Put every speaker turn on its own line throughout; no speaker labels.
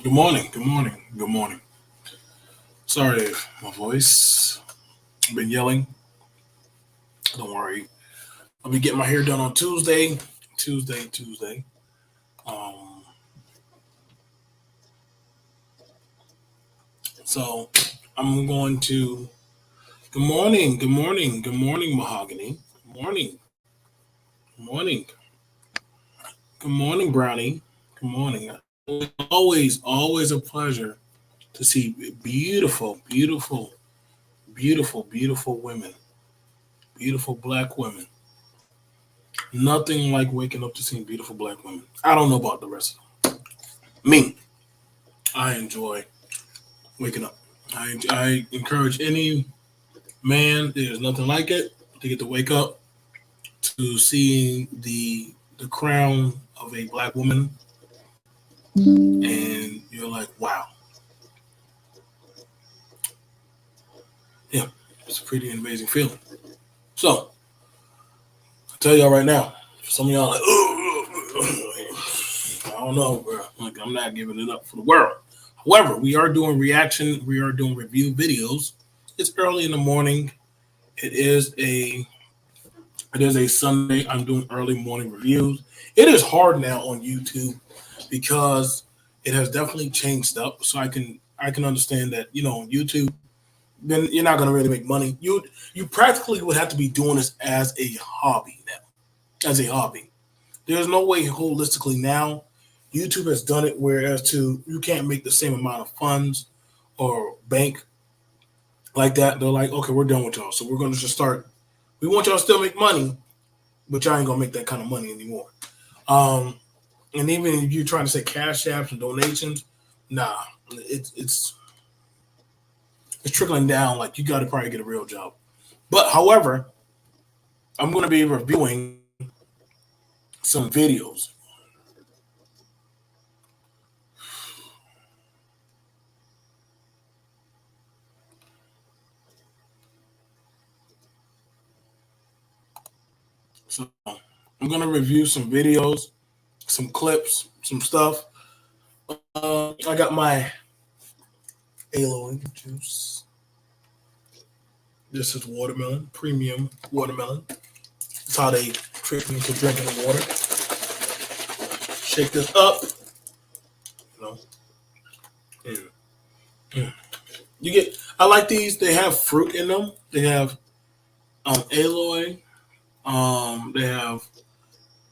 Good morning. Good morning. Good morning. Sorry if my voice. I've been yelling. Don't worry. I'll be getting my hair done on Tuesday. Tuesday. Um, so I'm going to. Good morning. Good morning. Good morning, Mahogany. Good morning. Good morning. Good morning, Brownie. Good morning. Always a pleasure to see beautiful women, beautiful black women. Nothing like waking up to seeing beautiful black women. I don't know about the rest of them. Me, I enjoy waking up. I encourage any man. There's nothing like it to get to wake up to seeing the crown of a black woman, and you're like, wow, yeah, it's a pretty amazing feeling. So I tell y'all right now, some of y'all like, I don't know, bro. Like I'm not giving it up for the world. However, we are doing reaction. We are doing review videos. It's early in the morning. It is a it is a Sunday. I'm doing early morning reviews. It is hard now on YouTube because it has definitely changed up. So I can understand that on YouTube, then you're not going to really make money. You practically would have to be doing this as a hobby now, as a hobby. There's no way holistically now. YouTube has done it whereas to you can't make the same amount of funds or bank like that. They're like, okay, we're done with y'all, so we're going to just start. We want y'all to still make money, but y'all ain't gonna make that kind of money anymore. Um, and even if you're trying to say cash apps and donations, nah, it's trickling down. Like you got to probably get a real job. But however, I'm going to be reviewing some videos. So I'm going to review some videos, some clips, some stuff. I got my aloe juice. This is watermelon, premium watermelon. That's how they trick me into drinking the water. Shake this up, you know. And, mm. You get. I like these. They have fruit in them. They have aloe. They have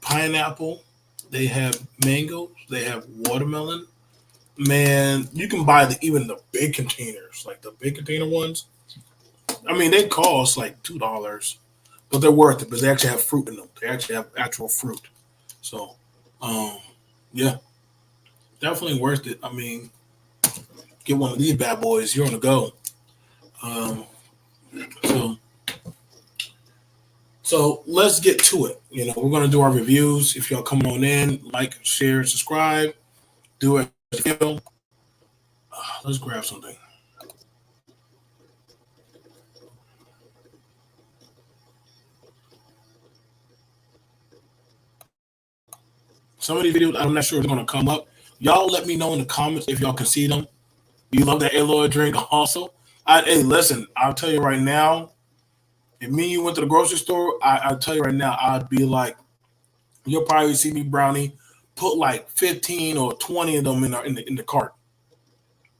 pineapple. They have mango. They have watermelon. Man, you can buy even the big containers, like the big container ones. I mean, they cost like $2, but they're worth it because they actually have fruit in them. They actually have actual fruit. So, um, yeah, definitely worth it. I mean, get one of these bad boys. You're on the go. Um, so So let's get to it. We're gonna do our reviews. If y'all come on in, like, share, subscribe, do it. Let's grab something. Some of these videos, I'm not sure if they're gonna come up. Y'all let me know in the comments if y'all can see them. You love that aloe drink also. Hey, listen, I'll tell you right now. If me and you went to the grocery store, I'll tell you right now, I'd be like, you'll probably see me brownie put like 15 or 20 of them in the cart.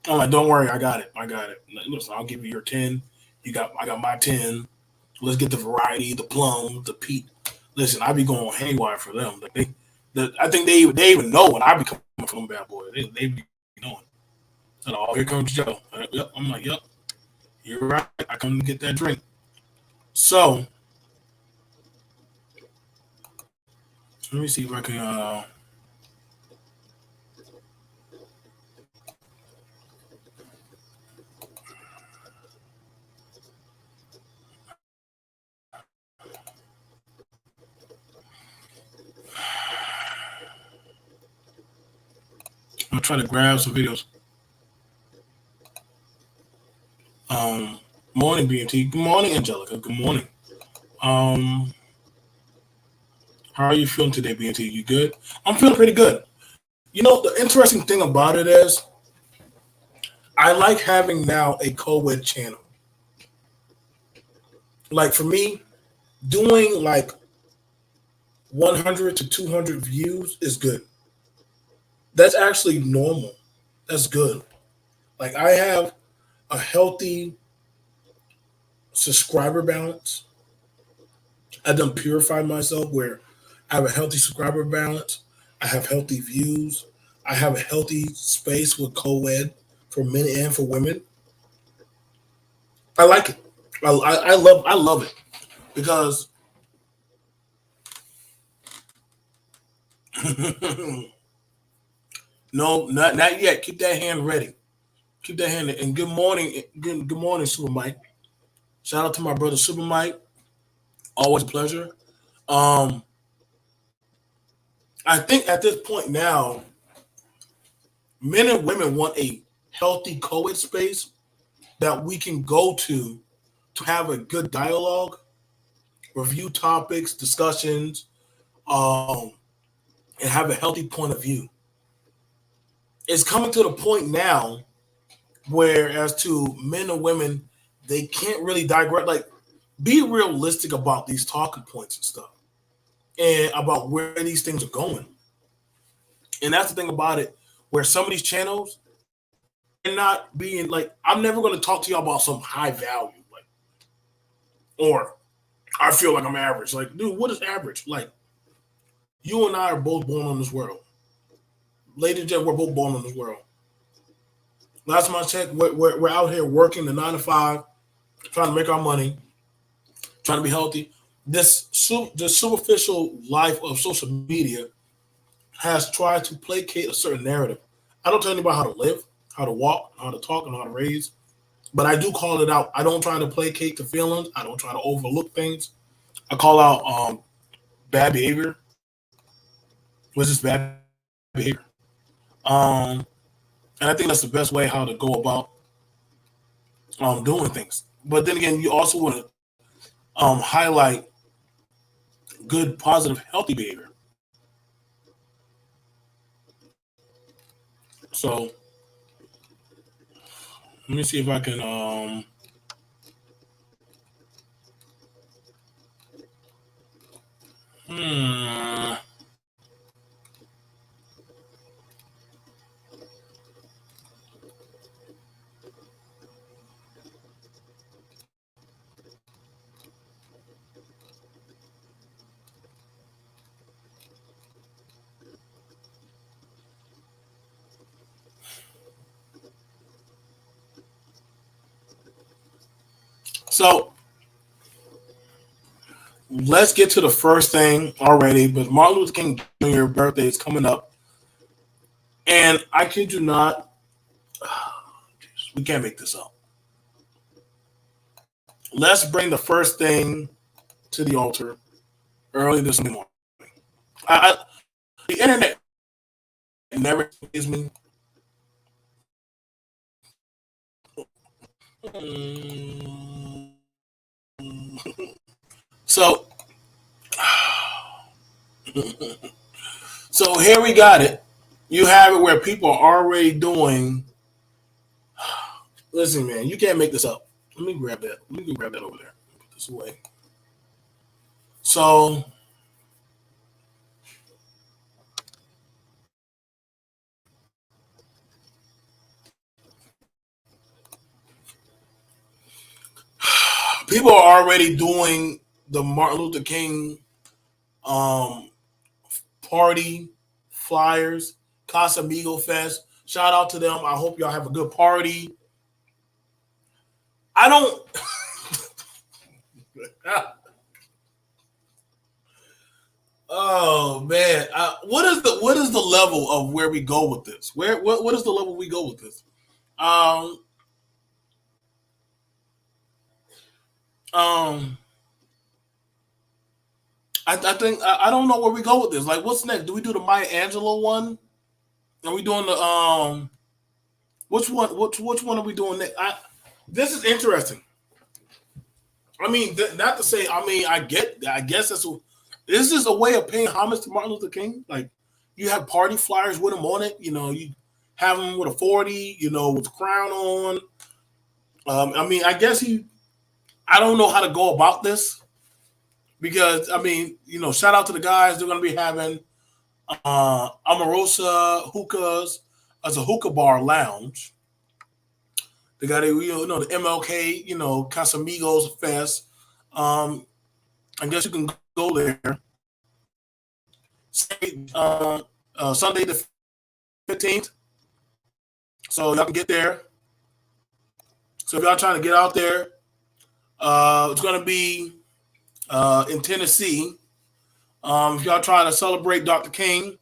I'm like, don't worry, I got it. I got it. Listen, I'll give you your 10. I got my 10. Let's get the variety, the plum, the peat. Listen, I be going haywire for them. Like I think they even know when I be coming from them bad boy. They be knowing. And oh, here comes Joe. Yep. I'm like, yep, you're right. I come to get that drink. So let me see if I can. I'm gonna try to grab some videos. Um, Morning, BNT. Good morning, Angelica. Good morning. Um, how are you feeling today, BNT? You good? I'm feeling pretty good. The interesting thing about it is I like having now a co-ed channel. Like for me, doing like 100 to 200 views is good. That's actually normal. That's good. Like I have a healthy subscriber balance. I done purified myself where I have a healthy subscriber balance. I have healthy views. I have a healthy space with co-ed for men and for women. I like it. I love it because no, not yet. Keep that hand ready. Keep that hand. And good morning, Super Mike. Shout out to my brother Super Mike. Always a pleasure. Um, I think at this point now, men and women want a healthy co-ed space that we can go to have a good dialogue, review topics, discussions, um, and have a healthy point of view. It's coming to the point now where, as to men and women, they can't really digress. Like, be realistic about these talking points and stuff, and about where these things are going. And that's the thing about it, where some of these channels are not being like, I'm never going to talk to y'all about some high value, like, or I feel like I'm average. Like, dude, what is average? Like, you and I are both born on this world. Ladies and gentlemen, we're both born on this world. Last time I checked, we're out here working the 9 to 5, trying to make our money, trying to be healthy. This superficial life of social media has tried to placate a certain narrative. I don't tell anybody how to live, how to walk, how to talk, and how to raise, but I do call it out. I don't try to placate the feelings. I don't try to overlook things. I call out bad behavior. What's this bad behavior? And I think that's the best way how to go about doing things. But then again, you also want to highlight good, positive, healthy behavior. So let me see if I can. Hmm. So let's get to the first thing already. But Martin Luther King Jr. birthday is coming up, and I kid you not, we can't make this up. Let's bring the first thing to the altar early this morning. The internet never gives me. So, so here we got it. You have it where people are already doing. Listen, man, you can't make this up. Let me grab that. Let me grab that over there. Put this away. So, people are already doing the Martin Luther King um, party flyers, Casamigo Fest. Shout out to them. I hope y'all have a good party. I don't. Oh man, what is the level of where we go with this? What is the level we go with this? Um um I think I don't know where we go with this. Like, what's next? Do we do the Maya Angelou one? Are we doing the which one? Which one are we doing next? This is interesting. I mean, not to say. I mean, I guess this is a way of paying homage to Martin Luther King. Like, you have party flyers with him on it. You know, have him with a 40, with the crown on. I mean, I guess I don't know how to go about this because, I mean, shout out to the guys. They're going to be having Amorosa hookahs as a hookah bar lounge. They got the MLK, Casamigos Fest. I guess you can go there. Sunday the 15th. So y'all can get there. So if y'all trying to get out there, it's going to be in Tennessee. If y'all trying to celebrate Dr. King,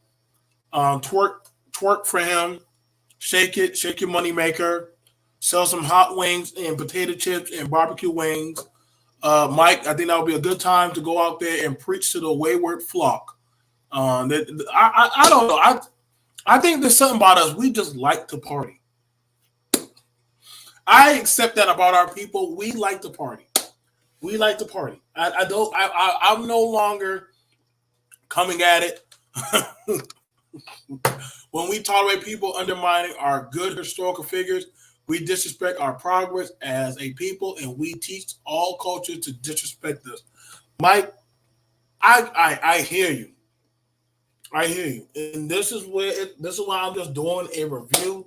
twerk for him, shake your money maker, sell some hot wings and potato chips and barbecue wings. Mike, I think that would be a good time to go out there and preach to the wayward flock. I don't know. I think there's something about us. We just like to party. I accept that about our people. We like to party. We like to party. I'm no longer coming at it when we tolerate people undermining our good historical figures. We disrespect our progress as a people, and we teach all culture to disrespect us. Mike, I hear you. I hear you, and this is why I'm just doing a review,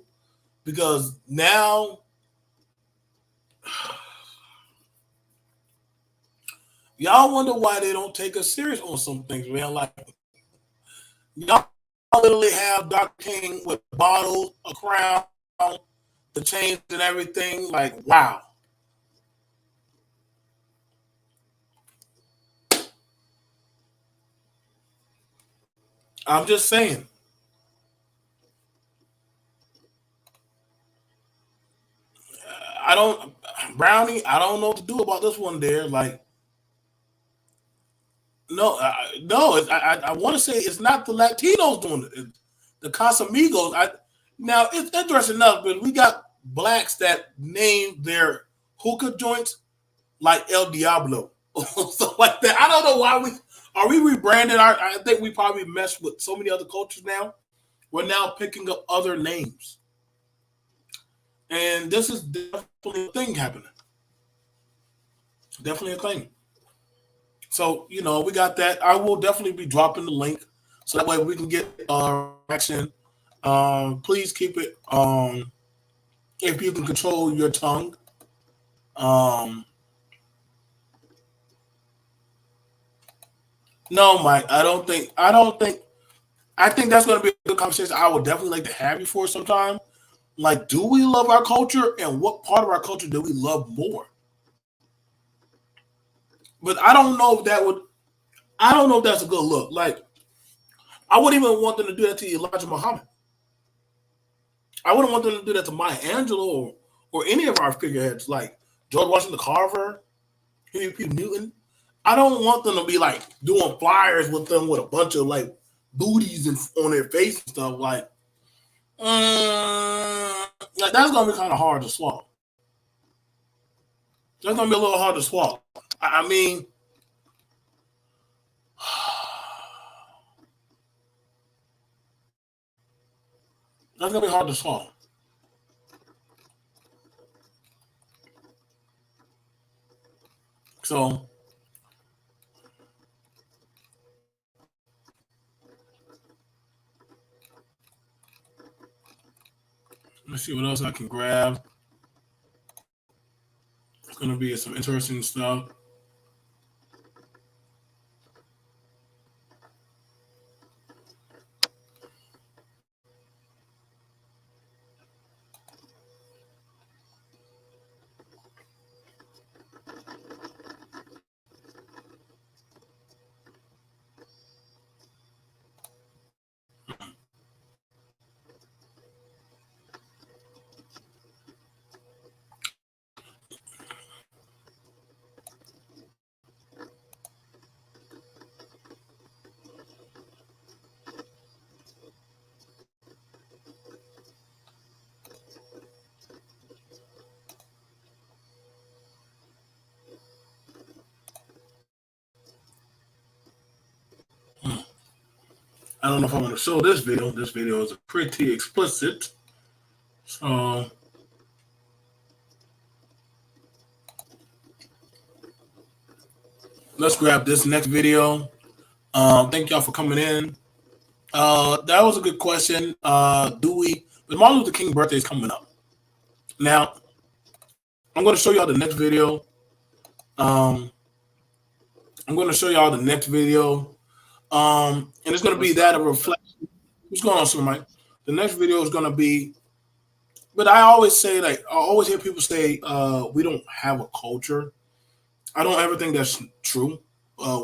because now y'all wonder why they don't take us serious on some things, man. Like, y'all literally have Dr. King with bottles, a crown, the chains and everything. Like, wow. I'm just saying. Brownie, I don't know what to do about this one there. Like, no, no, I want to say it's not the Latinos doing it. The Casamigos. Now, it's interesting enough, but we got blacks that name their hookah joints like El Diablo. Stuff like that. I don't know why we rebranded I think we probably messed with so many other cultures now. We're now picking up other names. And this is definitely a thing happening. Definitely a thing. So, we got that. I will definitely be dropping the link so that way we can get action. Please keep it if you can control your tongue. No, Mike, I think that's going to be a good conversation. I would definitely like to have you for some time. Like, do we love our culture, and what part of our culture do we love more? But I don't know if that's a good look. Like, I wouldn't even want them to do that to Elijah Muhammad. I wouldn't want them to do that to Maya Angelou or any of our figureheads, like George Washington Carver, Huey P. Newton. I don't want them to be like doing flyers with them with a bunch of like booties on their face and stuff. Like that's gonna be kind of hard to swallow. That's gonna be a little hard to swallow. I mean, that's gonna be hard to swallow. So let's see what else I can grab. It's gonna be some interesting stuff. I don't know if I'm going to show this video. This video is pretty explicit. So let's grab this next video. Thank y'all for coming in. That was a good question. Do we? But Martin Luther King birthday is coming up. Now, I'm going to show y'all the next video. Um, I'm going to show y'all the next video. And it's going to be that of reflection. What's going on, Super Mike? The next video is going to be. But I always say, like, I always hear people say, we don't have a culture. I don't ever think that's true.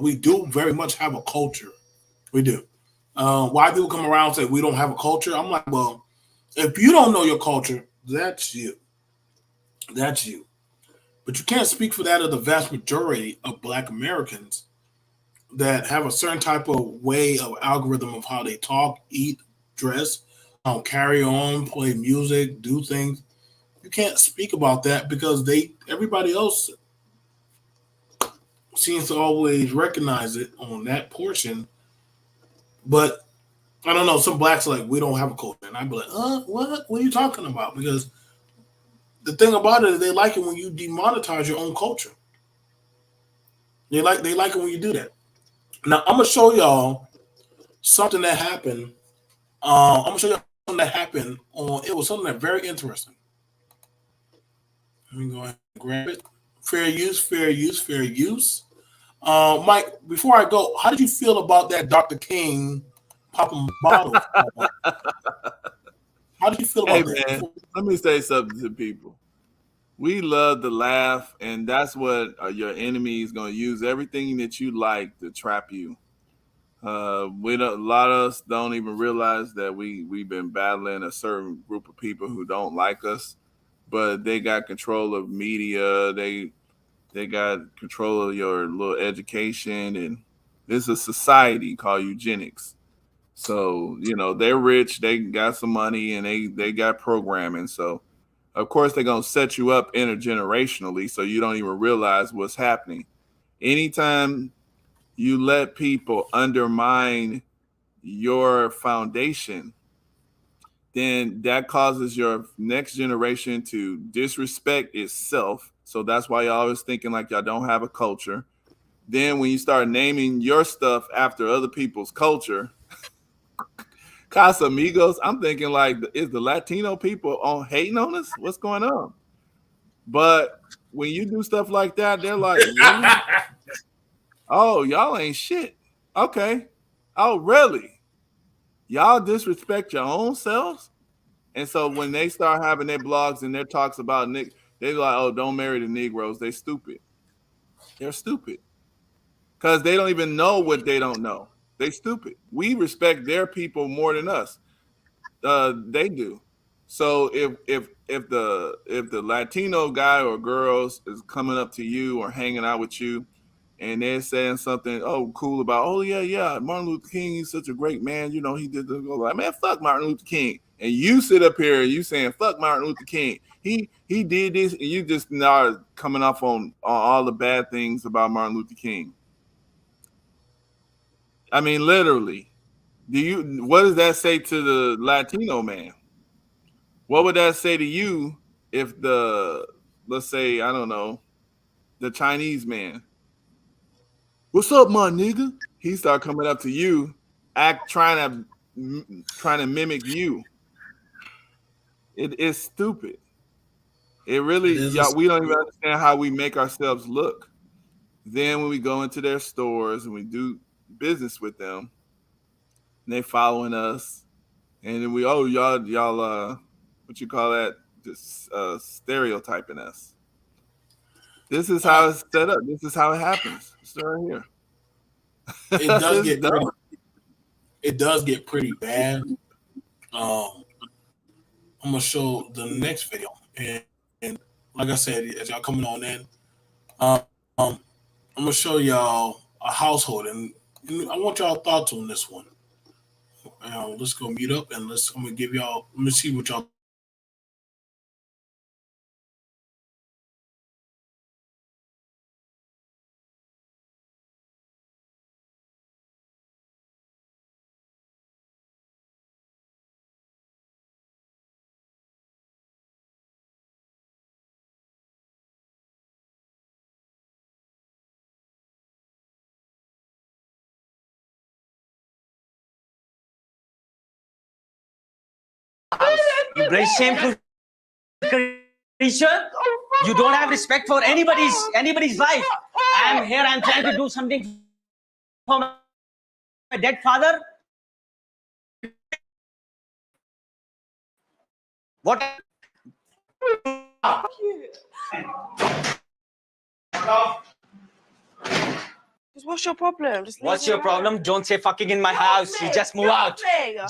We do very much have a culture. We do. Why people come around and say we don't have a culture? I'm like, well, if you don't know your culture, that's you. That's you. But you can't speak for that of the vast majority of Black Americans that have a certain type of way of algorithm of how they talk, eat, dress, carry on, play music, do things. You can't speak about that because everybody else seems to always recognize it on that portion. But I don't know. Some blacks are like, we don't have a culture, and I'd be like, what? What are you talking about? Because the thing about it is, they like it when you demonetize your own culture. They like it when you do that. Now I'm gonna show y'all something that happened. I'm gonna show y'all something that happened on. It was something that very interesting. Let me go ahead and grab it. Fair use, fair use, fair use. Mike, before I go, how did you feel about that Dr. King popping bottles? How did you feel
Hey
about that?
man, let me say something to people. We love to laugh, and that's what your enemy is going to use everything that you like to trap you. We don't, a lot of us don't even realize that we've been battling a certain group of people who don't like us, but they got control of media. They got control of your little education, and there's a society called eugenics. So they're rich, they got some money, and they got programming. So of course they're gonna set you up intergenerationally, so you don't even realize what's happening. Anytime you let people undermine your foundation, then that causes your next generation to disrespect itself. So that's why y'all always thinking like y'all don't have a culture. Then when you start naming your stuff after other people's culture, Casamigos, I'm thinking like, is the Latino people on hating on us? What's going on? But when you do stuff like that, they're like, really? Oh, y'all ain't shit. Okay. Oh, really? Y'all disrespect your own selves? And so when they start having their blogs and their talks about Nick, they're like, oh, don't marry the Negroes. They stupid. They're stupid. Because they don't even know what they don't know. They stupid. We respect their people more than us. They do. So if the Latino guy or girls is coming up to you or hanging out with you, and they're saying something cool about, oh yeah, Martin Luther King, he's such a great man, he did the, like, man, fuck Martin Luther King, and you sit up here and you saying fuck Martin Luther King, he did this, and you just now coming off on all the bad things about Martin Luther King. I mean, literally, what does that say to the Latino man? What would that say to you if let's say, I don't know, the Chinese man, what's up, my nigga? He start coming up to you, trying to mimic you. It is stupid. It
It
really,
is
y'all, we don't even understand how we make ourselves look. Then when we go into their stores and we do business with them, and they following us, and then y'all what you call that? Just stereotyping us. This is
uh,
how it's set up. This is how it happens. It's right here.
it does
It's
get pretty.
dumb.
It does get pretty bad. I'm gonna show the next video, and like I said, as y'all coming on in, I'm gonna show y'all a household, and I want y'all thoughts on this one. Let's go meet up, and I'm gonna give y'all. Let me see what y'all
You very shameful creature. You don't have respect for anybody's life. I'm here. I'm trying to do something for my dead father. What?
What's your problem?
What's your problem? Don't say fucking in my house. You just move out.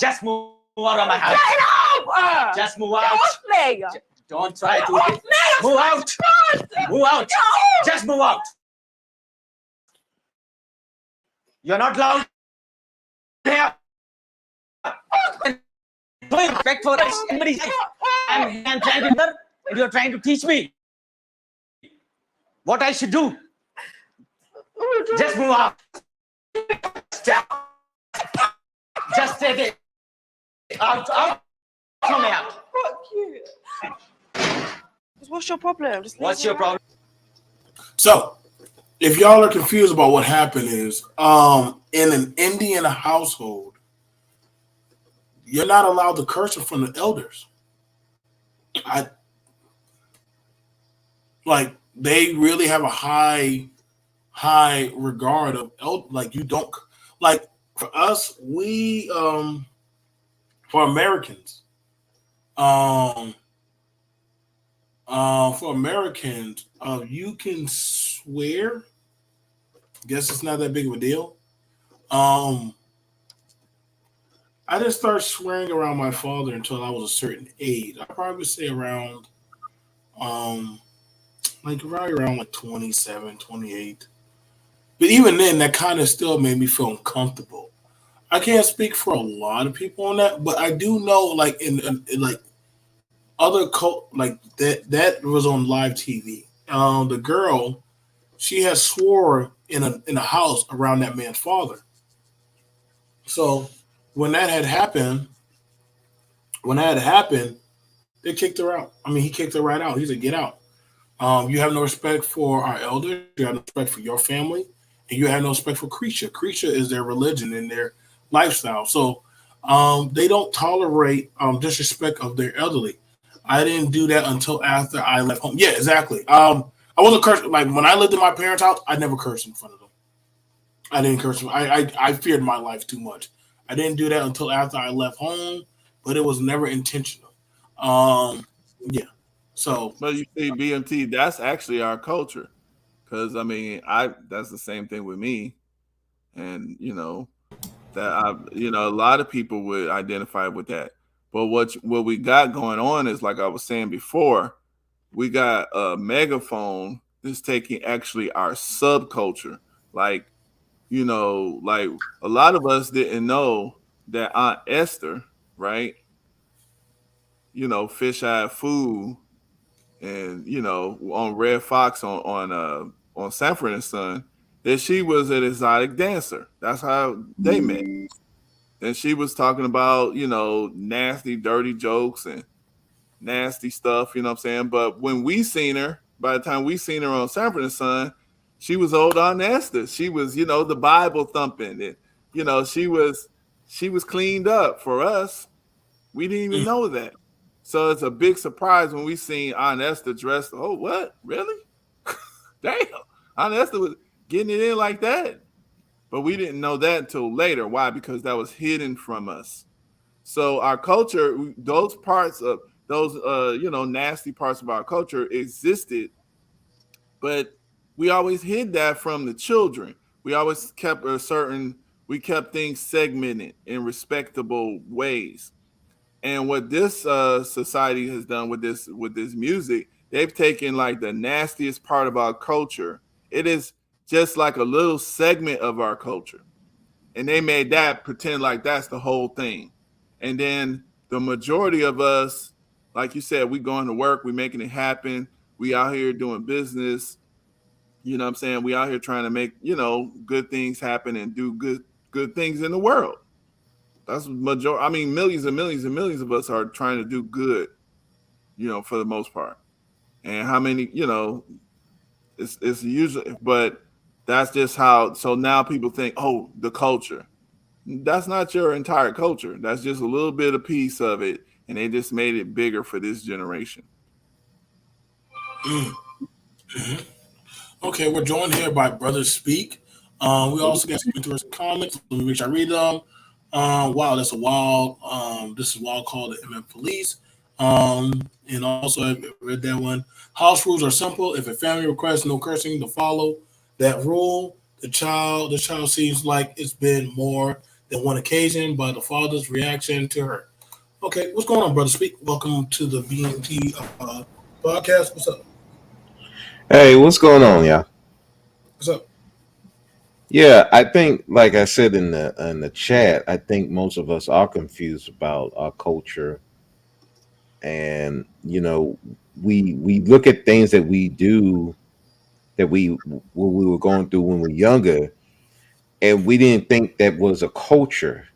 Just move out of my house. Just move out. Don't try to move out. Move out. Just move out. You're not loud here. No respect for anybody's life. I'm trying to learn, and you're trying to teach me what I should do. Just move out. Just take it out. Come out.
Fuck you. What's your problem?
What's your problem?
So, if y'all are confused about what happened is, in an Indian household, you're not allowed to curse in front of elders. They really have a high regard of like you don't like for us, we for Americans, you can swear. Guess it's not that big of a deal. I didn't start swearing around my father until I was a certain age. I probably say around right around like 27, 28. But even then, that kind of still made me feel uncomfortable. I can't speak for a lot of people on that, but I do know, like in like other like that was on live TV. The girl, she had swore in a house around that man's father. So when that had happened, they kicked her out. I mean, he kicked her right out. He said, "Get out. You have no respect for our elders. You have no respect for your family, and you have no respect for Krisha. Krisha is their religion and their lifestyle. So they don't tolerate disrespect of their elderly." I didn't do that until after I left home. Yeah, exactly. I wasn't cursing. Like when I lived in my parents' house, I never cursed in front of them. I didn't curse. I feared my life too much. I didn't do that until after I left home, but it was never intentional. Yeah. So,
but you see, BMT, that's actually our culture. Because I mean, that's the same thing with me, and a lot of people would identify with that. But what we got going on is, like I was saying before, we got a megaphone that's taking actually our subculture. Like a lot of us didn't know that Aunt Esther, right? Fish Eyed Food, and on Red Fox on Sanford and Son, that she was an exotic dancer. That's how they met. And she was talking about, nasty, dirty jokes and nasty stuff, you know what I'm saying? But when we seen her, by the time we seen her on Sanford and Son, she was old Aunt Esther. She was, the Bible thumping. And, she was cleaned up for us. We didn't even know that. So it's a big surprise when we seen Aunt Esther dressed. Oh, what? Really? Damn. Aunt Esther was getting it in like that. But we didn't know that until later. Why? Because that was hidden from us. So our culture, those parts of those, nasty parts of our culture existed, but we always hid that from the children. We always kept we kept things segmented in respectable ways. And what this society has done with this music, they've taken like the nastiest part of our culture. It is just like a little segment of our culture. And they made that pretend like that's the whole thing. And then the majority of us, like you said, we going to work, we making it happen. We out here doing business. You know what I'm saying? We out here trying to make, good things happen and do good things in the world. That's majority. I mean, millions and millions and millions of us are trying to do good, for the most part. And how many, it's usually, but that's just how. So now people think, the culture. That's not your entire culture. That's just a little bit of piece of it. and they just made it bigger for this generation.
Okay, we're joined here by Brother Speak. We also got some interesting comments. Let me make sure I read them. Wow, that's a wild. This is wild called the MF Police. And also I read that one. House rules are simple. If a family requests no cursing to follow that rule, the child seems like it's been more than one occasion by the father's reaction to her. Okay, what's going on, Brother Speak? Welcome to the BMT podcast. What's up?
Hey, what's going on, y'all?
What's up?
Yeah, I think, like I said in the chat, I think most of us are confused about our culture, and we look at things that we do that what we were going through when we were younger, and we didn't think that was a culture.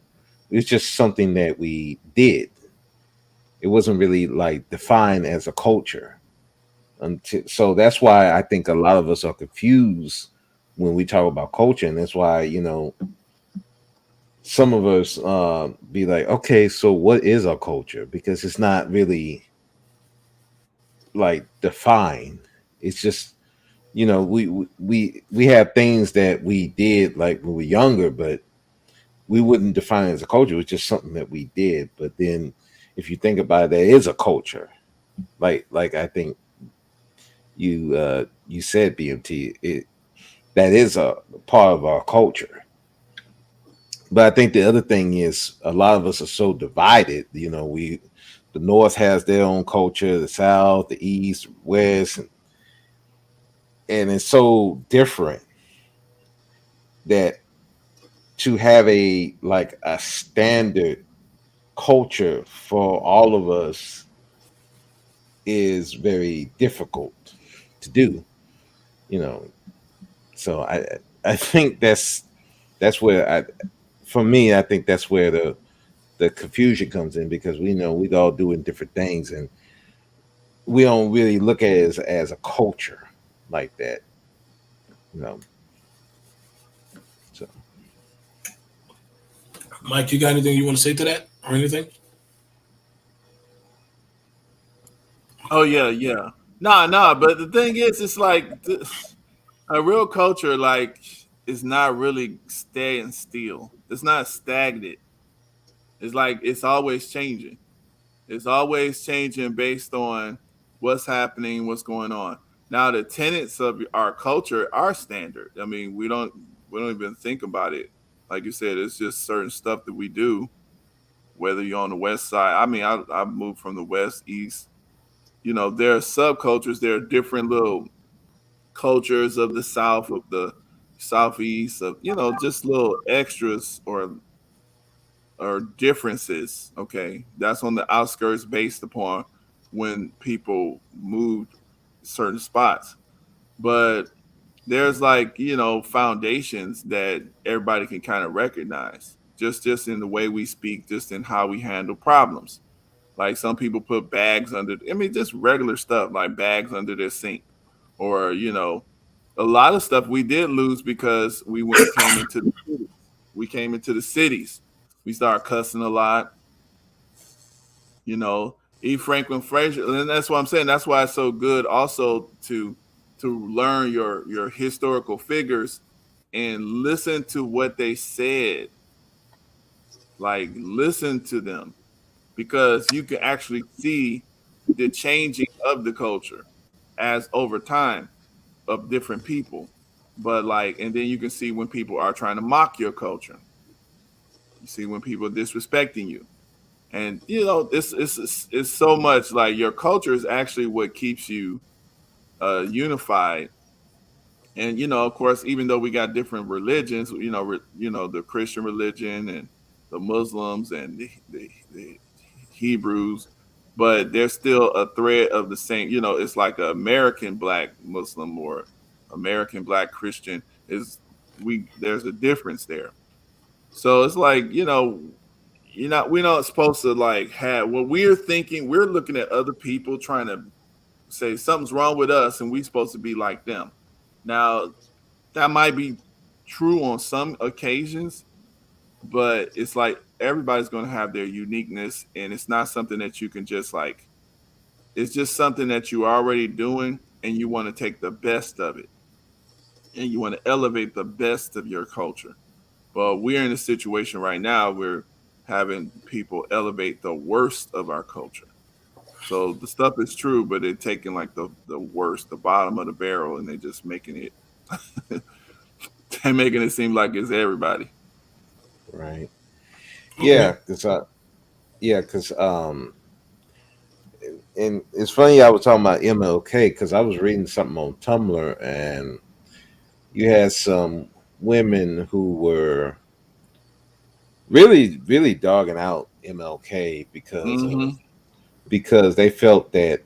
It was just something that we did. It wasn't really like defined as a culture. So that's why I think a lot of us are confused when we talk about culture, and that's why some of us be like, okay, so what is our culture? Because it's not really like defined. It's just we have things that we did like when we were younger, but we wouldn't define it as a culture. It's just something that we did. But then if you think about it, there is a culture. Like I think you said, BMT, that is a part of our culture. But I think the other thing is a lot of us are so divided. The North has their own culture, the South, the East, West, and it's so different that to have a standard culture for all of us is very difficult to do. So I think that's where for me, I think that's where the confusion comes in, because we know we all doing different things, and we don't really look at it as a culture like that. So
Mike, you got anything you want to say to that or anything?
Oh yeah. Nah. But the thing is, it's like a real culture, like, is not really staying still. It's not stagnant. It's like it's always changing. It's always changing based on what's happening, what's going on. Now, the tenets of our culture are standard. I mean, we don't even think about it. Like you said, it's just certain stuff that we do. Whether you're on the west side, I mean, I moved from the west, east. There are subcultures. There are different little cultures of the south, of the southeast, of just little extras or differences. Okay, that's on the outskirts based upon when people moved certain spots. But there's foundations that everybody can kind of recognize, just in the way we speak, just in how we handle problems. Like, some people put bags under, I mean, just regular stuff like bags under their sink, or a lot of stuff we did lose because we came into the cities. We started cussing a lot. E. Franklin Frazier, and that's what I'm saying. That's why it's so good also to learn your historical figures and listen to what they said. Like, listen to them, because you can actually see the changing of the culture as over time of different people. But and then you can see when people are trying to mock your culture. You see when people are disrespecting you. And it's so much, like, your culture is actually what keeps you unified. And of course, even though we got different religions, the Christian religion and the Muslims and the Hebrews, but there's still a thread of the same. It's like an American Black Muslim or American Black Christian. There's a difference there. So it's like, we're not supposed to have what we're thinking. We're looking at other people trying to say something's wrong with us, and we're supposed to be like them. Now, that might be true on some occasions, but it's like everybody's going to have their uniqueness, and it's not something that you can just like. It's just something that you're already doing, and you want to take the best of it, and you want to elevate the best of your culture. But we're in a situation right now where having people elevate the worst of our culture. So the stuff is true, but they're taking like the worst, the bottom of the barrel, and they're just making it they're making it seem like it's everybody.
Right.
Okay.
Because and it's funny I was talking about MLK because I was reading something on Tumblr and you had some women who were really, really dogging out MLK
Hmm.
because they felt that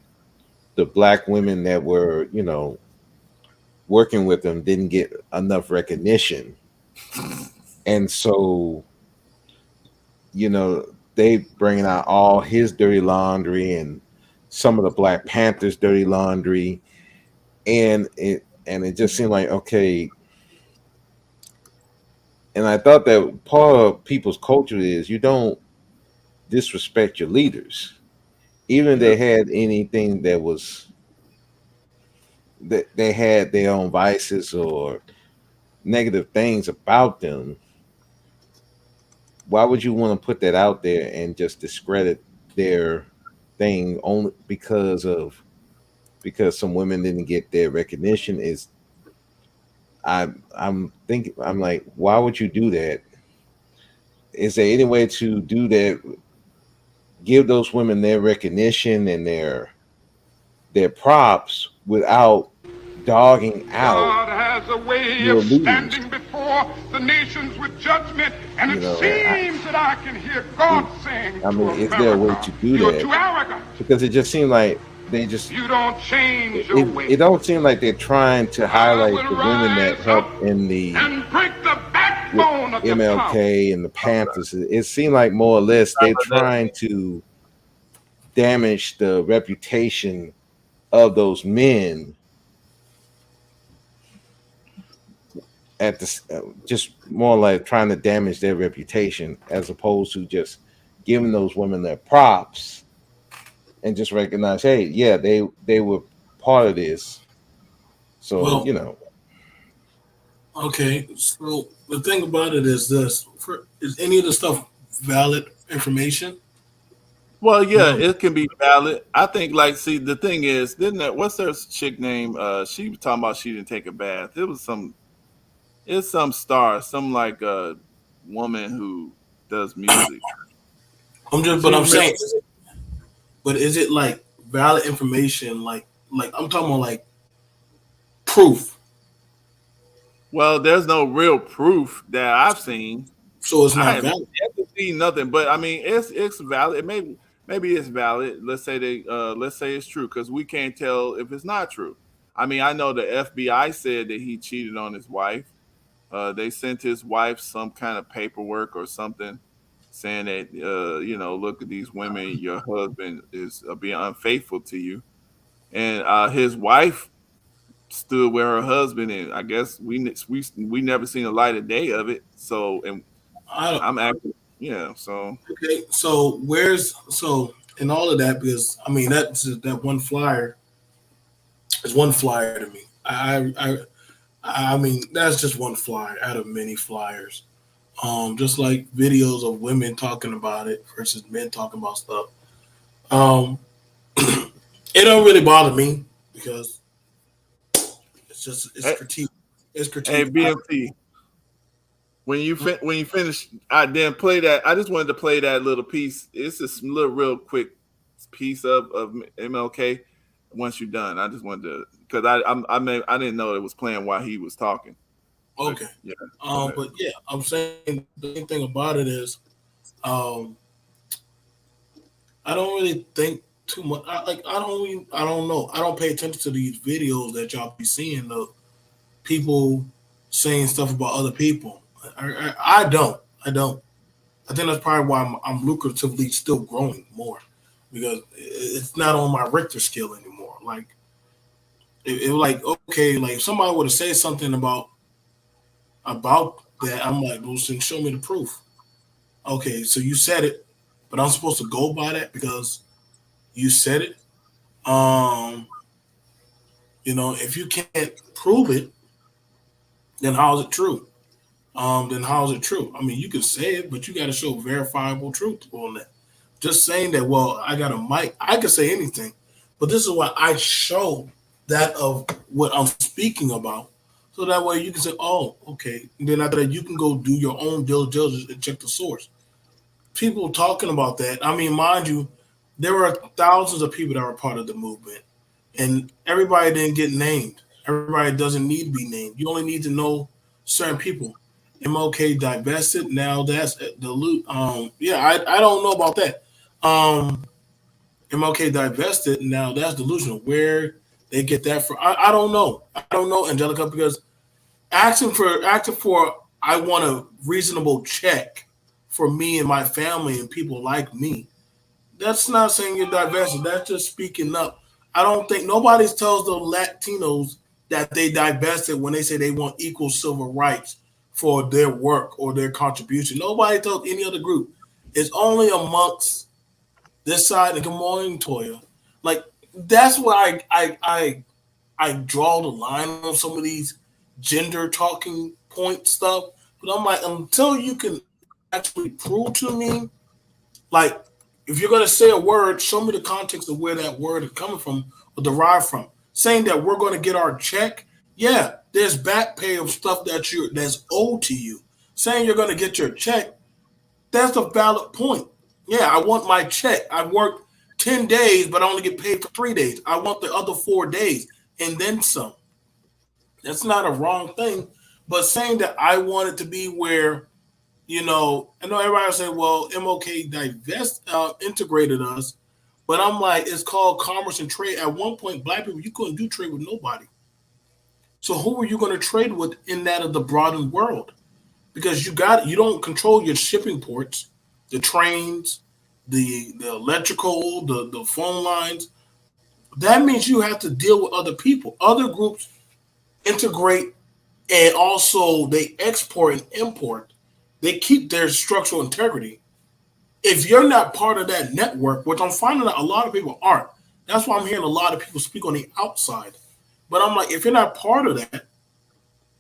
the black women that were, working with them didn't get enough recognition. And so, they bringing out all his dirty laundry and some of the Black Panthers dirty laundry. And it just seemed like, okay. And I thought that part of people's culture is you don't disrespect your leaders. Even if
Yeah.
they had anything that was that they had their own vices or negative things about them, why would you want to put that out there and just discredit their thing only because some women didn't get their recognition? Is I'm thinking, I'm like, why would you do that? Is there any way to do that, give those women their recognition and their props without dogging out
God has a way
your
of
leaders?
standing before the nations with judgment, and it
And
seems that I can hear God saying
I
to
mean, is there a way
America,
to do
you're
that?
too arrogant.
Because it just seemed like they just
You don't change your
it
ways.
don't seem like they're trying to
I
highlight
will
the women that
rise
helped
up
in the
and break the
with
backbone of the power.
MLK and the Panthers. It seemed like more or less they're trying to damage the reputation of those men at the just more like trying to damage their reputation as opposed to just giving those women their props and just recognize, hey, yeah, they were part of this. So
Well, okay. So the thing about it is this: is any of the stuff valid information?
Well, yeah,
No.
it can be valid. I think, like, see, the thing is, didn't that? What's her chick name? She was talking about she didn't take a bath. It's some star, some like woman who does music.
But
She
I'm
was
saying, but is it like valid information? Like I'm talking about like proof.
well. There's no real proof that I've seen.
So it's
I
not
haven't
valid.
seen nothing, but I mean, it's valid. Maybe it's valid. Let's say it's true because we can't tell if it's not true. I mean, I know the FBI said that he cheated on his wife. They sent his wife some kind of paperwork or something saying that look at these women, your husband is being unfaithful to you, and his wife stood where her husband is. I guess we never seen the light of day of it. So, and
I don't.
I'm actually So
Okay. So where's so in all of that? Because I mean that one flyer is one flyer to me. I mean that's just one flyer out of many flyers. Just like videos of women talking about it versus men talking about stuff. Um, it don't really bother me because it's
hey,
critique. It's
hey
critique.
BMT, when you finish, I then play that. I just wanted to play that little piece. It's a little real quick piece of MLK. Once you're done, I just wanted to because I didn't know it was playing while he was talking. But
Okay.
yeah, go ahead.
But yeah, I'm saying the same thing about it is, um, I don't really think too much. I don't know. I don't pay attention to these videos that y'all be seeing of people saying stuff about other people. I don't. I don't. I think that's probably why I'm lucratively still growing more because it's not on my Richter scale anymore. Like it like okay, like if somebody would have said something about that, I'm like, well, then show me the proof. okay, so you said it, but I'm supposed to go by that because you said it. If you can't prove it, then how is it true? Then how is it true? I mean, you can say it, but you got to show verifiable truth on that. Just saying that, well, I got a mic, I can say anything, but this is why I show that of what I'm speaking about. So that way you can say, oh, okay. And then after that, you can go do your own due diligence and check the source. People talking about that. I mean, mind you, there were thousands of people that were part of the movement, and everybody didn't get named. Everybody doesn't need to be named. You only need to know certain people. MLK divested. Now that's the loot. I don't know about that. MLK divested. Now that's delusional. Where they get that from? I don't know. I don't know, Angelica, because asking for I want a reasonable check for me and my family and people like me. That's not saying you're divested. That's just speaking up. I don't think nobody tells the Latinos that they divested when they say they want equal civil rights for their work or their contribution. Nobody tells any other group. It's only amongst this side. And good morning, Toya. Like that's where I draw the line on some of these gender talking point stuff. But I'm like, until you can actually prove to me, like, if you're going to say a word, show me the context of where that word is coming from or derived from. Saying that we're going to get our check, yeah, there's back pay of stuff that's owed to you. Saying you're going to get your check, that's a valid point. Yeah, I want my check. I worked 10 days, but I only get paid for 3 days. I want the other 4 days and then some. That's not a wrong thing. But saying that I want it to be where, I know everybody say, well, MLK integrated us. But I'm like, it's called commerce and trade. At one point, black people, you couldn't do trade with nobody. So who are you going to trade with in that of the broadened world? Because you don't control your shipping ports, the trains, the electrical, the phone lines. That means you have to deal with other people. Other groups integrate, and also they export and import. They keep their structural integrity. If you're not part of that network, which I'm finding out a lot of people aren't, that's why I'm hearing a lot of people speak on the outside. But I'm like, if you're not part of that,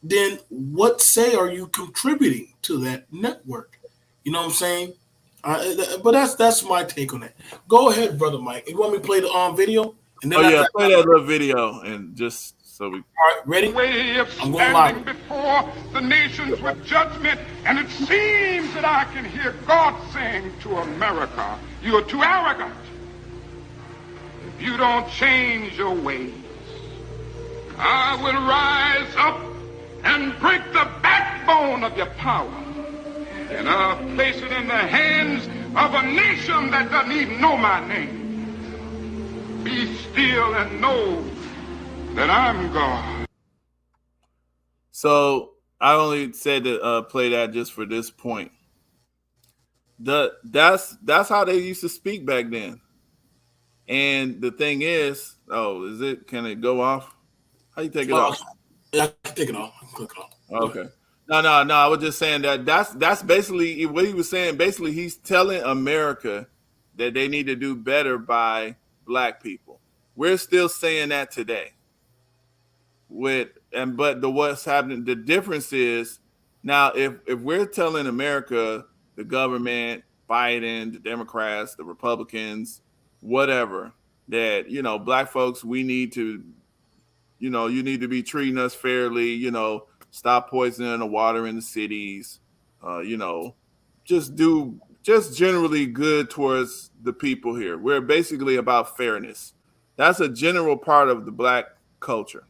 then what say are you contributing to that network? You know what I'm saying? But that's my take on that. Go ahead, Brother Mike. You want me to play the video? And then
play that little video and just so we.
All right, ready?
Way of
I'm going live.
standing before the nations with judgment, and it seems that I can hear God saying to America, you are too arrogant. If you don't change your ways, I will rise up and break the backbone of your power, and I'll place it in the hands of a nation that doesn't even know my name. Be still and know that I'm God.
So I only said to play that just for this point. That's how they used to speak back then. And the thing is, can it go off? How you take it off?
Yeah, I can take it off. I can click it off.
Okay. No. I was just saying that's basically what he was saying. Basically, he's telling America that they need to do better by black people. We're still saying that today. What's happening? The difference is now if we're telling America, the government, Biden, the Democrats, the Republicans, whatever, that black folks, we need to, you need to be treating us fairly, stop poisoning the water in the cities, just generally good towards the people here. We're basically about fairness. That's a general part of the black culture.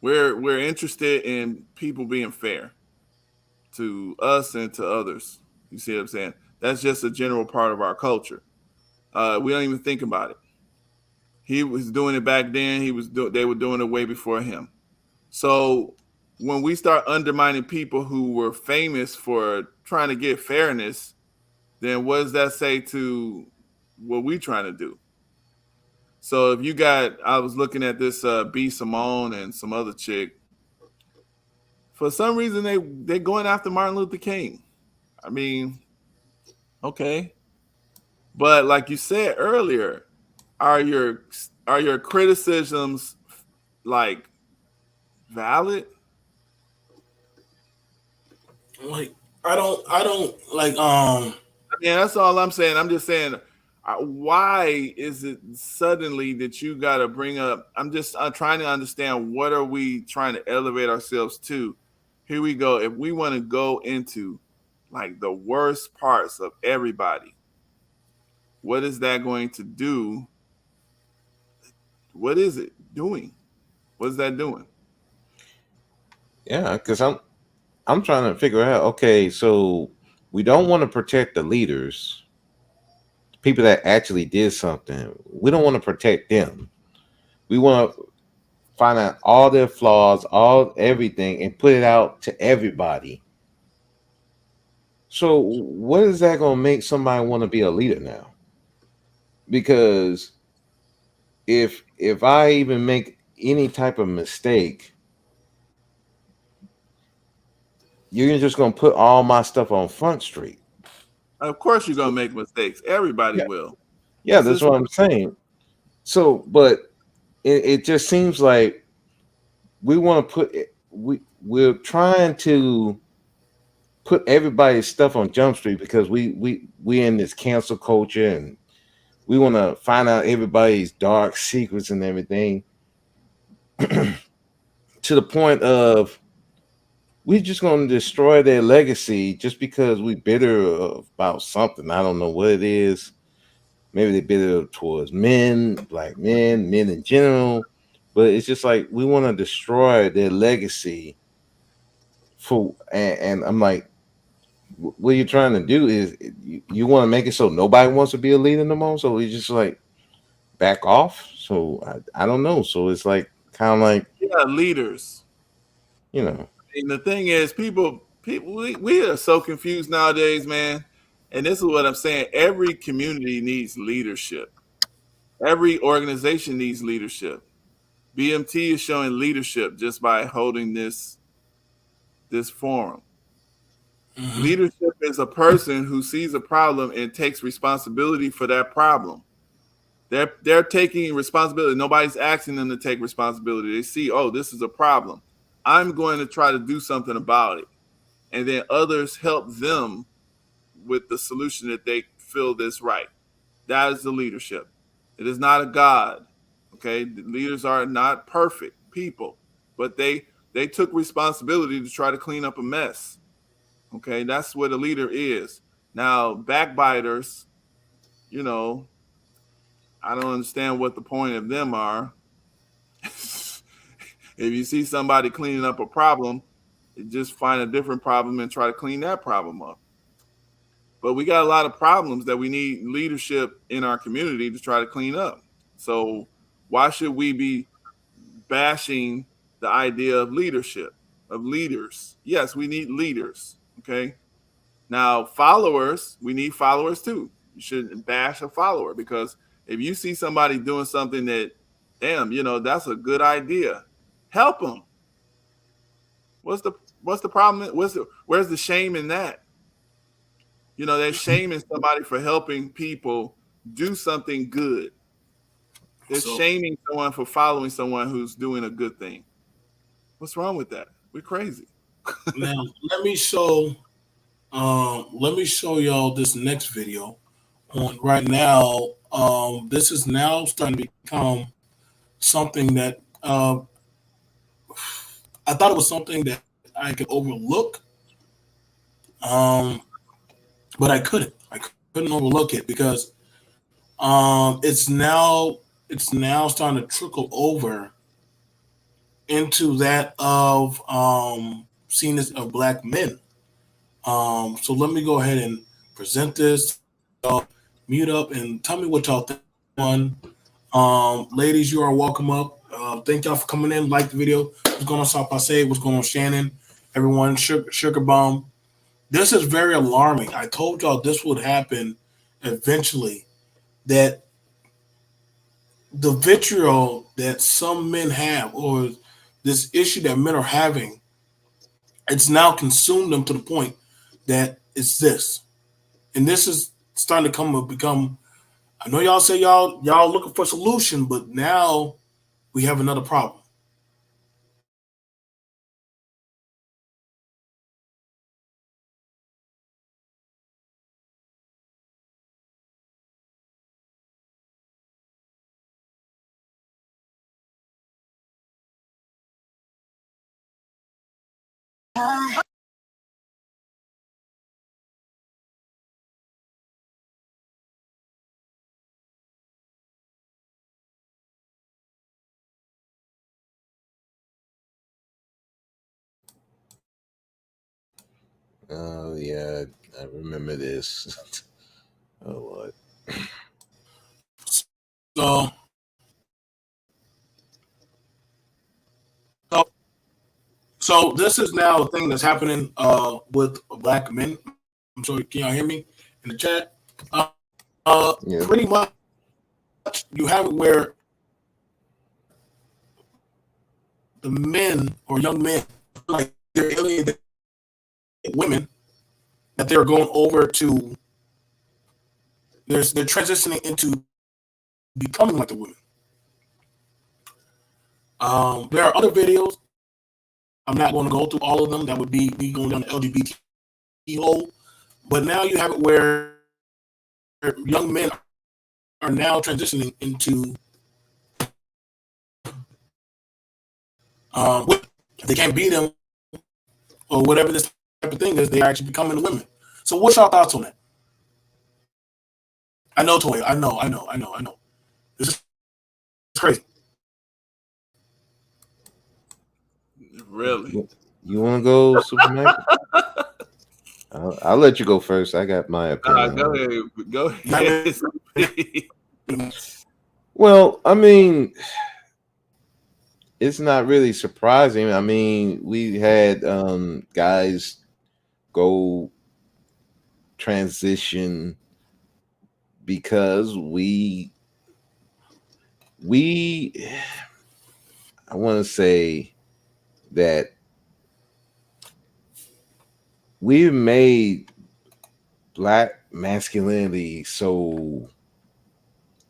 We're interested in people being fair to us and to others. You see what I'm saying? That's just a general part of our culture. We don't even think about it. He was doing it back then. They were doing it way before him. So when we start undermining people who were famous for trying to get fairness, then what does that say to what we're trying to do? So if I was looking at this B. Simone and some other chick. For some reason, they're going after Martin Luther King. I mean, Okay. But like you said earlier, are your criticisms like valid?
Like I don't like
Yeah, that's all I'm saying. I'm just saying, why is it suddenly that you got to bring up? I'm trying to understand, what are we trying to elevate ourselves to? Here we go. If we want to go into like the worst parts of everybody, what is that going to do? What is it doing? What is that doing?
Yeah, because I'm trying to figure out. Okay, so we don't want to protect the leaders, people that actually did something. We don't want to protect them. We want to find out all their flaws, all everything, and put it out to everybody. So what is that going to make somebody want to be a leader now? Because if I even make any type of mistake, you're just going to put all my stuff on Front Street.
Of course, you're gonna make mistakes. Everybody
Yeah.
will.
Yeah,
This
that's
is
what I'm saying. So, but it just seems like we want to put it, we're trying to put everybody's stuff on Jump Street because we in this cancel culture, and we want to find out everybody's dark secrets and everything, to the point of we're just going to destroy their legacy just because we bitter about something. I don't know what it is. Maybe they bitter towards men, black men in general. But it's just like we want to destroy their legacy and I'm like, what you're trying to do is you want to make it so nobody wants to be a leader no more. So we just like back off. So I don't know. So it's like kind of like,
Yeah, leaders.
you know.
And the thing is, people, we are so confused nowadays, man. And this is what I'm saying. Every community needs leadership. Every organization needs leadership. BMT is showing leadership just by holding this forum. Leadership is a person who sees a problem and takes responsibility for that problem. They're taking responsibility. Nobody's asking them to take responsibility. They see, oh, this is a problem. I'm going to try to do something about it. And then others help them with the solution that they feel is right. That is the leadership. It is not a God. Okay. The leaders are not perfect people, but they took responsibility to try to clean up a mess. Okay. That's what a leader is. Now, backbiters, you know, I don't understand what the point of them are. If you see somebody cleaning up a problem, just find a different problem and try to clean that problem up. But we got a lot of problems that we need leadership in our community to try to clean up. So why should we be bashing the idea of leadership, of leaders? Yes, we need leaders. Okay. Now, followers, we need followers too. You shouldn't bash a follower, because if you see somebody doing something that, damn, you know, that's a good idea, help them. What's the problem? Where's the shame in that? You know, there's shame in somebody for helping people do something good. There's shaming someone for following someone who's doing a good thing. What's wrong with that? We're crazy.
Now let me show y'all this next video. On right now, this is now starting to become something that I thought it was something that I could overlook, but I couldn't. I couldn't overlook it because it's now starting to trickle over into that of seen as of black men. So let me go ahead and present this. Mute up and tell me what y'all think. Ladies, you are welcome up. Thank y'all for coming in. Like the video. What's going on, South Pasay? What's going on, Shannon? Everyone, Sugar Bomb. This is very alarming. I told y'all this would happen eventually. That the vitriol that some men have, or this issue that men are having, it's now consumed them to the point that it's this. And this is starting to become. I know y'all say y'all looking for a solution, but now we have another problem.
Oh yeah, I remember this. Oh Lord.
So, so this is now a thing that's happening with black men. I'm sorry, can y'all hear me in the chat?
Yeah.
Pretty much, you have it where the men or young men, like they're alienated women, that they're going over to. They're transitioning into becoming like the women. There are other videos. I'm not going to go through all of them. That would be me going down the LGBT hole. But now you have it where young men are now transitioning into if they can't beat them or whatever this type of thing is, they are actually becoming women. So what's your thoughts on that? I know, Toya. I know. This is crazy.
Really?
You want to go, Superman? I'll let you go first. I got my opinion.
Go ahead. Go ahead.
Well, I mean, it's not really surprising. I mean, we had guys go transition because we I want to say that we've made black masculinity so,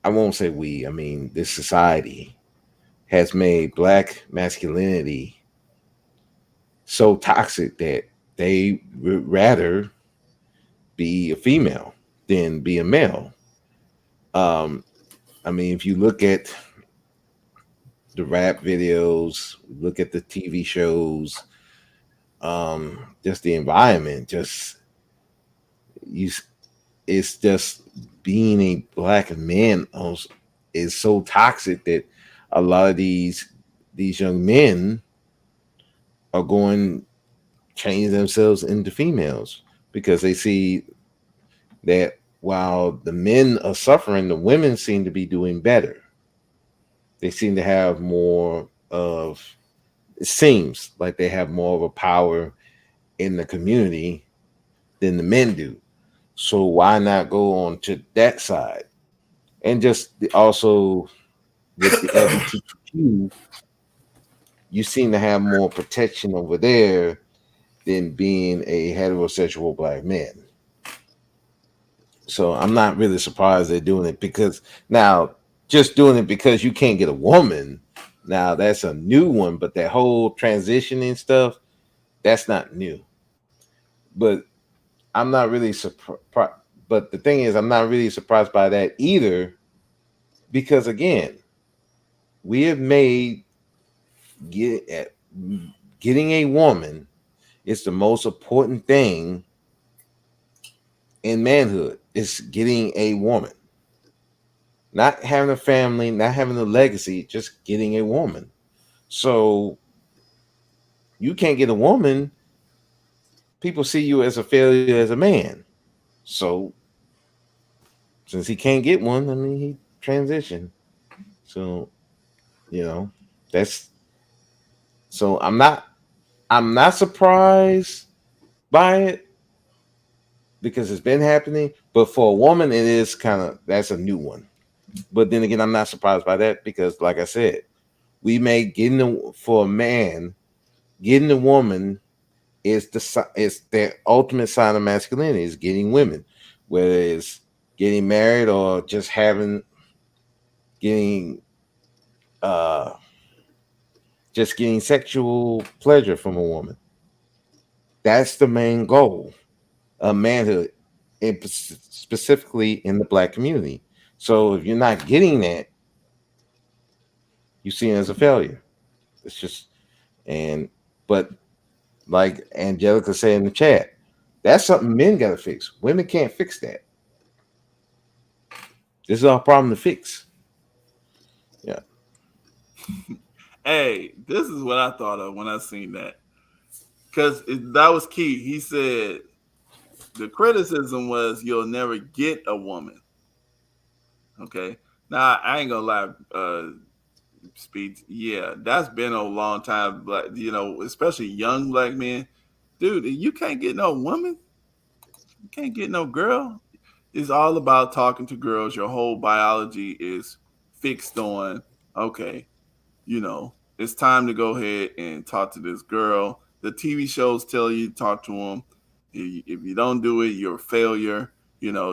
I won't say we, I mean this society has made black masculinity so toxic that they would rather be a female than be a male. I mean, if you look at the rap videos, look at the TV shows, just the environment, just you, it's just being a black man is so toxic that a lot of these young men are going change themselves into females because they see that while the men are suffering, the women seem to be doing better. They seem to have more of, it seems like they have more of a power in the community than the men do. So why not go on to that side? And just also with the LGBTQ, you seem to have more protection over there than being a heterosexual black man. So I'm not really surprised they're doing it, because now just doing it because you can't get a woman, now that's a new one, but that whole transitioning stuff, that's not new. But I'm not really surprised. But the thing is, I'm not really surprised by that either, because again, we have made getting a woman is the most important thing in manhood. It's getting a woman, not having a family, not having a legacy, just getting a woman. So you can't get a woman, people see you as a failure as a man. So since he can't get one, I mean, he transitioned. So, that's, so I'm not surprised by it, because it's been happening. But for a woman, it is that's a new one. But then again, I'm not surprised by that, because like I said, we make for a man, getting a woman is the ultimate sign of masculinity, is getting women, whether it's getting married or just getting just getting sexual pleasure from a woman. That's the main goal of manhood, specifically in the black community. So if you're not getting that, you see it as a failure. It's just but like Angelica said in the chat, that's something men got to fix. Women can't fix that. This is our problem to fix. Yeah.
Hey, this is what I thought of when I seen that. Because that was key. He said the criticism was you'll never get a woman. Okay. Now, I ain't going to lie, Speed. Yeah, that's been a long time. But, especially young black men. Dude, you can't get no woman. You can't get no girl. It's all about talking to girls. Your whole biology is fixed on, okay, it's time to go ahead and talk to this girl. The TV shows tell you to talk to them. If you don't do it, you're a failure.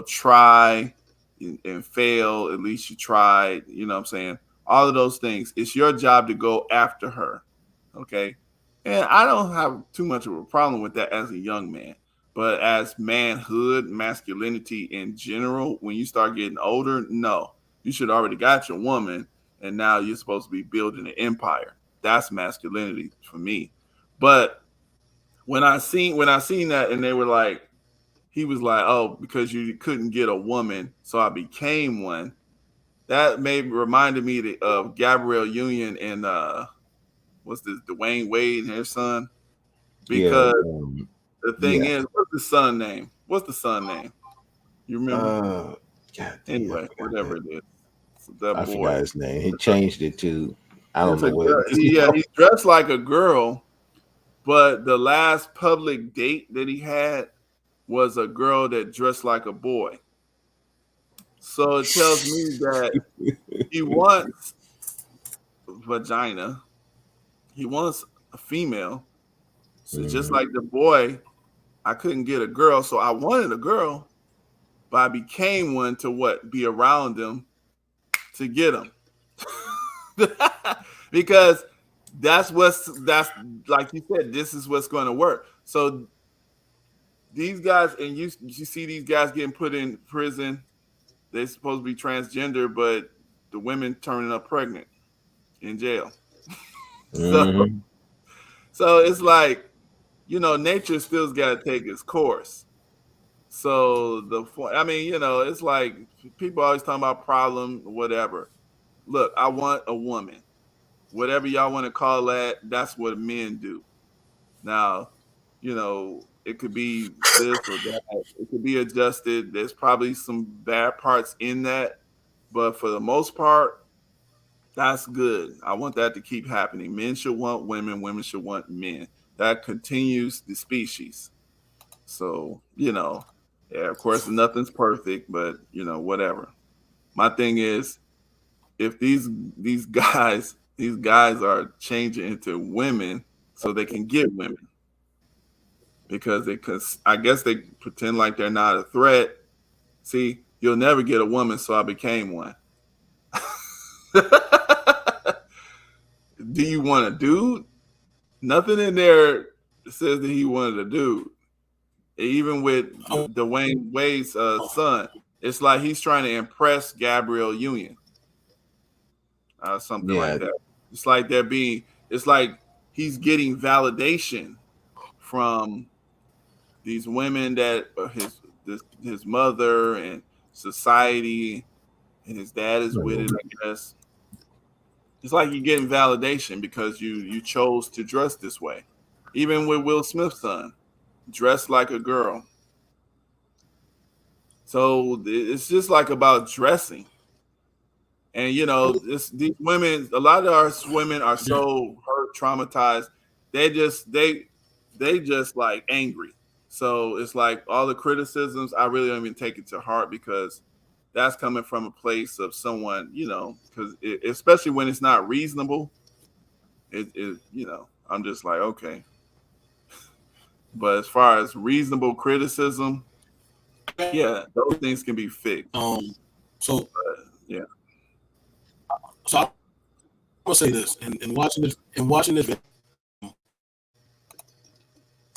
Try and fail. At least you tried. You know what I'm saying? All of those things. It's your job to go after her. Okay. And I don't have too much of a problem with that as a young man. But as manhood, masculinity in general, when you start getting older, no. You should already got your woman. And now you're supposed to be building an empire. That's masculinity for me. But when I seen that, and they were like, he was like, oh, because you couldn't get a woman, so I became one. That reminded me of Gabrielle Union and what's this, Dwayne Wade and his son. Because the thing is, what's the son name? You remember? Anyway, whatever it is.
I forgot his name. He changed it to, I don't know what.
Yeah, he's dressed like a girl, but the last public date that he had was a girl that dressed like a boy. So it tells me that he wants vagina. He wants a female. So just like the boy, I couldn't get a girl, so I wanted a girl, but I became one to be around them to get them. Because that's like you said, this is what's going to work. So these guys, and you see these guys getting put in prison, they're supposed to be transgender, but the women turning up pregnant in jail. So it's like, nature still's got to take its course. So it's like people always talking about problem, whatever. Look, I want a woman. Whatever y'all want to call that, that's what men do. Now, it could be this or that. It could be adjusted. There's probably some bad parts in that. But for the most part, that's good. I want that to keep happening. Men should want women. Women should want men. That continues the species. So, of course, nothing's perfect, but, whatever. My thing is, if these guys are changing into women so they can get women, because I guess they pretend like they're not a threat. See, you'll never get a woman, so I became one. Do you want a dude? Nothing in there says that he wanted a dude. Even with Dwayne Wade's son, it's like he's trying to impress Gabrielle Union. Something like that. It's like it's like he's getting validation from these women that his mother and society, and his dad is with it, I guess. It's like you're getting validation because you chose to dress this way. Even with Will Smith's son, dressed like a girl. So it's just like about dressing. And these women, a lot of our women are so hurt, traumatized. They just like angry. So it's like all the criticisms, I really don't even take it to heart because that's coming from a place of someone, because especially when it's not reasonable, I'm just like, okay. But as far as reasonable criticism, Yeah, those things can be fixed.
So
yeah.
So I'm gonna say this, and watching this, video,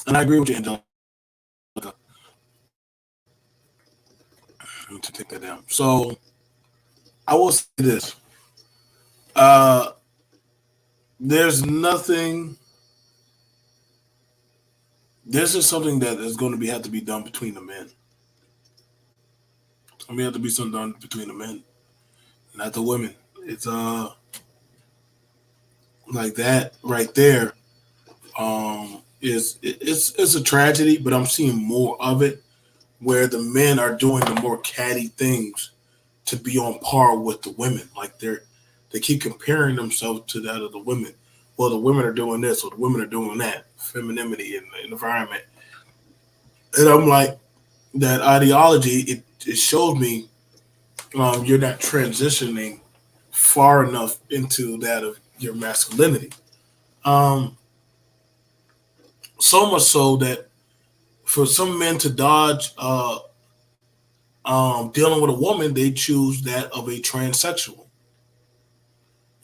and I agree with you, Angelica. Let me take that down. So I will say this. There's nothing. This is something that is going to have to be done between the men. It's going to have to be something done between the men, not the women. It's like that right there. It's a tragedy, but I'm seeing more of it where the men are doing the more catty things to be on par with the women. Like they keep comparing themselves to that of the women. Well, the women are doing this, or the women are doing that. Femininity in the environment, and I'm like, that ideology. It shows me you're not transitioning far enough into that of your masculinity. So much so that for some men to dodge dealing with a woman, they choose that of a transsexual.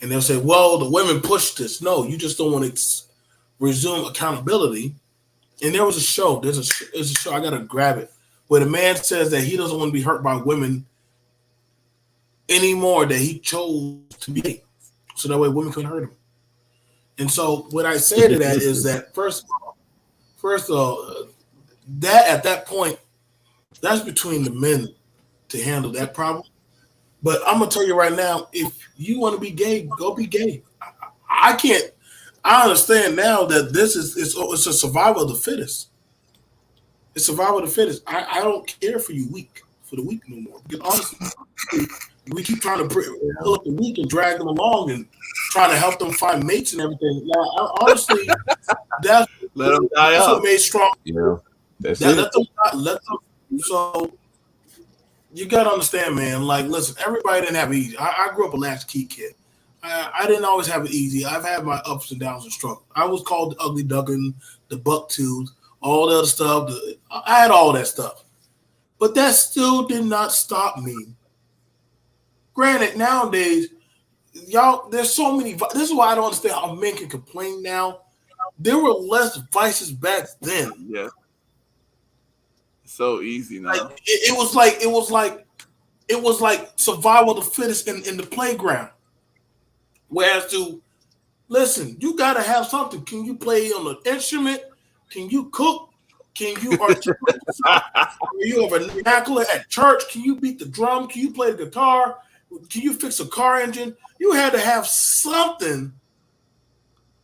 And they'll say, well, the women push this. No, you just don't want to resume accountability. And there was a show, there's a show, I got to grab it, where the man says that he doesn't want to be hurt by women anymore, that he chose to be. So that way women couldn't hurt him. And so what I say to that is that, first of all, that at that point, that's between the men to handle that problem. But I'm gonna tell you right now, if you want to be gay, go be gay. I can't. I understand now that this is it's a survival of the fittest. It's survival of the fittest. I don't care for you for the weak no more. Because honestly, we keep trying to pull up the weak and drag them along and trying to help them find mates and everything. Now, honestly, that's
let them die up.
What made strong.
Yeah, that's
that,
it.
Let them. So you gotta understand, man. Like, listen, everybody didn't have it easy. I grew up a latchkey kid. I didn't always have it easy. I've had my ups and downs and struggles. I was called the ugly duckling, the buck tooth, all the other stuff. I had all that stuff. But that still did not stop me. Granted, nowadays, y'all, there's so many. This is why I don't understand how men can complain now. There were less vices back then.
Yeah. So easy now.
Like, it was like survival of the fittest in the playground. Whereas listen, you gotta have something. Can you play on an instrument? Can you cook? Can you articulate? You have a vernacular at church? Can you beat the drum? Can you play the guitar? Can you fix a car engine? You had to have something.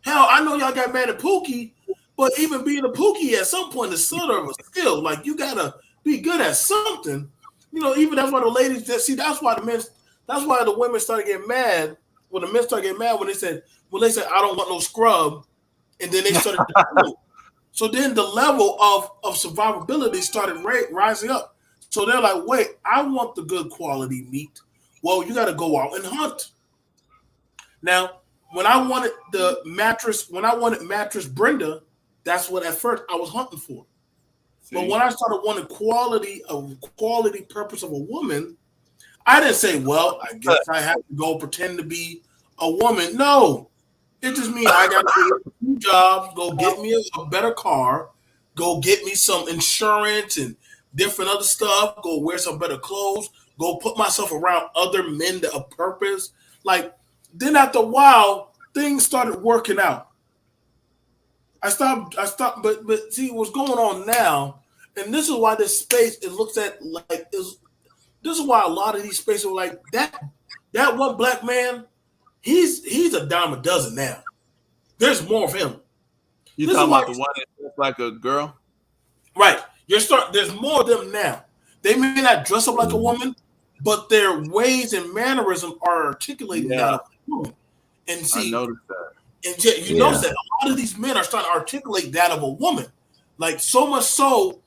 Hell, I know y'all got mad at Pookie, but even being a Pookie at some point is sort of a skill. Like, you gotta be good at something. You know, even that's why the ladies that's why the women started getting mad. When the men started getting mad when they said I don't want no scrub, and then they started to so then the level of survivability started rising up. So they're like, wait, I want the good quality meat. Well, you got to go out and hunt. Now, when I wanted mattress Brenda, that's what at first I was hunting for. See? But when I started wanting quality purpose of a woman, I didn't say, well, I guess I have to go pretend to be a woman. No, it just means I got to do 2 jobs, go get me a better car, go get me some insurance and different other stuff, go wear some better clothes, go put myself around other men that have purpose. Like, then after a while, things started working out. I stopped, but see what's going on now, and this is why this space it looks at like this is why a lot of these spaces are like that one black man, he's a dime a dozen now. There's more of him.
You talking about the one that's like a girl?
Right. There's more of them now. They may not dress up like a woman, but their ways and mannerisms are articulating that of a woman. And see,
I noticed that.
And you notice that a lot of these men are starting to articulate that of a woman. Like, so much so,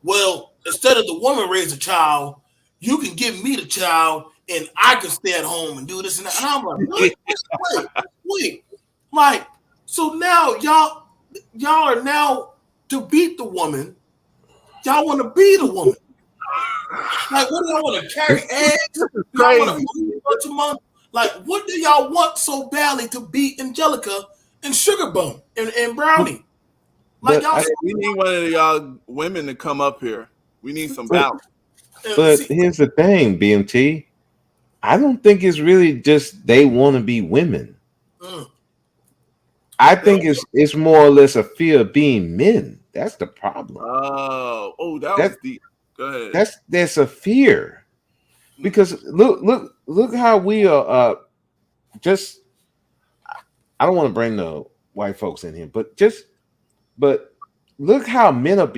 well, instead of the woman raise a child, you can give me the child and I can stay at home and do this and that. And I'm like, wait. Like, so now y'all are now to beat the woman, y'all want to be the woman? Like, what do y'all want to carry eggs? Y'all want to once a month? Like, what do y'all want so badly to be Angelica and Sugar Bum and Brownie? Like, y'all.
We need one of y'all women to come up here. We need some balance.
But here's the thing, BMT. I don't think it's really just they want to be women. I think it's more or less a fear of being men. That's the problem.
Was deep. Go ahead.
That's a fear. Because look how we are just I don't want to bring the white folks in here, but look how men are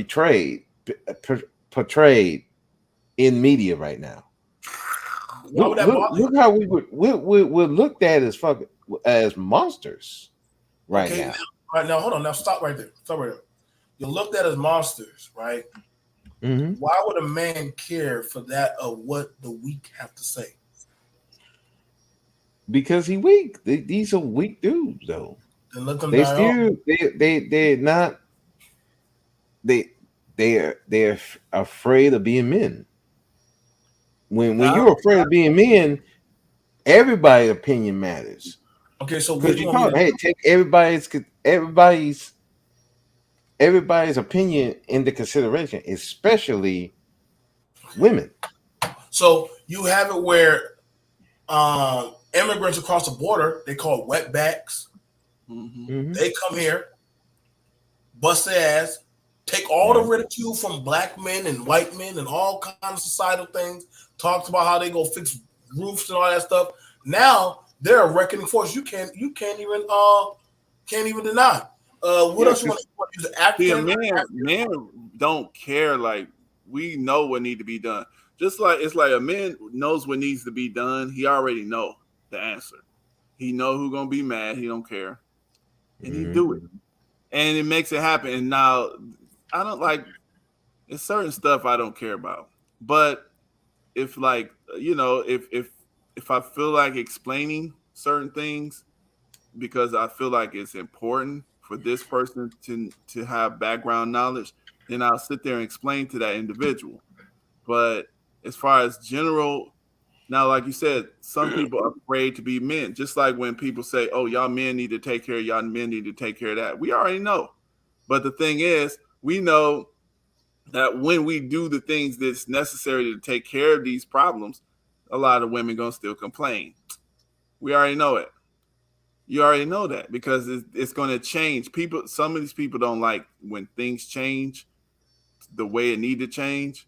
portrayed in media right now. Look how we're looked at as monsters right now.
Right now, hold on. Now stop right there. You're looked at as monsters, right?
Mm-hmm.
Why would a man care for that of what the weak have to say?
Because he weak. These are weak dudes, though.
Then let them
they're afraid of being men. When you're afraid of being men, everybody's opinion matters.
Okay, so
because you can't take everybody's opinion into consideration, especially women.
So you have it where immigrants across the border, they call it wetbacks.
Mm-hmm.
They come here, bust their ass, take all the ridicule from black men and white men and all kinds of societal things, talks about how they go fix roofs and all that stuff. Now they're a reckoning force. You can't even deny. What else you want to use?
Men don't care. Like, we know what need to be done. Just like it's like a man knows what needs to be done. He already know the answer. He know who's gonna be mad. He don't care, and he do it, and it makes it happen. And now I don't like. It's certain stuff I don't care about, but if like if I feel like explaining certain things because I feel like it's important for this person to have background knowledge, then I'll sit there and explain to that individual. But as far as general, now, like you said, some people are afraid to be men. Just like when people say, oh, y'all men need to take care of y'all men need to take care of that. We already know. But the thing is, we know that when we do the things that's necessary to take care of these problems, a lot of women going to still complain. We already know it. You already know that because it's going to change. Some of these people don't like when things change the way it need to change.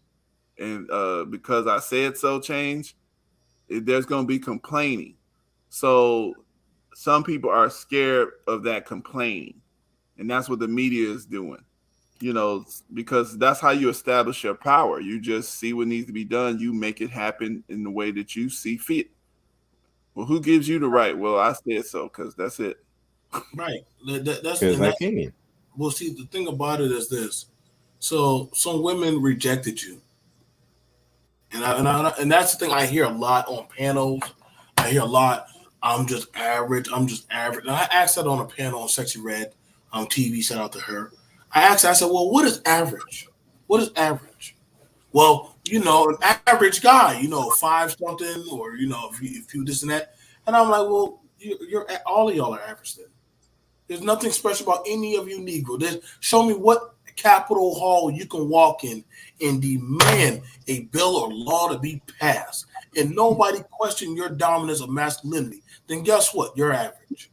And because I said so change, there's going to be complaining. So some people are scared of that complaining. And that's what the media is doing, because that's how you establish your power. You just see what needs to be done. You make it happen in the way that you see fit. Well, who gives you the right? Well, I said so because that's it.
Right. That's
my opinion.
Well, see, the thing about it is this. So some women rejected you. And that's the thing I hear a lot on panels. I hear a lot, I'm just average. And I asked that on a panel on Sexy Red TV, shout out to her. I said, well, what is average? What is average? Well, an average guy, 5 something, or if you this and that. And I'm like, well, you're all of y'all are average then. There's nothing special about any of you Negro. Show me what Capitol Hall you can walk in and demand a bill or law to be passed, and nobody question your dominance of masculinity. Then guess what? You're average.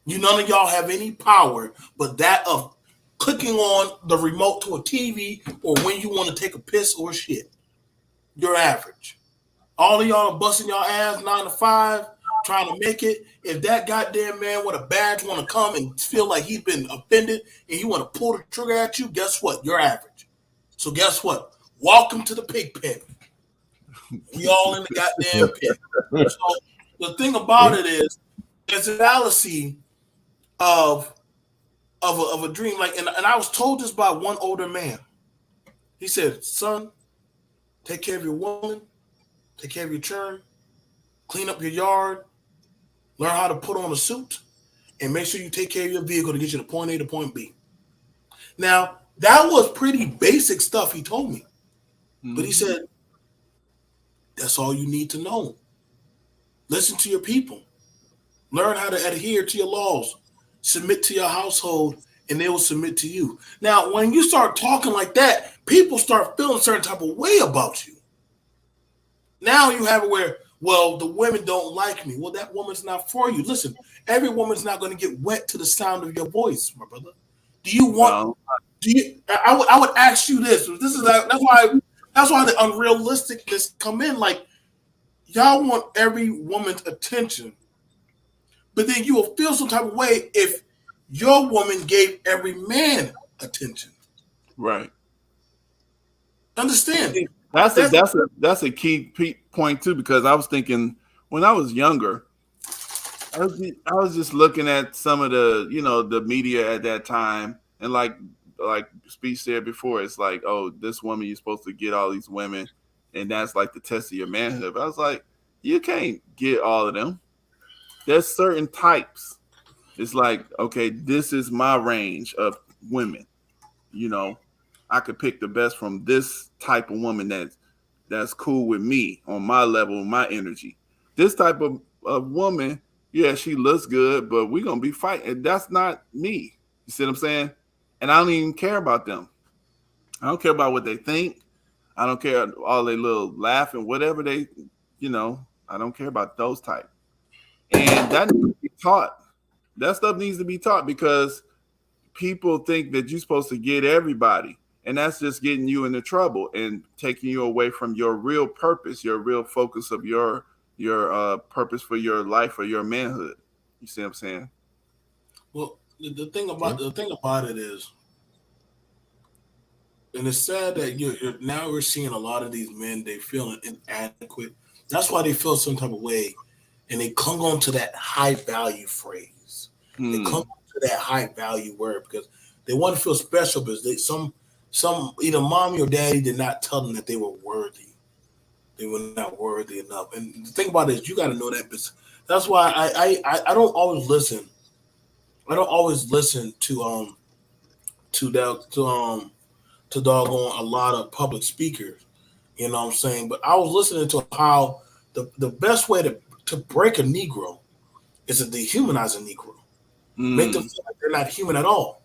None of y'all have any power but that of clicking on the remote to a TV or when you want to take a piss or shit. You're average. All of y'all are busting y'all ass 9 to 5, trying to make it. If that goddamn man with a badge want to come and feel like he's been offended and he want to pull the trigger at you, guess what? You're average. So guess what? Welcome to the pig pen. We all in the goddamn pen. So the thing about it is, there's a fallacy of a dream. Like, and I was told this by one older man. He said, son, take care of your woman, take care of your children, clean up your yard, learn how to put on a suit, and make sure you take care of your vehicle to get you to point A to point B. Now, That was pretty basic stuff he told me. But he said, that's all you need to know. Listen to your people. Learn how to adhere to your laws. Submit to your household, and they will submit to you. Now, when you start talking like that, people start feeling a certain type of way about you. Now you have it where, well, the women don't like me. Well, that woman's not for you. Listen, every woman's not going to get wet to the sound of your voice, my brother. Do you want? Do you? I would ask you this. This is that's why the unrealisticness come in. Like, y'all want every woman's attention, but then you will feel some type of way if your woman gave every man attention.
Right.
Understand?
That's a key point too, because I was thinking when I was younger, I was just looking at some of the the media at that time, and like Speech said before, it's like, oh, this woman, you're supposed to get all these women, and that's like the test of your manhood. But I was like, you can't get all of them. There's certain types. It's like, okay, this is my range of women. I could pick the best from this type of woman that's cool with me on my level, my energy. This type of woman, yeah, she looks good, but we're gonna be fighting. That's not me. You see what I'm saying? And I don't even care about them. I don't care about what they think. I don't care all their little laughing, whatever they, I don't care about those type. And that needs to be taught. That stuff needs to be taught, because people think that you're supposed to get everybody. And that's just getting you into trouble and taking you away from your real purpose, your real focus of your purpose for your life or your manhood. You see what I'm saying?
Well, the thing about it is, and it's sad that you're now we're seeing a lot of these men, they feel inadequate. That's why they feel some type of way, and they clung on to that high value phrase. They clung on to that high value word because they want to feel special, because some either mommy or daddy did not tell them that they were worthy. They were not worthy enough. And the thing about it is, you got to know that. That's why I don't always listen. I don't always listen to doggone a lot of public speakers. You know what I'm saying? But I was listening to how the best way to break a Negro is to dehumanize a Negro. Make them feel like they're not human at all.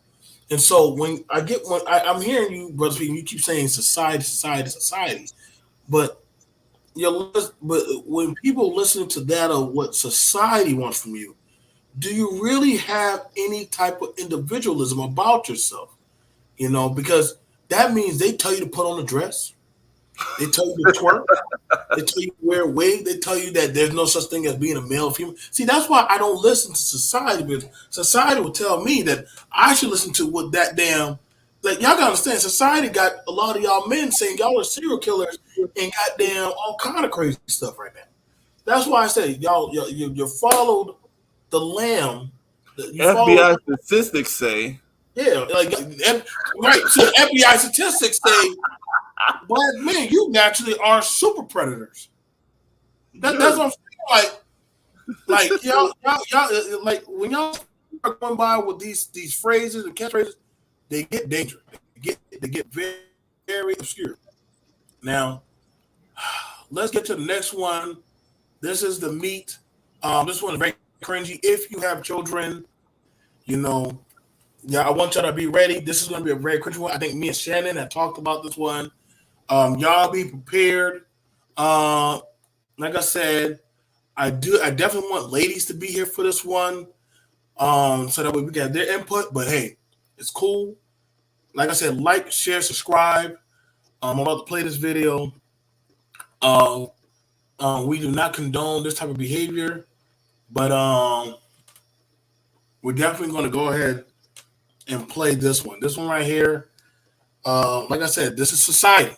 And so when I'm hearing you, brother, speaking, you keep saying society, but when people listen to that of what society wants from you, do you really have any type of individualism about yourself? Because that means they tell you to put on a dress, they tell you to twerk, they tell you to wear a wig, they tell you that there's no such thing as being a male or female. See, that's why I don't listen to society, because society will tell me that I should listen to what that damn, like, y'all gotta understand, society got a lot of y'all men saying y'all are serial killers and goddamn all kind of crazy stuff right now. That's why I say you followed the lamb.
FBI statistics say.
Yeah, right. So FBI statistics say black men, you naturally are super predators. That's what I'm saying. Like y'all, like when y'all are going by with these phrases and catchphrases, they get dangerous. They get very, very obscure. Now, let's get to the next one. This is the meat. This one is very cringy. If you have children, I want y'all to be ready. This is going to be a very cringy one. I think me and Shannon have talked about this one. Y'all be prepared. Like I said, I definitely want ladies to be here for this one, so that way we get their input. But hey, it's cool. Like I said, like, share, subscribe. I'm about to play this video. We do not condone this type of behavior, but we're definitely going to go ahead and play this one. This one right here. Like I said, this is society.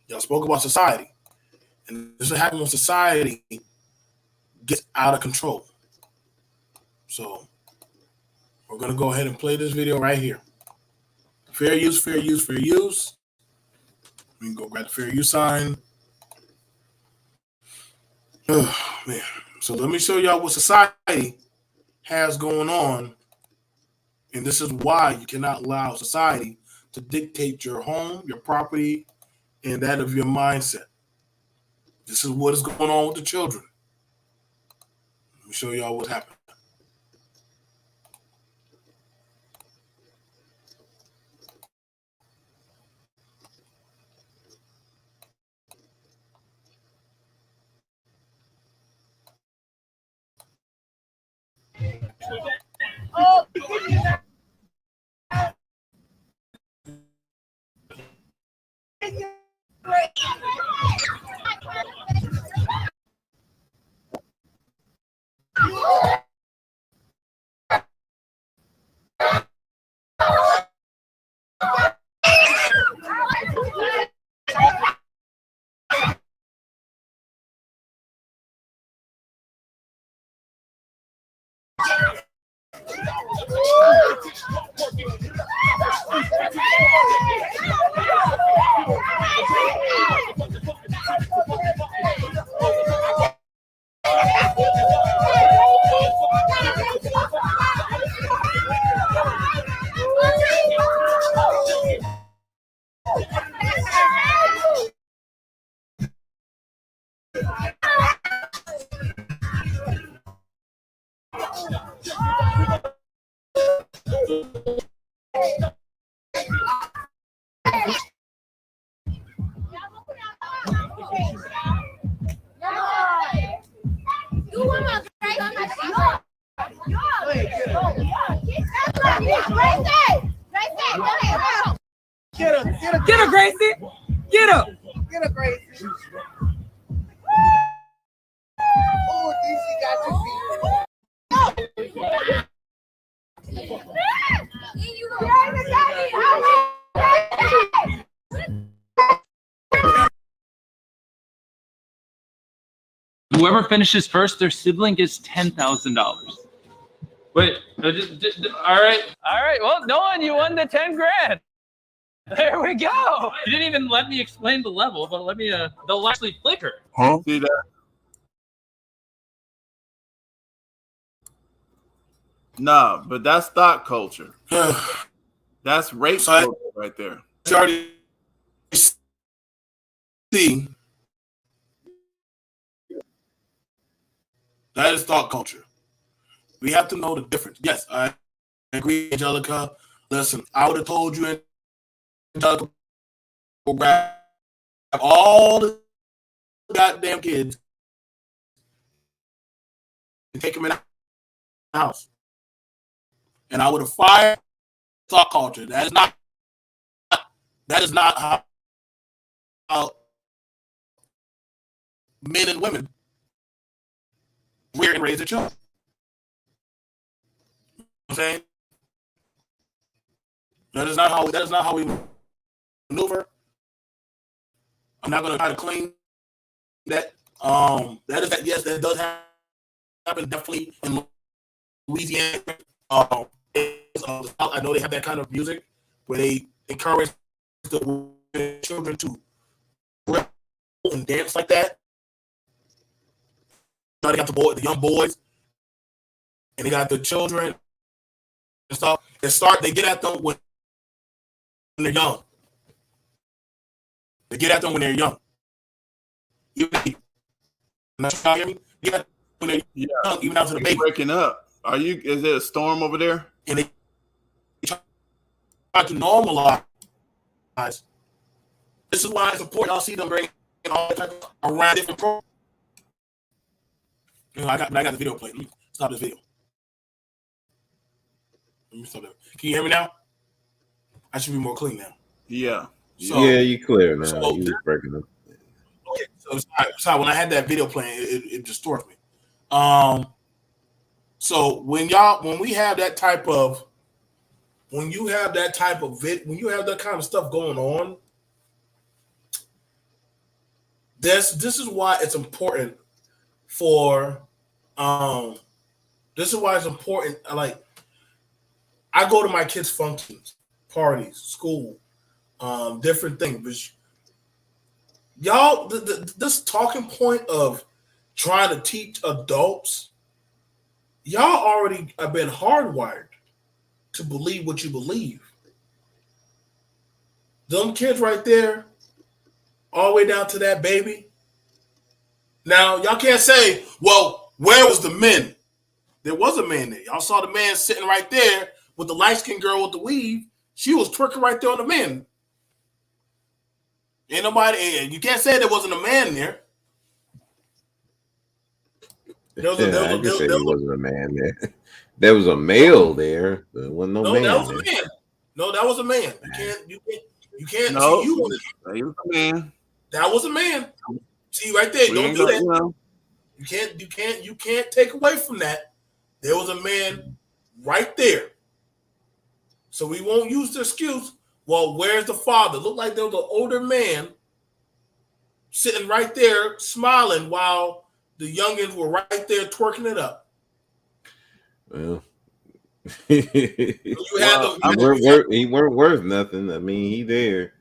Y'all spoke about society. And this is what happens when society gets out of control. So we're going to go ahead and play this video right here. Fair use, fair use, fair use. We can go grab the fair use sign. Oh, man. So let me show y'all what society has going on. And this is why you cannot allow society to dictate your home, your property, and that of your mindset. This is what is going on with the children. Let me show y'all what happened.
Get her, Gracie. Get her. Get her, Gracie. Oh, DC got your feet.
Whoever finishes first, their sibling gets $10,000. Wait, all right. Well, Nolan, you won the 10 grand. There we go. You didn't even let me explain the level, but let me. They'll actually flicker.
Huh? See that? No, but that's thought culture. That's rape culture right there.
You already see that is thought culture. We have to know the difference. Yes, I agree, Angelica. Listen, I would have told you, Angelica, will grab all the goddamn kids and take them in the house. And I would have fired thought culture. That is not how men and women rear and raise their children. You know what I'm saying? That is not how we maneuver. I'm not gonna try to claim that. Yes, that does happen definitely in Louisiana. I know they have that kind of music where they encourage the children to rap and dance like that. Now they got the young boys, and they got the children and stuff. They get at them when they're young. They get at them when they're young. You hear me? Yeah, when they're young, even after the baby.
Breaking up. Is there a storm over there?
And they try to normalize. This is why it's important. Y'all see them bringing all type of around different programs. You know, I got the video played. Let me stop this video. Let me stop that. Can you hear me now? I should be more clean now.
Yeah.
Yeah, you clear now. You was breaking up.
Okay, so when I had that video playing, it distorts me. So when you have that kind of stuff going on, this is why it's important for this is why it's important. Like, I go to my kids' functions, parties, school, different things. But y'all, this talking point of trying to teach adults, y'all already have been hardwired to believe what you believe. Them kids right there, all the way down to that baby. Now, y'all can't say, well, where was the men? There was a man there. Y'all saw the man sitting right there with the light-skinned girl with the weave. She was twerking right there on the man. Ain't nobody, you can't say there wasn't a man there.
I can say there wasn't a man there. There was a male there. There wasn't no man.
That was
there.
a man. No, that was a man. You can't.
No,
See,
he was a man.
That was a man. See right there. Don't do that. You can't take away from that. There was a man right there. So we won't use the excuse. Well, where's the father? Looked like there was an older man sitting right there smiling while the youngins were right there twerking it up.
Well,
he
weren't worth nothing. I mean, he there.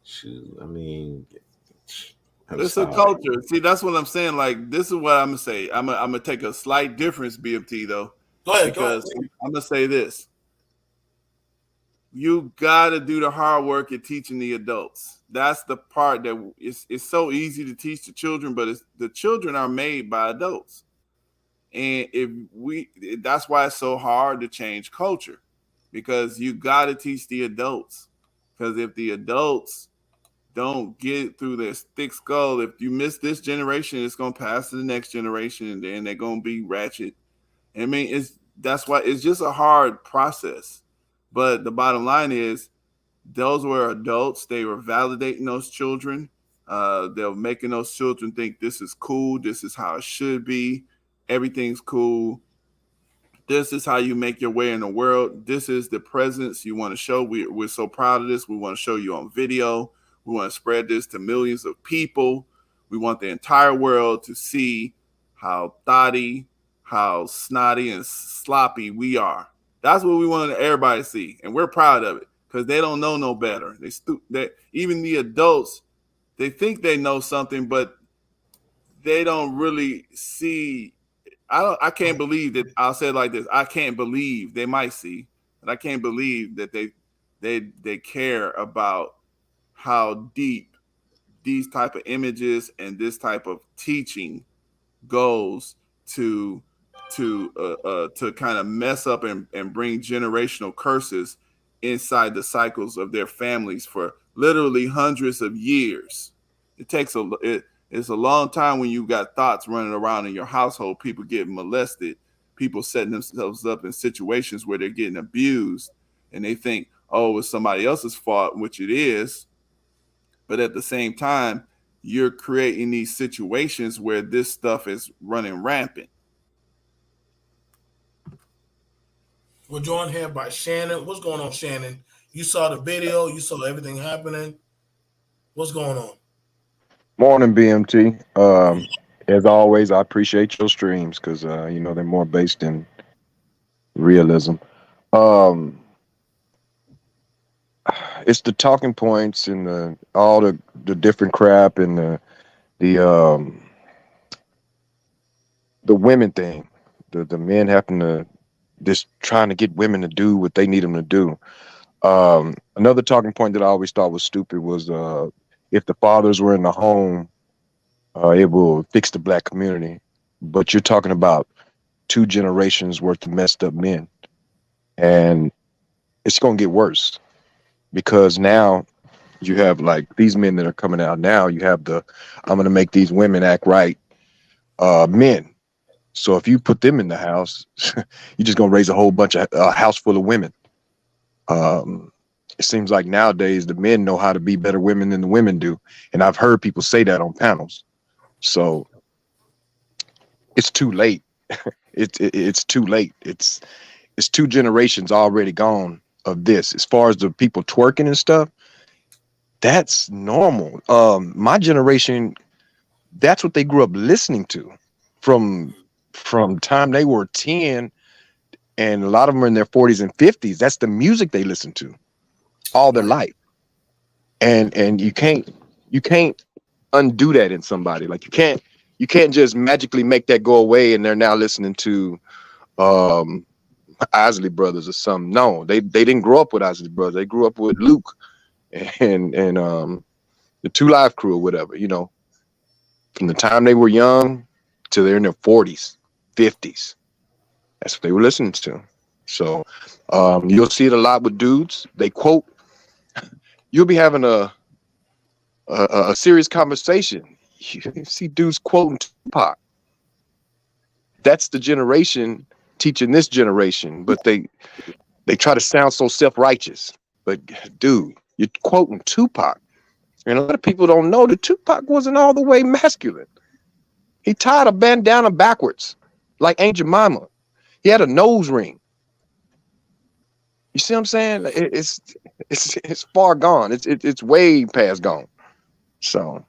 Shoot, I mean,
it's a culture. See, that's what I'm saying. Like, this is what I'm gonna say. I'm gonna take a slight difference, BMT, though.
Go ahead.
I'm gonna say this. You gotta do the hard work at teaching the adults. That's the part that it's so easy to teach the children, but the children are made by adults. And that's why it's so hard to change culture, because you got to teach the adults. Because if the adults don't get through their thick skull, if you miss this generation, it's going to pass to the next generation, and then they're going to be ratchet. I mean, that's why it's just a hard process. But the bottom line is, those were adults. They were validating those children. They were making those children think this is cool. This is how it should be. Everything's cool. This is how you make your way in the world. This is the presence you want to show. We're so proud of this. We want to show you on video. We want to spread this to millions of people. We want the entire world to see how thotty, how snotty and sloppy we are. That's what we want everybody to see. And we're proud of it, because they don't know no better. Even the adults, they think they know something, but they don't really see. I can't believe that. I'll say it like this. I can't believe they might see, but I can't believe that they care about how deep these type of images and this type of teaching goes to kind of mess up and bring generational curses inside the cycles of their families for literally hundreds of years. It's a long time when you got thoughts running around in your household, people getting molested, people setting themselves up in situations where they're getting abused, and they think, oh, it's somebody else's fault, which it is. But at the same time, you're creating these situations where this stuff is running rampant.
We're joined here by Shannon. What's going on, Shannon? You saw the video. You saw everything happening. What's going on?
Morning, BMT. As always, I appreciate your streams because they're more based in realism. It's the talking points and all the different crap and the women thing. The men having to just trying to get women to do what they need them to do. Another talking point that I always thought was stupid was if the fathers were in the home, it will fix the black community. But you're talking about 2 generations worth of messed up men. And it's going to get worse, because now you have like these men that are coming out now. You have I'm going to make these women act right men. So if you put them in the house, you're just going to raise a whole bunch of a house full of women. It seems like nowadays the men know how to be better women than the women do. And I've heard people say that on panels. So it's too late. It's too late. It's 2 generations already gone of this. As far as the people twerking and stuff, that's normal. My generation, that's what they grew up listening to from time they were 10, and a lot of them are in their 40s and 50s. That's the music they listen to all their life. And you can't undo that in somebody. Like you can't just magically make that go away and they're now listening to Isley Brothers or something. No, they didn't grow up with Isley Brothers. They grew up with Luke and the 2 Live Crew or whatever, you know, from the time they were young to they're in their 40s, 50s. That's what they were listening to. So you'll see it a lot with dudes. They quote. You'll be having a serious conversation. You see dudes quoting Tupac. That's the generation teaching this generation, but they try to sound so self-righteous. But dude, you're quoting Tupac. And a lot of people don't know that Tupac wasn't all the way masculine. He tied a bandana backwards, like Aunt Jemima. He had a nose ring. You see what I'm saying? It's far gone. It's way past gone. So,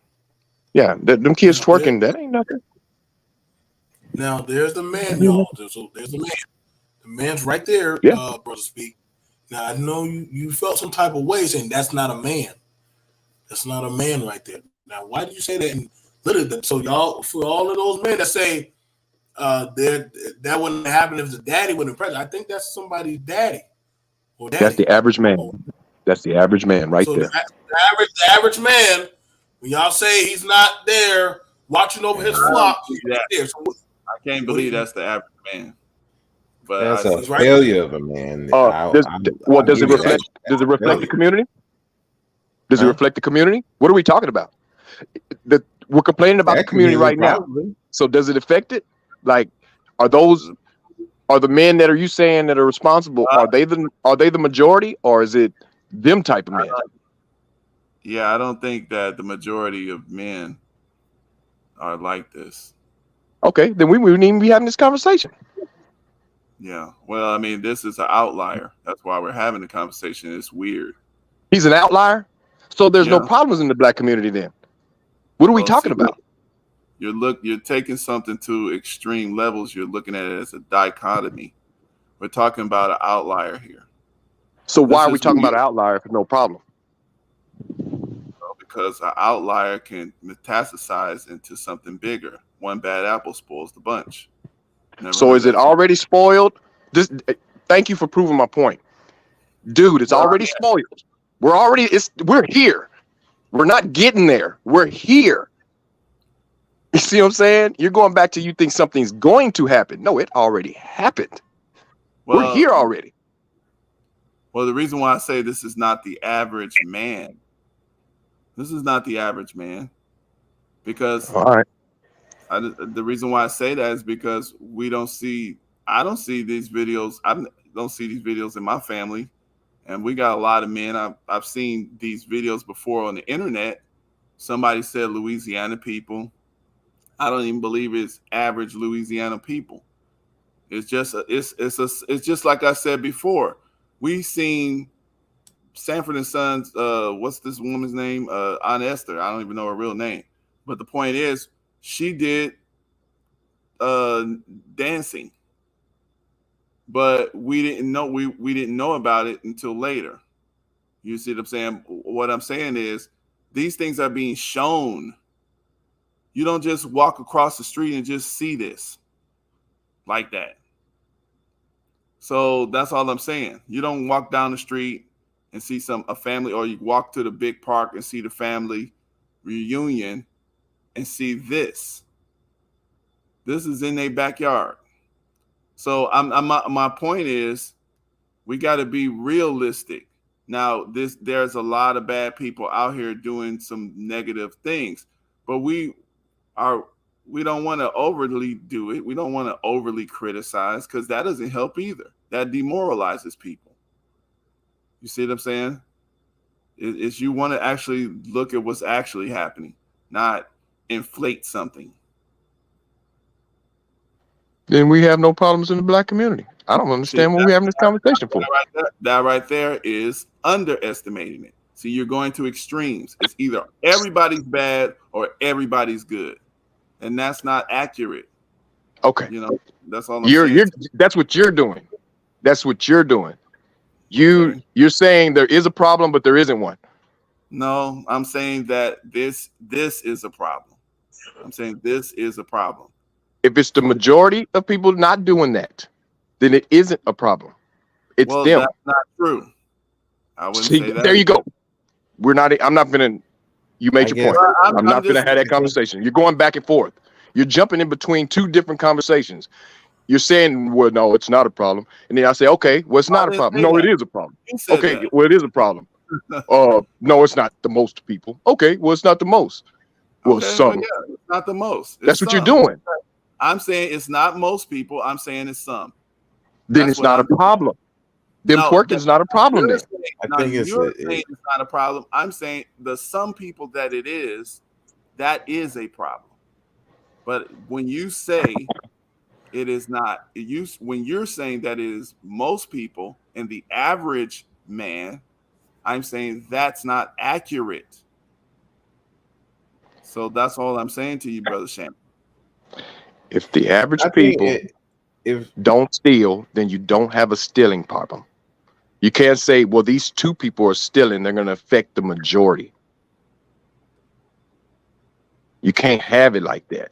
yeah, them kids twerking, that ain't nothing.
Now there's the man, y'all. So there's the man. The man's right there,
Yeah.
Brother Speak. Now I know you felt some type of way saying that's not a man. That's not a man right there. Now, why did you say that? And literally, so y'all, for all of those men that say that wouldn't happen if the daddy wasn't present, I think that's somebody's daddy. Or daddy.
That's the average man. That's the average man right
So
there.
the average man, when y'all say he's not there watching over his flock, he's right there. So
I can't believe that's the average man. But
That's
he's
a
right
failure of a man.
Does it reflect? Does it reflect the community? Does it reflect the community? What are we talking about? We're complaining about the community right now. So does it affect it? Like, are the men that are you saying that are responsible? Are they the majority, or is it them type of men?
Yeah, I don't think that the majority of men are like this.
Okay, then we wouldn't even be having this conversation.
Yeah. Well, I mean, this is an outlier. That's why we're having the conversation. It's weird.
He's an outlier. So there's no problems in the black community then. What are we talking about?
You're taking something to extreme levels. You're looking at it as a dichotomy. We're talking about an outlier here.
So why are we talking about an outlier if no problem?
Well, because an outlier can metastasize into something bigger. One bad apple spoils the bunch.
So is it already spoiled? Thank you for proving my point. Dude, it's already spoiled. We're here. We're not getting there. We're here. You see what I'm saying? You're going back to you think something's going to happen. No, it already happened. We're here already.
Well, the reason why I say this is not the average man. This is not the average man. Because
all right.
The reason why I say that is because I don't see these videos. I don't see these videos in my family. And we got a lot of men. I've seen these videos before on the internet. Somebody said Louisiana people. I don't even believe it's average Louisiana people. It's just like I said before. We've seen Sanford and Sons. What's this woman's name? Aunt Esther. I don't even know her real name. But the point is, she did dancing. But we didn't know we didn't know about it until later. You see what I'm saying? What I'm saying is these things are being shown. You don't just walk across the street and just see this like that. So that's all I'm saying. You don't walk down the street and see a family, or you walk to the big park and see the family reunion and see this. This is in their backyard. So my point is, we got to be realistic. Now, there's a lot of bad people out here doing some negative things, but we don't want to overly do it. We don't want to overly criticize, because that doesn't help either. That demoralizes people. You see what I'm saying? It's you want to actually look at what's actually happening, not inflate something.
Then we have no problems in the black community. I don't understand what we're having this conversation for.
That right there is underestimating it. See, you're going to extremes. It's either everybody's bad or everybody's good, and that's not accurate.
Okay,
that's all. Saying.
That's what you're doing. That's what you're doing. You're saying there is a problem, but there isn't one.
No, I'm saying that this is a problem. I'm saying this is a problem.
If it's the majority of people not doing that, then it isn't a problem. It's them.
That's not true. I wouldn't say that.
There you go. We're not. I'm not gonna. You made
I
your point.
Well,
I'm not gonna
just
have that conversation. You're going back and forth. You're jumping in between two different conversations. You're saying, well, no, it's not a problem. And then I say, okay, well, it's not a
didn't
problem.
say
No,
that.
it is a problem.
You said
Okay,
that.
well, it is a problem. No, it's not the most people. Okay, well, it's not the most. Well,
Okay,
some.
yeah, it's not the most. It's
That's what you're
some.
doing.
I'm saying it's not most people. I'm saying it's some.
Then
That's
it's not a problem. Them
No,
twerking is not a problem
You're
then.
saying,
I
no,
think it's
you're saying it's not a problem. I'm saying the some people that it is, that is a problem. But when you say it is not, when you're saying that it is most people and the average man, I'm saying that's not accurate. So that's all I'm saying to you, Brother Shannon.
If the average
I think
people
if
don't steal, then you don't have a stealing problem. You can't say, well, these two people are stealing, they're going to affect the majority. You can't have it like that.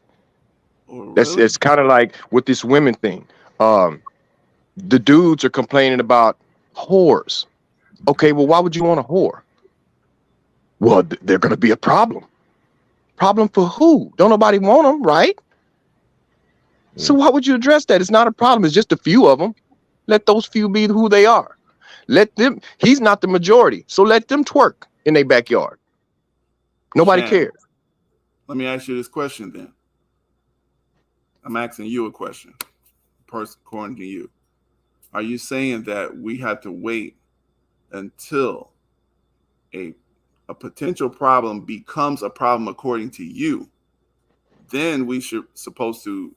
Oh,
That's
really?
it's kind of like with this women thing. The dudes are complaining about whores. Okay, well, why would you want a whore? Well, they're going to be a problem. Problem for who? Don't nobody want them, right? So why would you address that? It's not a problem. It's just a few of them. Let those few be who they are. Let them. He's not the majority, so let them twerk in their backyard. Nobody
Shannon,
cares.
Let me ask you this question then. I'm asking you a question, according to you. Are you saying that we have to wait until a potential problem becomes a problem according to you? Then we should supposed to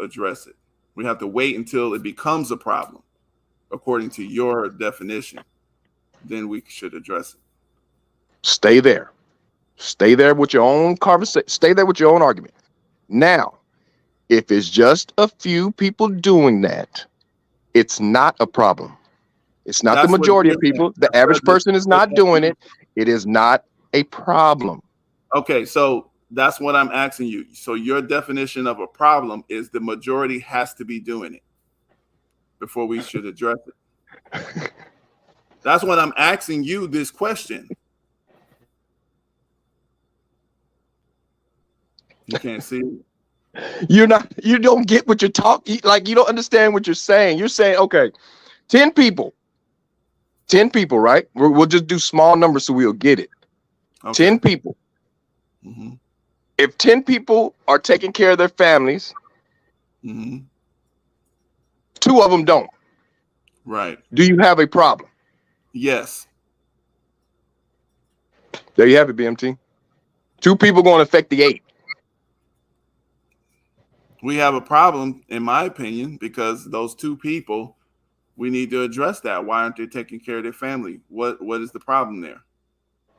address it. We have to wait until it becomes a problem according to your definition. Then we should address it.
Stay there. Stay there with your own conversation. Stay there with your own argument. Now, if it's just a few people doing that, it's not a problem. It's not
That's
the
what
majority
you're
of people.
saying.
The average person is not doing it. It is not a problem.
Okay, so that's what I'm asking you. So your definition of a problem is the majority has to be doing it before we should address it. That's what I'm asking you this question. You can't see.
You don't get what you're talking, like you don't understand what you're saying. You're saying, okay, 10 people, right? We'll just do small numbers so we'll get it.
Okay.
10 people.
Mm-hmm.
If 10 people are taking care of their families,
Mm-hmm.
2 of them don't.
Right.
Do you have a problem?
Yes.
There you have it, BMT. 2 people going to affect the 8.
We have a problem, in my opinion, because those 2 people, we need to address that. Why aren't they taking care of their family? What is the problem there?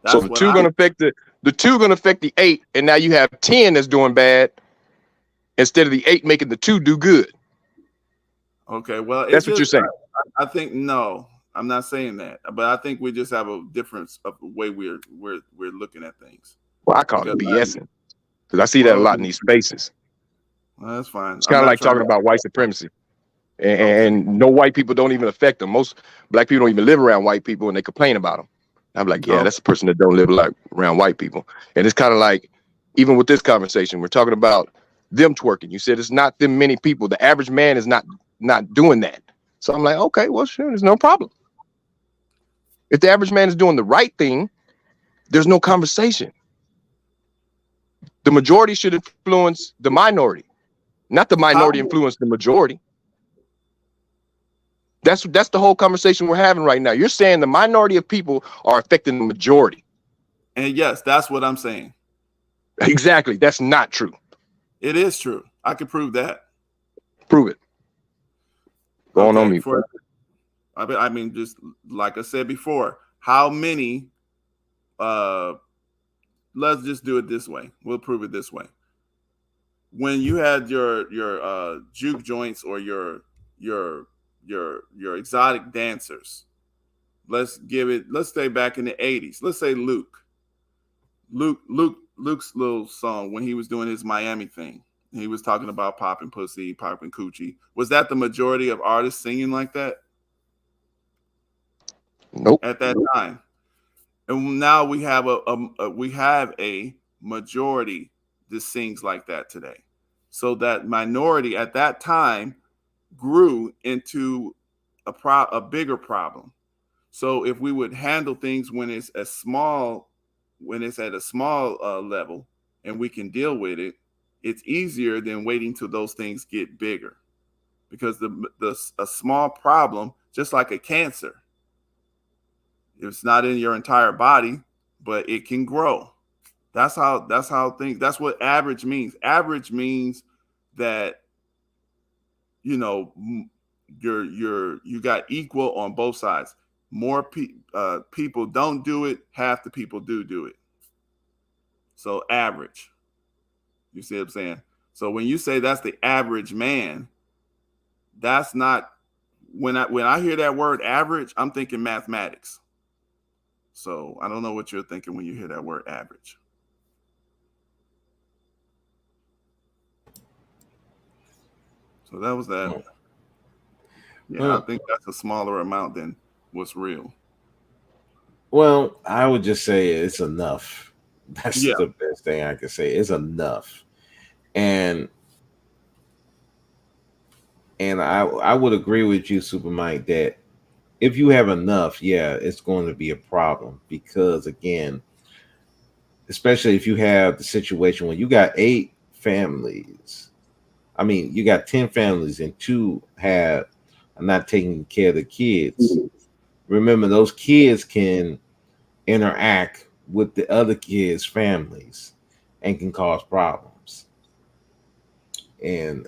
So the 2 going to affect the 2 going to affect the 8, and now you have 10 that's doing bad instead of the 8 making the 2 do good.
Okay, well,
that's what you're saying.
I think no, I'm not saying that, but I think we just have a difference of the way we're looking at things.
Well, I call it BSing because I see that a lot in these spaces.
Well, that's fine.
It's kind of like talking about white supremacy, and no white people don't even affect them. Most black people don't even live around white people, and they complain about them. I'm like, yeah, that's a person that don't live like around white people. And it's kind of like, even with this conversation, we're talking about them twerking. You said it's not them many people. The average man is not doing that. So I'm like, okay, well, sure, there's no problem. If the average man is doing the right thing, there's no conversation. The majority should influence the minority, not the minority influence the majority. That's the whole conversation we're having right now. You're saying the minority of people are affecting the majority.
And yes, that's what I'm saying.
Exactly. That's not true.
It is true. I can prove that.
Prove it. Going on me.
I mean, just like I said before, how many? Let's just do it this way. We'll prove it this way. When you had your juke joints or your exotic dancers, let's stay back in the 80s. Let's say Luke's little song when he was doing his Miami thing. He was talking about popping pussy, popping coochie. Was that the majority of artists singing like that?
Nope.
At that time. And now we have a majority that sings like that today. So that minority at that time grew into a bigger problem. So if we would handle things when it's at a small level and we can deal with it, it's easier than waiting till those things get bigger. Because a small problem, just like a cancer, it's not in your entire body, but it can grow. That's what average means. Average means that, you know, you got equal on both sides. More people don't do it. Half the people do it. So average. You see what I'm saying? So when you say that's the average man, that's not, when I hear that word average, I'm thinking mathematics. So I don't know what you're thinking when you hear that word average. So that was that. Yeah, I think that's a smaller amount than what's real.
Well, I would just say it's enough. That's
Yeah.
the best thing I can say. It's enough. And I would agree with you, Super Mike, that if you have enough, yeah, it's going to be a problem. Because again, especially if you have the situation when you got 8 families, I mean, you got 10 families and 2 are not taking care of the kids. Remember, those kids can interact with the other kids' families and can cause problems. And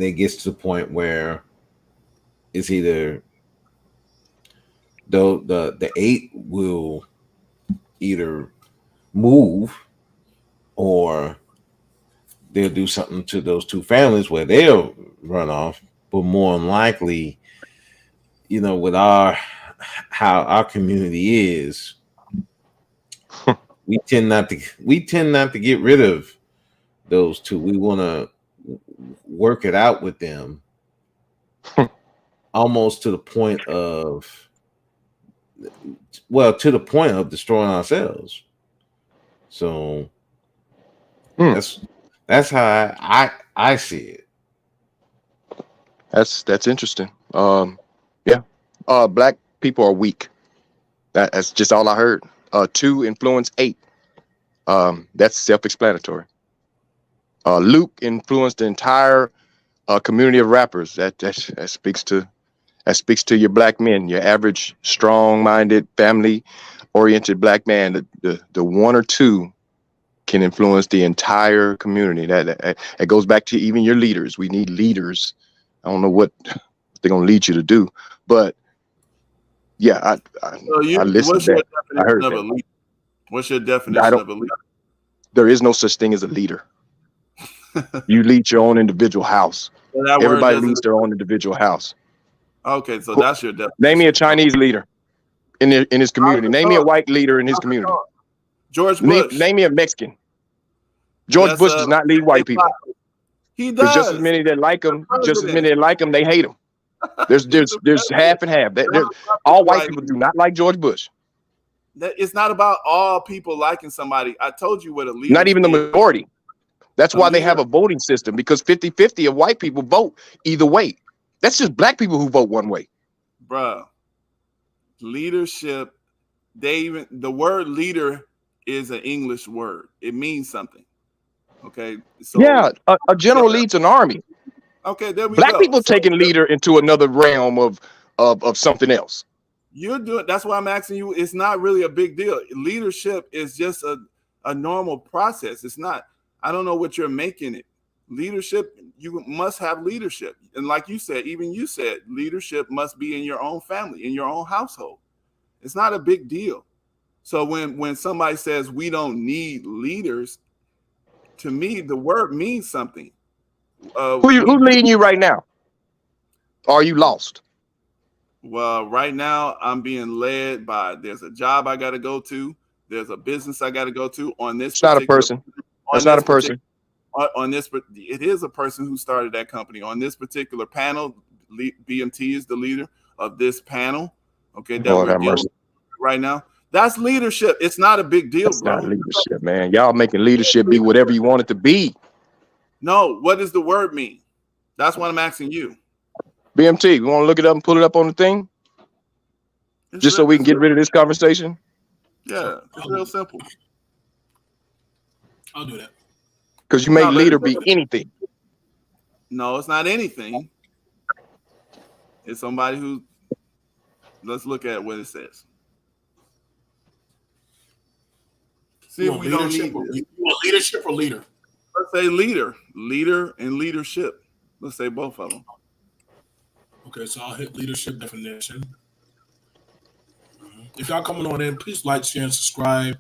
it gets to the point where it's either the 8 will either move or they'll do something to those 2 families where they'll run off. But more than likely, you know, with how our community is, we tend not to get rid of those 2. We want to work it out with them, almost to the point of destroying ourselves. So that's how I see it.
That's interesting. Black people are weak. That's just all I heard. 2 influence 8. That's self-explanatory. Luke influenced the entire community of rappers. That speaks to your black men, your average, strong-minded, family-oriented black man. The 1 or 2 can influence the entire community. That goes back to even your leaders. We need leaders. I don't know what they're gonna lead you to do, but yeah, I listened to that. I heard that.
What's your definition of a leader?
There is no such thing as a leader. You lead your own individual house.
So
everybody leads their own individual house.
Okay, so that's your definition.
Name me a Chinese leader in his community. Name me a white leader in his community.
George Bush.
Name me a Mexican. George Bush does not lead white people.
He does.
Just as many that like him, they hate him. There's half and half. All white people do not like George Bush.
It's not about all people liking somebody. I told you what a leader.
Not even the majority. That's why they have a voting system, because 50-50 of white people vote either way. That's just black people who vote one way.
Bruh. Leadership, the word leader is an English word. It means something. Okay. So
yeah, a general leads an army.
Okay, there we
go. Black people
so,
taking leader into another realm of something else.
You're doing. That's why I'm asking you. It's not really a big deal. Leadership is just a normal process. It's not. I don't know what you're making it. Leadership, you must have leadership, and like you said, even you said, leadership must be in your own family, in your own household. It's not a big deal. So when somebody says we don't need leaders, to me the word means something.
Who's leading you right now? Or are you lost?
Well, right now I'm being led by, there's a job I got to go to. There's a business I got to go to on this.
It's not a person. That's not a person.
On this, it is a person who started that company. On this particular panel, BMT is the leader of this panel. okay, that
Lord
we're
have
dealing
mercy.
with right now. That's leadership. It's not a big deal,
That's
bro.
not leadership, man. Y'all making leadership be whatever you want it to be.
No, what does the word mean? That's what I'm asking you.
BMT, you want to look it up and pull it up on the thing? Just so we can get rid of this conversation?
Yeah, it's real simple.
I'll do that.
Because you make leader be anything.
No, it's not anything. It's somebody who, let's look at what it says. See if we don't need this.
You want leadership or leader?
Let's say leader and leadership. Let's say both of them.
Okay, so I'll hit leadership definition. If y'all coming on in, please like, share, and subscribe.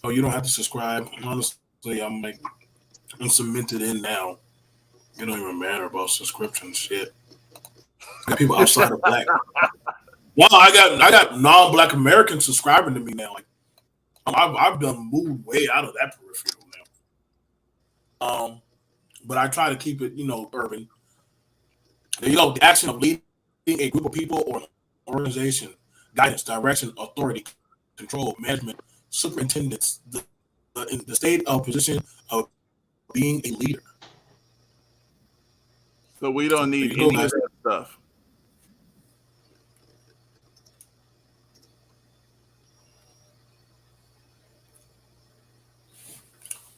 Oh, you don't have to subscribe. Honestly, I'm cemented in now. It don't even matter about subscription shit. I got people outside of black. Wow, I got non-black Americans subscribing to me now. Like I've done moved way out of that peripheral now. But I try to keep it, urban. There you go. The action of leading a group of people or an organization, guidance, direction, authority, control, management, superintendence, the state of position of being a leader.
So we don't need any of that stuff.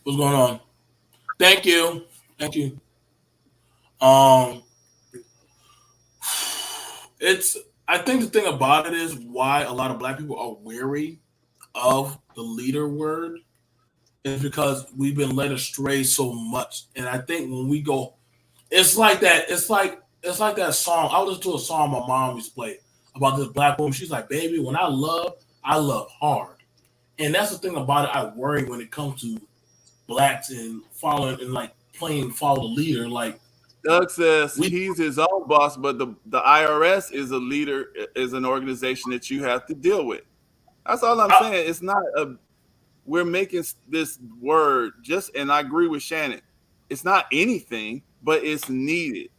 What's going on? Thank you. I think the thing about it is why a lot of black people are wary of the leader word is because we've been led astray so much. And I think when we go, it's like that song. I listened to a song my mom used to play about this black woman. She's like, baby, when I love hard. And that's the thing about it. I worry when it comes to blacks and following and like follow the leader. Like
Doug says he's his own boss, but the IRS is a leader, is an organization that you have to deal with. That's all I'm saying. It's not we're making this word and I agree with Shannon. It's not anything, but it's needed.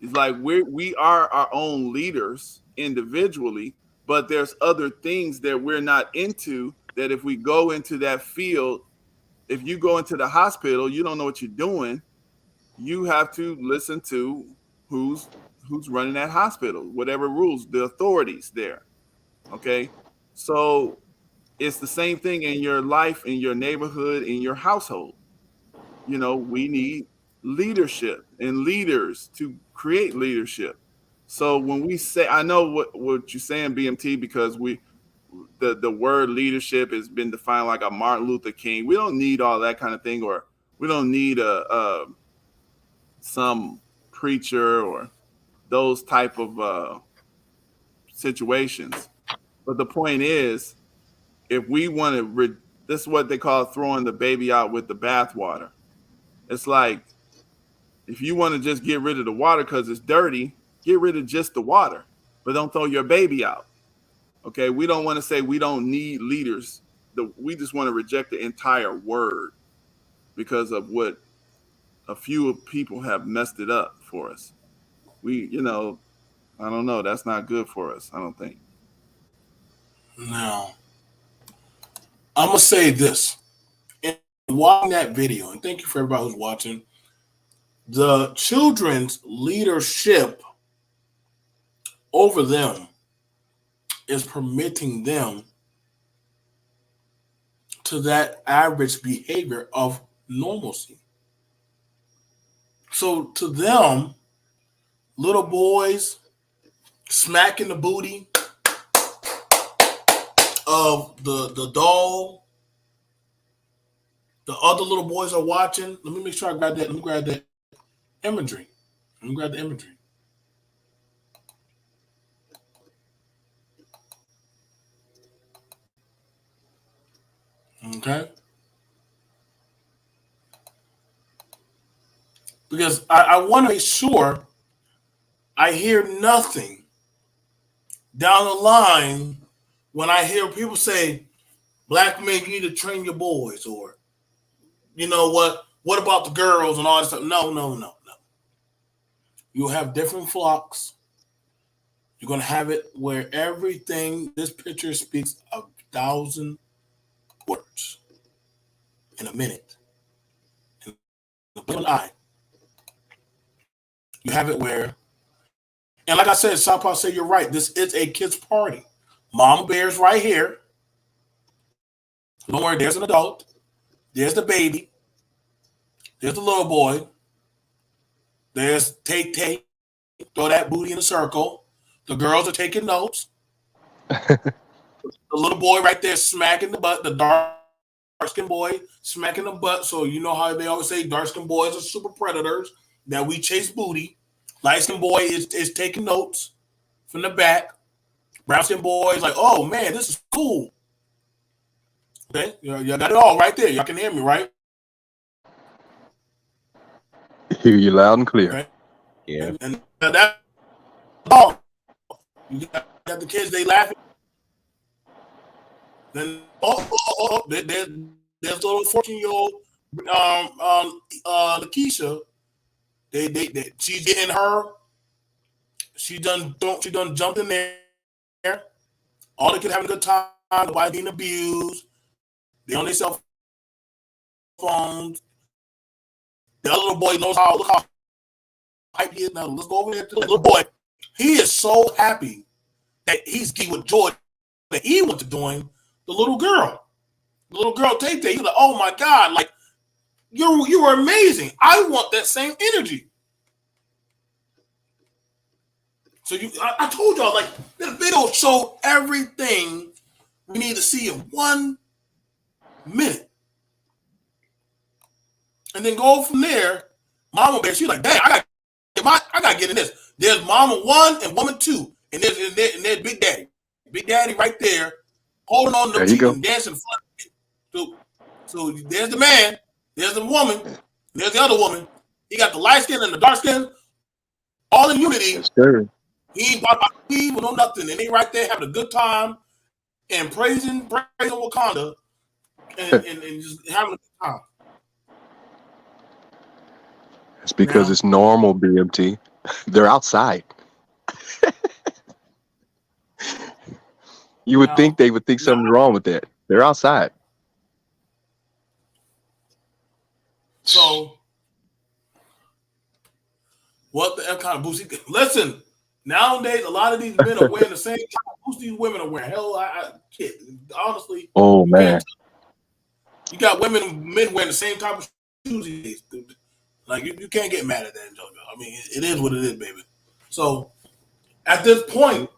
It's like we are our own leaders individually, but there's other things that we're not into that if we go into that field, if you go into the hospital, you don't know what you're doing. You have to listen to who's running that hospital, whatever rules, the authorities there. Okay. So it's the same thing in your life, in your neighborhood, in your household. We need leadership and leaders to create leadership. So when we say, I know what you're saying, BMT, because the word leadership has been defined like a Martin Luther King. We don't need all that kind of thing, or we don't need some preacher or those type of situations. But the point is, if we want to, this is what they call throwing the baby out with the bathwater. It's like, if you want to just get rid of the water because it's dirty, get rid of just the water, but don't throw your baby out. Okay, we don't want to say we don't need leaders. We just want to reject the entire word because of what a few people have messed it up for us. I don't know. That's not good for us, I don't think.
No. I'm going to say this. In watching that video, and thank you for everybody who's watching, the children's leadership over them is permitting them to that average behavior of normalcy. So to them, little boys smacking the booty of the doll, the other little boys are watching. Let me make sure I grab that. Let me grab that imagery. Okay. Because I want to make sure I hear nothing down the line when I hear people say, black men, you need to train your boys, or what about the girls and all that stuff? No. You'll have different flocks. You're going to have it where everything, this picture speaks 1,000 words in a minute. In the blink of an eye. You have it where, and like I said, South Park said, you're right. This is a kid's party. Mama Bear's right here. Don't worry, there's an adult. There's the baby. There's the little boy. There's Tay. Throw that booty in a circle. The girls are taking notes. The little boy right there smacking the butt. The dark-skinned boy smacking the butt. So you know how they always say dark-skinned boys are super predators, that we chase booty. Light-skinned boy is taking notes from the back. Brown-skinned boy is like, oh, man, this is cool. Okay, y'all got it all right there. Y'all can hear me, right?
Hear you loud and clear.
Okay.
Yeah.
And that, oh, you got the kids, they laughing. Then, there's little 14-year-old Lakeisha. They she's getting her. She done jumped in there. All the kids having a good time. Nobody being abused. They on their cell phones. The other little boy knows look how hype he is now. Let's go over there to the little boy. He is so happy that he's getting with joy that he went to join the little girl. The little girl Tay. He's like, oh my God, like you were amazing. I want that same energy. So I told y'all, like, this video showed everything we need to see in 1 minute. And then go from there. Mama Bear, she's like, dang, I gotta get in this. There's Mama 1 and Woman 2. And there's Big Daddy. Big Daddy right there, holding on to the cheek and dancing. So there's the man, there's the woman, there's the other woman. He got the light skin and the dark skin, all in unity.
Yes, sir.
He ain't bought weed or no nothing. And they right there having a good time and praising Wakanda and just having a good time.
It's because it's normal, BMT. They're outside. You would think they would think something's wrong with that. They're outside.
So, what the F kind of boots? Listen, nowadays, a lot of these men are wearing the same kind of boots these women are wearing. Hell, I kid. Honestly.
Oh, man.
You got men wearing the same type of shoes these days. Like, you can't get mad at that, JoJo. I mean, it is what it is, baby. So, at this point,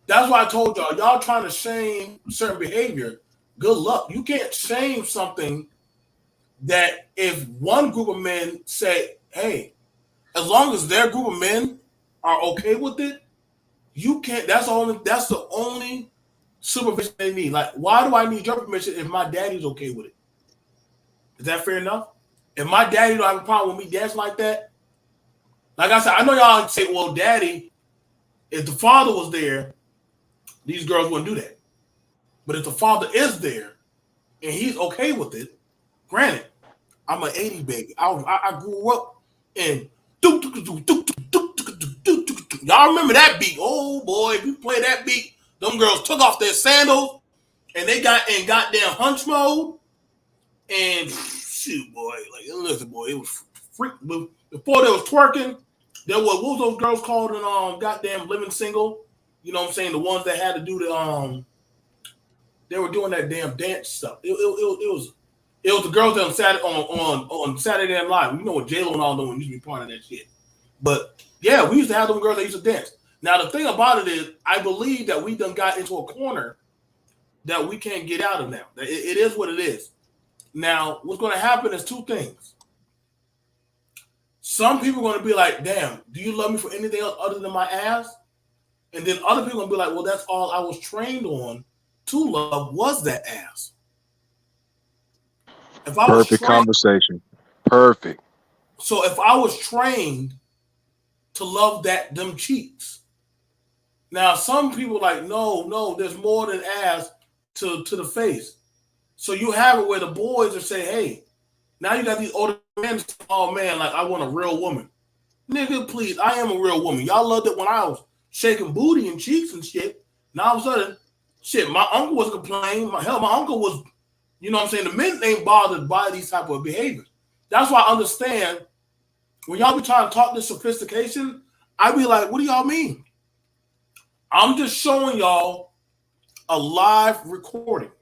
that's why I told y'all trying to shame certain behavior, good luck. You can't shame something that if one group of men say, hey, as long as their group of men are okay with it, you can't. That's the only supervision they need. Like, why do I need your permission if my daddy's okay with it? Is that fair enough? If my daddy don't have a problem with me dancing like that, like I said, I know y'all say, well, daddy, if the father was there, these girls wouldn't do that. But if the father is there and he's okay with it, granted, I'm an 80s baby. I grew up in y'all remember that beat? Oh boy, if you play that beat, them girls took off their sandals and they got in goddamn hunch mode. And shoot, boy, like listen, boy, it was freak. Before they was twerking, there was what was those girls called in goddamn Living Single? You know what I'm saying? The ones that had to do the they were doing that damn dance stuff. It was the girls that on Saturday Night Live. You know what J-Lo and all them used to be part of that shit. But yeah, we used to have them girls that used to dance. Now the thing about it is, I believe that we done got into a corner that we can't get out of now. It is what it is. Now, what's going to happen is two things. Some people are going to be like, damn, do you love me for anything else other than my ass? And then other people are going to be like, well, that's all I was trained on to love was that ass.
Perfect conversation. Perfect.
So if I was trained to love them cheeks. Now, some people are like, no, there's more than ass to the face. So you have it where the boys are saying, hey, now you got these older men saying, oh man, like I want a real woman. Nigga, please, I am a real woman. Y'all loved it when I was shaking booty and cheeks and shit. Now all of a sudden, shit, my uncle was complaining. My uncle was, you know what I'm saying? The men ain't bothered by these type of behaviors. That's why I understand when y'all be trying to talk this sophistication, I be like, what do y'all mean? I'm just showing y'all a live recording.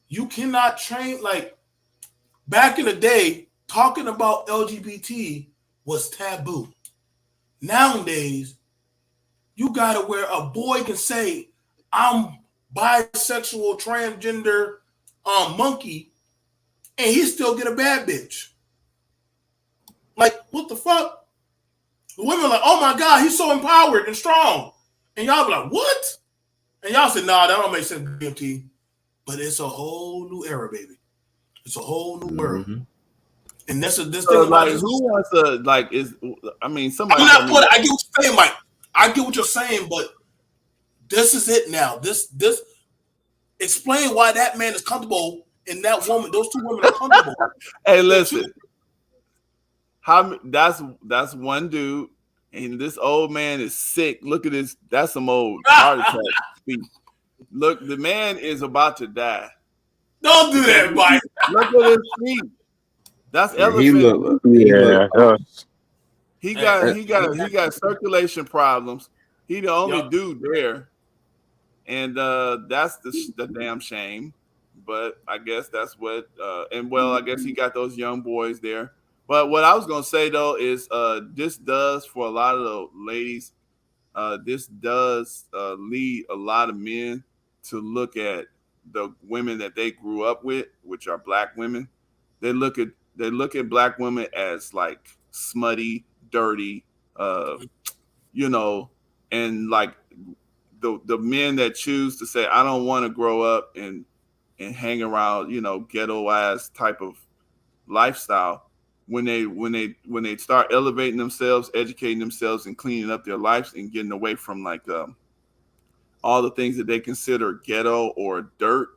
You cannot train, like, back in the day, talking about LGBT was taboo. Nowadays, you gotta where a boy can say, I'm bisexual, transgender, monkey, and he still get a bad bitch. Like, what the fuck? The women are like, oh my God, he's so empowered and strong. And y'all be like, what? And y'all say, nah, that don't make sense, BMT. But it's a whole new era, baby. It's a whole new world. And that's this thing
like,
about it.
who wants to, like, I mean, somebody.
I get what you're saying, Mike. I get what you're saying, but this is it now. This explain why that man is comfortable and that woman, those two women are comfortable.
Hey, listen. That's one dude, and this old man is sick. Look at this. That's some old heart attack speech. Look, the man is about to die.
Don't do that, Mike.
Look at his feet. That's elephant. He got circulation problems. He the only dude there, and that's the damn shame. But I guess that's what. I guess he got those young boys there. But what I was gonna say though is, this does for a lot of the ladies. This does lead a lot of men to look at the women that they grew up with, which are black women. They look at black women as like smutty, dirty, you know, and like the men that choose to say, I don't want to grow up and hang around, you know, ghetto ass type of lifestyle. When they start elevating themselves, educating themselves, and cleaning up their lives and getting away from like all the things that they consider ghetto or dirt,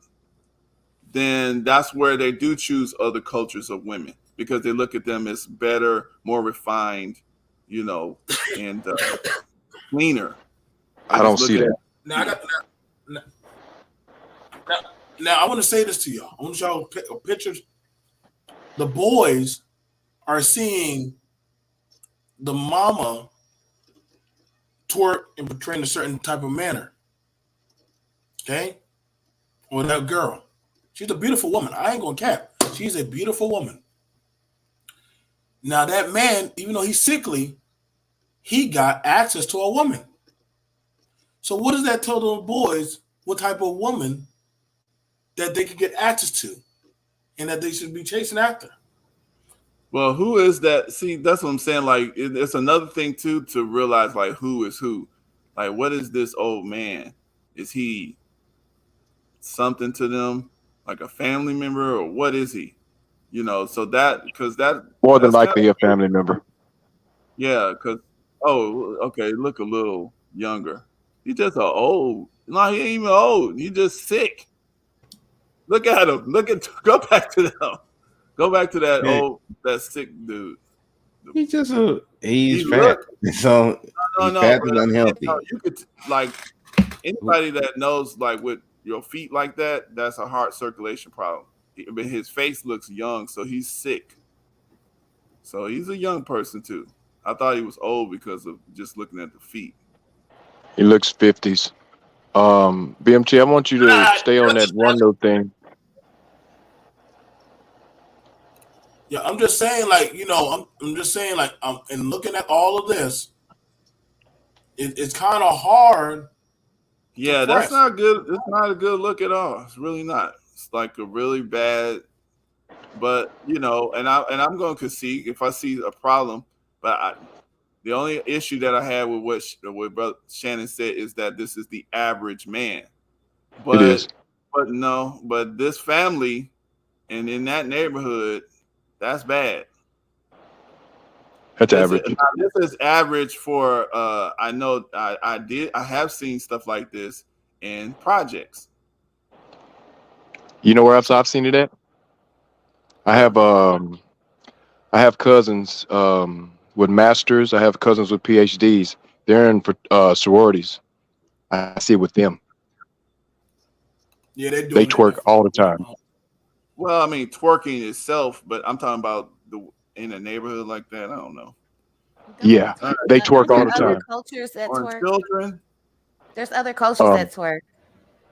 then that's where they do choose other cultures of women, because they look at them as better, more refined, you know, and cleaner.
I don't see that.
Now I want to say this to y'all. I want y'all pictures. The boys are seeing the mama twerk and portray in a certain type of manner. Okay? Or that girl. She's a beautiful woman. I ain't gonna cap. She's a beautiful woman. Now that man, even though he's sickly, he got access to a woman. So what does that tell those boys what type of woman that they could get access to and that they should be chasing after?
Well, who is that? See, that's what I'm saying. Like, it's another thing too to realize, like, who is who. Like, what is this old man? Is he something to them, like a family member, or what is he? You know, so that
more than likely a family member.
Yeah, because look a little younger. He's just old. No, he ain't even old. He's just sick. Look at him. Go back to them. Go back to that sick dude.
He's just he's fat. So he's fat and unhealthy.
You could, like, anybody that knows, like, with your feet like that, that's a heart circulation problem. But his face looks young, so he's sick. So he's a young person too. I thought he was old because of just looking at the feet.
He looks 50s. BMT, I want you to stay on that one little thing.
Yeah, I'm just saying, like, you know, I'm just saying, like, and looking at all of this, it's kind of hard.
Yeah, that's not good. It's not a good look at all. It's really not. It's like a really bad. But you know, and I'm going to concede if I see a problem. But the only issue that I had with what Brother Shannon said is that this is the average man. But
it is.
But this family and in that neighborhood, that's bad.
That's average.
This is average for I know I have seen stuff like this in projects.
You know where else I've seen it at? I have cousins with masters. I have cousins with PhDs, They're in sororities. I see it with them.
Yeah,
They twerk all the time.
Well, I mean, twerking itself, but I'm talking about in a neighborhood like that. I don't know.
Yeah, they twerk all the
Other
time.
cultures that
On
twerk.
children.
There's other cultures that twerk.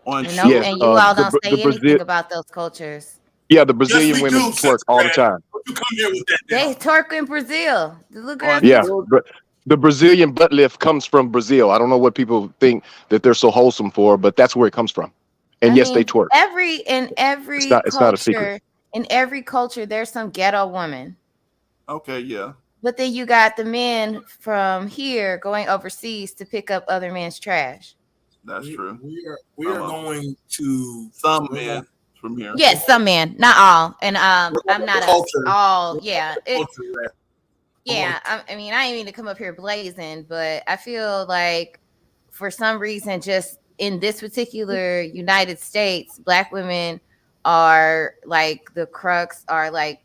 On
And, no,
yes,
and you all
the
don't say anything about those cultures.
Yeah, the Brazilian
we
women
do,
twerk
Sister
all the
Brad.
time.
Don't you come here with that
They
now.
twerk in Brazil. The little girls.
Yeah, but the Brazilian butt lift comes from Brazil. I don't know what people think that they're so wholesome for, but that's where it comes from. And
I
yes,
mean,
they twerk.
In every
It's not a secret.
culture, in every culture, there's some ghetto woman.
Okay, yeah.
But then you got the men from here going overseas to pick up other men's trash.
That's true.
We are going to
some men from here.
Yes, some men, not all. And I'm not
Culture.
all. Yeah,
culture.
yeah. I mean, I ain't mean to come up here blazing, but I feel like for some reason, just in this particular United States, Black women are like the crux. Are like,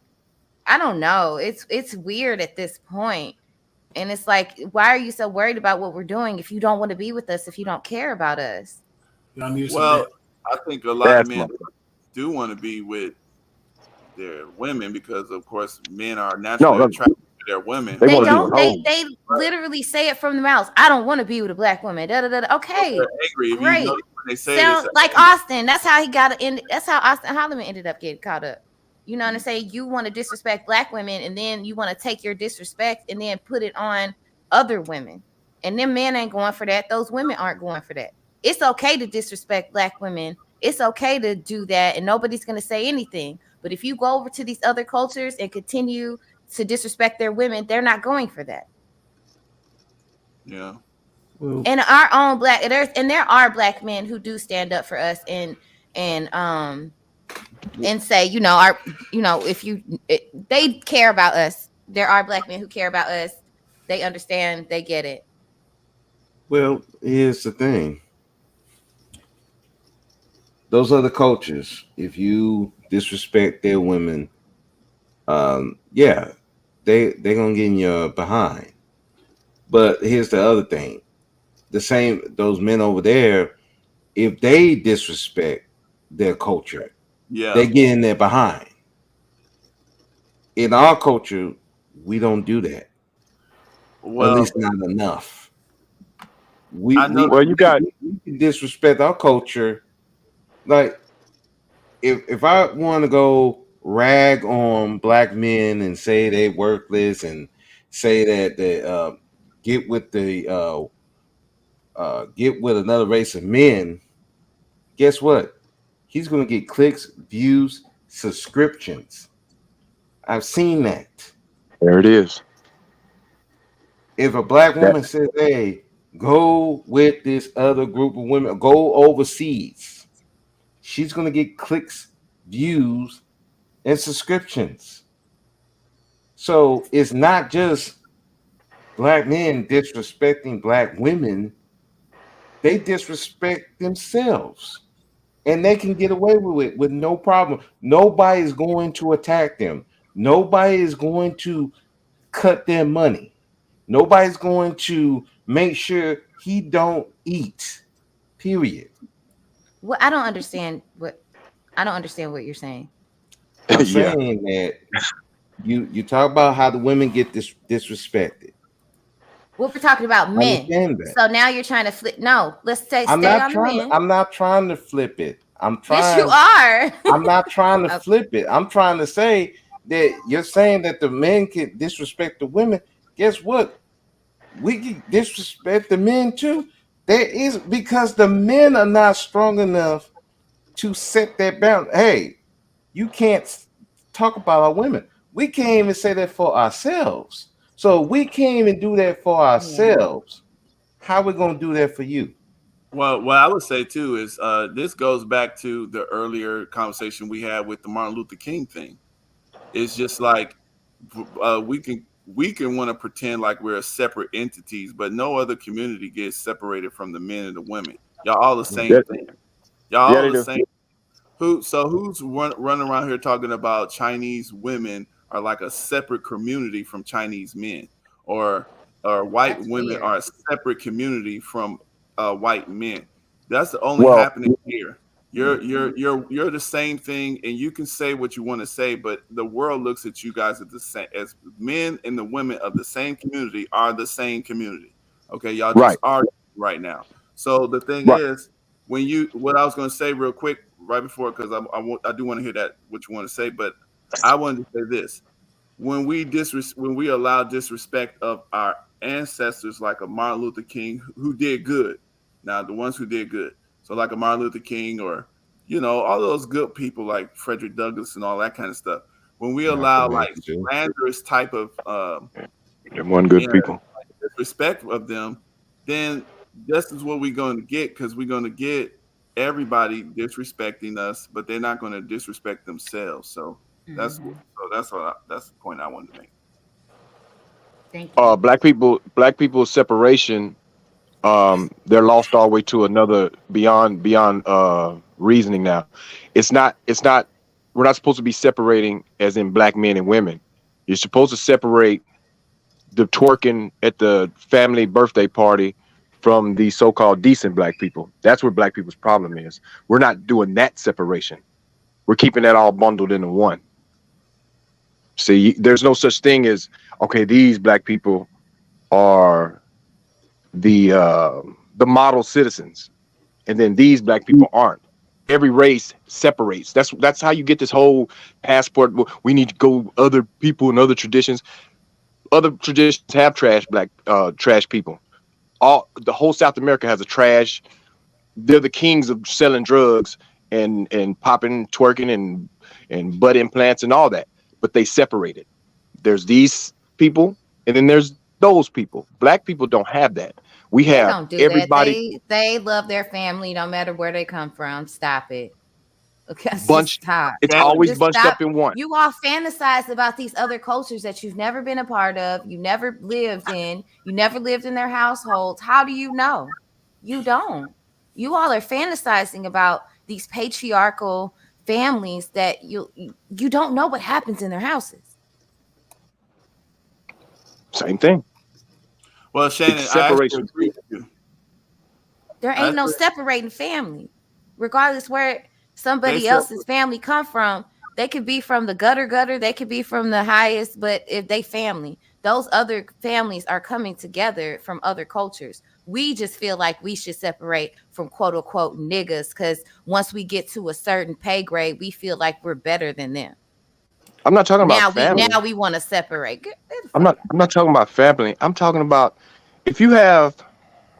I don't know. It's weird at this point. And it's like, why are you so worried about what we're doing if you don't want to be with us, if you don't care about us?
Well, I think a lot of men do want to be with their women because, of course, men are naturally attracted to their women.
They don't. They literally say it from the mouth. I don't want to be with a Black woman. Da, da, da, da. Okay,
angry.
Great.
When they say
Sound
this,
like Austin. That's how he got in. That's how Austin Holloman ended up getting caught up. You know what I'm saying? You want to disrespect Black women, and then you want to take your disrespect and then put it on other women. And them men ain't going for that. Those women aren't going for that. It's okay to disrespect Black women. It's okay to do that, and nobody's going to say anything. But if you go over to these other cultures and continue to disrespect their women, they're not going for that.
Yeah.
And our own Black, there are Black men who do stand up for us and say, they care about us. There are Black men who care about us. They understand. They get it.
Well, here's the thing. Those other cultures, if you disrespect their women, they're gonna get in your behind. But here's the other thing. Those men over there, if they disrespect their culture, they get in their behind. In our culture, we don't do that.
Well,
at least not enough. We disrespect our culture. Like if I want to go rag on Black men and say they worthless and say that they get with another race of men, guess what? He's going to get clicks, views, subscriptions. I've seen that.
There it is.
If a Black woman says, hey, go with this other group of women, go overseas, she's going to get clicks, views, and subscriptions. So it's not just Black men disrespecting Black women. They disrespect themselves. And they can get away with it with no problem. Nobody is going to attack them. Nobody is going to cut their money. Nobody's going to make sure he don't eat. Period.
Well, I don't understand what you're saying.
I'm saying that you talk about how the women get disrespected.
Well, we're talking about men. So now you're trying to flip. No, let's stay on the men.
I'm not trying to flip it.
Yes, you are.
I'm not trying to flip it. I'm trying to say that you're saying that the men can disrespect the women. Guess what? We can disrespect the men too. There is, because the men are not strong enough to set that boundary. Hey, you can't talk about our women. We can't even say that for ourselves. So we can't even do that for ourselves. How are we going to do that for you?
Well, what I would say too is this goes back to the earlier conversation we had with the Martin Luther King thing. It's just like we can want to pretend like we're separate entities, but no other community gets separated from the men and the women. Y'all all the same thing. Y'all all the same. Who's running around here talking about Chinese women are like a separate community from Chinese men, or or white
That's
women
weird.
are a separate community from white men. That's the only
Well,
happening here. You're the same thing, and you can say what you want to say, but the world looks at you guys as men, and the women of the same community are the same community. Okay, y'all
right,
just are right now. So the thing
right.
is, what I was going to say real quick right before, because I do want to hear that what you want to say, but I wanted to say this: when we allow disrespect of our ancestors, like a Martin Luther King who did good. Now the ones who did good, so like a Martin Luther King, or all those good people like Frederick Douglass and all that kind of stuff. When we allow
Malcolm
like
X too.
slanderous type of
Them one good people.
disrespect of them, then this is what we're going to get, because we're going to get everybody disrespecting us, but they're not going to disrespect themselves. So that's
Mhm.
that's the point I wanted to make.
Thank you.
Black people separation, they're lost all the way to another beyond reasoning now. It's not we're not supposed to be separating as in black men and women. You're supposed to separate the twerking at the family birthday party from the so-called decent black people. That's where black people's problem is. We're not doing that separation. We're keeping that all bundled into one. See, there's no such thing as, okay, these black people are the model citizens, and then these black people aren't. Every race separates. That's how you get this whole passport. We need to go other people and other traditions. Other traditions have trash people. The whole South America has a trash. They're the kings of selling drugs and popping, twerking, and butt implants and all that. But they separated. There's these people, and then there's those people. Black people don't have that. We
They
have
don't do
everybody
that. They love their family no matter where they come from. Stop it. Okay,
bunched.
stop.
It's always
Just
bunched
stop.
up in one.
You all fantasize about these other cultures that you've never been a part of, you never lived in, you never lived in their households. How do you know? You don't. You all are fantasizing about these patriarchal families that you don't know what happens in their houses.
Same thing.
Well, Shannon,
It's
I actually
separation.
agree with you.
There ain't no separating family, regardless where somebody
They
else's family come from. They could be from the gutter, they could be from the highest, but if they family, those other families are coming together from other cultures. We just feel like we should separate from quote unquote niggas, because once we get to a certain pay grade, we feel like we're better than them.
I'm not talking about family.
Now we want to separate.
I'm not talking about family. I'm talking about if you have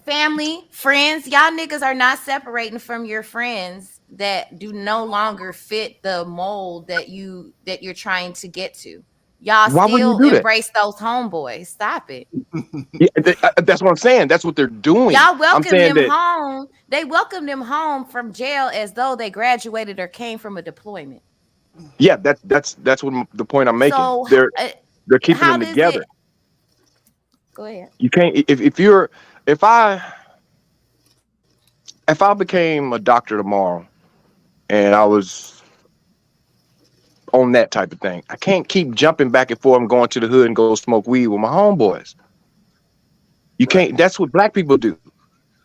Family, friends, y'all niggas are not separating from your friends that do no longer fit the mold that you're trying to get to. Y'all
Why wouldn't you
still
do that?
embrace those homeboys. Stop it.
Yeah, that's what I'm saying. That's what they're doing.
Y'all
I'm
welcome
saying
them
that
home. They welcome them home from jail as though they graduated or came from a deployment.
yeah, that's what the point I'm making.
So
They're keeping
how
them
does
together.
it? Go ahead.
You can't if I became a doctor tomorrow and I was on that type of thing, I can't keep jumping back and forth and going to the hood and go smoke weed with my homeboys. You can't. That's what black people do.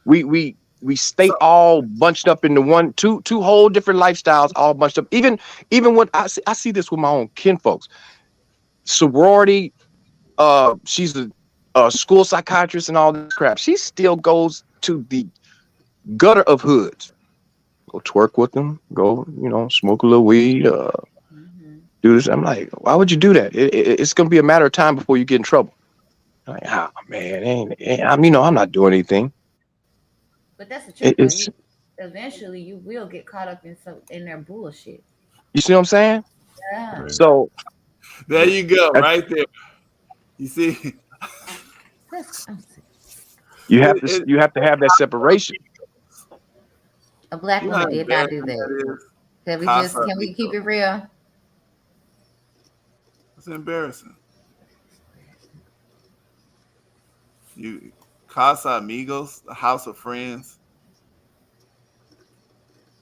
We stay all bunched up into two whole different lifestyles, all bunched up. Even when I see this with my own kinfolks. Sorority, she's a school psychiatrist and all this crap. She still goes to the gutter of hoods, go twerk with them, go smoke a little weed, do this. I'm like, why would you do that? It's gonna be a matter of time before you get in trouble. I'm like, oh man, I'm not doing anything.
But that's the truth. Eventually, you will get caught up in their bullshit.
You see what I'm saying?
Yeah.
So
there you go, right there. You see,
you have to have that separation.
A black woman did not do that. Can we keep it real?
It's embarrassing. You Casa Amigos, the house of friends.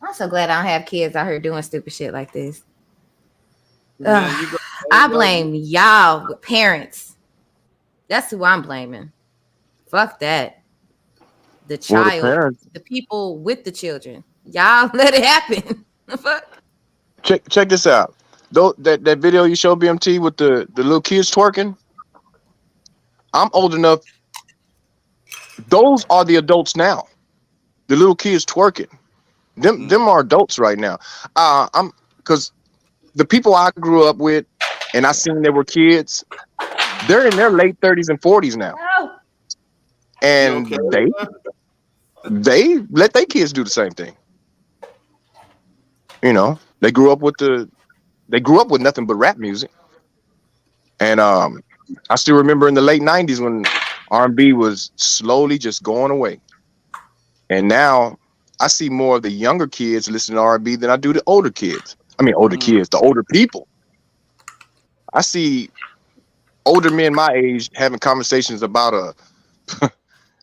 I'm so glad I don't have kids out here doing stupid shit like this.
Man,
I blame y'all, parents. That's who I'm blaming. Fuck that. The
Well, the
child,
parents,
the people with the children. Y'all let it happen. The fuck?
check this out. Though that video you showed BMT with the little kids twerking, I'm old enough. Those are the adults now. The little kids twerking. Them are adults right now. I'm because the people I grew up with and I seen they were kids, they're in their late 30s and 40s now. And
You okay with that?
they let their kids do the same thing. You know, they grew up with nothing but rap music. And I still remember in the late 90s when R&B was slowly just going away. And now I see more of the younger kids listening to R&B than I do the older kids. I mean, older kids, the older people. I see older men my age having conversations about
I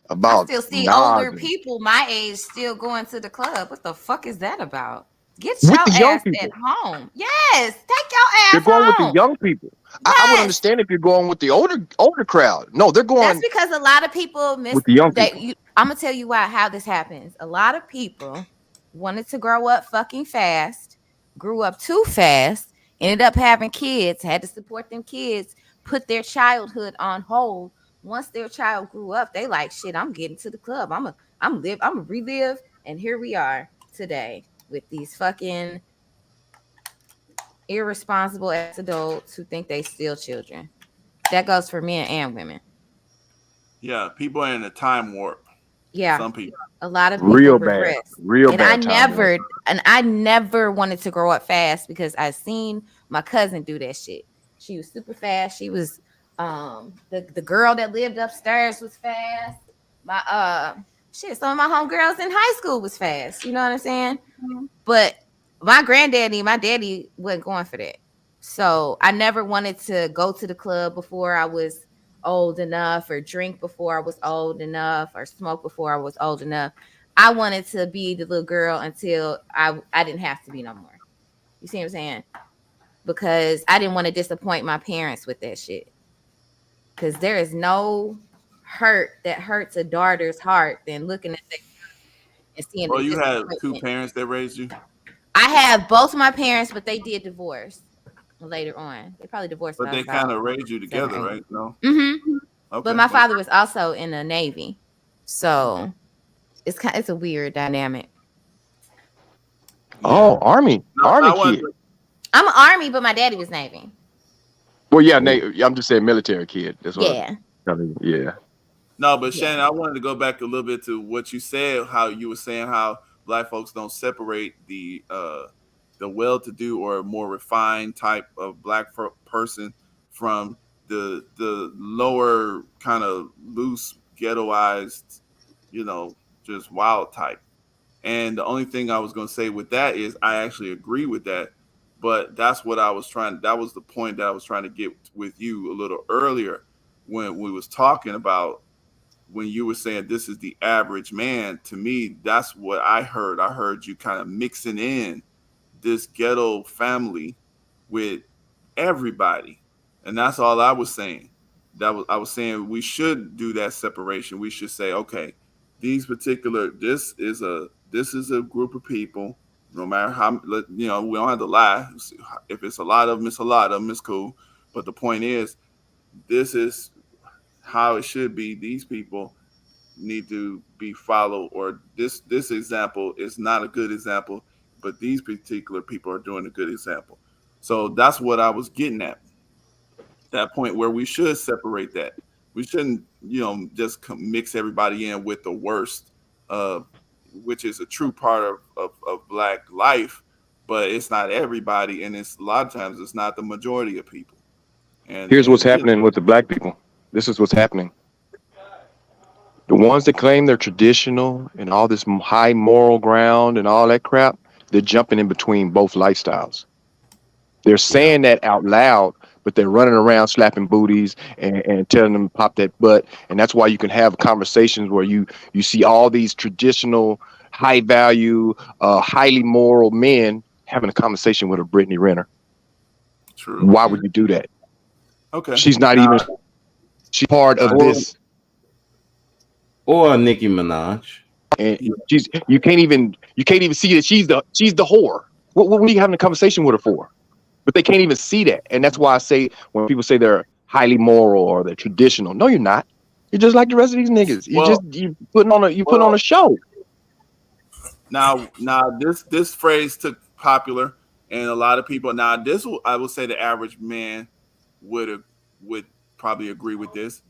about
still see
Nas
older
and-
people my age still going to the club. What the fuck is that about? Get
With
your
the young
ass
people.
at home. Yes, take your ass
They're going with
home.
the young people. I would
Yes.
understand if you're going with the older crowd. No, they're going
That's because a lot of people miss
with the young
that.
people.
I'm gonna tell you why how this happens. A lot of people wanted to grow up fucking fast, grew up too fast, ended up having kids, had to support them kids, put their childhood on hold. Once their child grew up, they like shit. I'm getting to the club. I'm a relive, and here we are today with these fucking irresponsible ass adults who think they still children. That goes for men and women.
Yeah, people are in a time warp.
Yeah.
Some people.
A lot of people
Real bad.
regress.
Real
And
bad time.
I never wanted to grow up fast because I seen my cousin do that shit. She was super fast. She was the girl that lived upstairs was fast. My some of my homegirls in high school was fast. You know what I'm saying? But my daddy wasn't going for that. So I never wanted to go to the club before I was old enough, or drink before I was old enough, or smoke before I was old enough. I wanted to be the little girl until I didn't have to be no more. You see what I'm saying? Because I didn't want to disappoint my parents with that shit. Because there is no hurt that hurts a daughter's heart than looking at that and seeing.
Well,
the
you had two
disappointment.
parents that raised you.
I have both my parents, but they did divorce later on. They probably divorced.
But they kind of raised you together, right? No.
Mm-hmm.
Okay.
But my father was also in the Navy, so it's a weird dynamic.
Oh, Army kid.
I'm an Army, but my daddy was Navy.
Well, yeah, I'm just saying military kid. That's what
Yeah.
Yeah.
No, but Shannon, I wanted to go back a little bit to what you said. How you were saying how Black folks don't separate the well-to-do or more refined type of Black person from the lower kind of loose ghettoized, just wild type. And the only thing I was going to say with that is I actually agree with that. But that's what that was the point that I was trying to get with you a little earlier when we was talking about when you were saying this is the average man. To me, that's what I heard. I heard you kind of mixing in this ghetto family with everybody. And that's all I was saying. I was saying we should do that separation. We should say, okay, this is a group of people. No matter how, we don't have to lie. If it's a lot of them, it's a lot of them. It's cool. But the point is, this is how it should be. These people need to be followed, or this example is not a good example, but these particular people are doing a good example. So that's what I was getting at. That point where we should separate that. We shouldn't, just mix everybody in with the worst, which is a true part of Black life, but it's not everybody, and it's a lot of times it's not the majority of people. And
here's what's happening with the Black people. This is what's happening. The ones that claim they're traditional and all this high moral ground and all that crap, they're jumping in between both lifestyles. They're saying that out loud, but they're running around slapping booties and telling them to pop that butt. And that's why you can have conversations where you see all these traditional, high value, highly moral men having a conversation with a Brittany Renner.
True.
Why would you do that?
Okay.
She's not even, she's part of this.
Or Nicki Minaj.
And you can't even see that she's the whore. What are you having a conversation with her for? But they can't even see that, and that's why I say when people say they're highly moral or they're traditional, no, you're not. You're just like the rest of these niggas. You putting on a show.
Now this phrase took popular, and a lot of people. Now this I would say the average man would probably agree with this.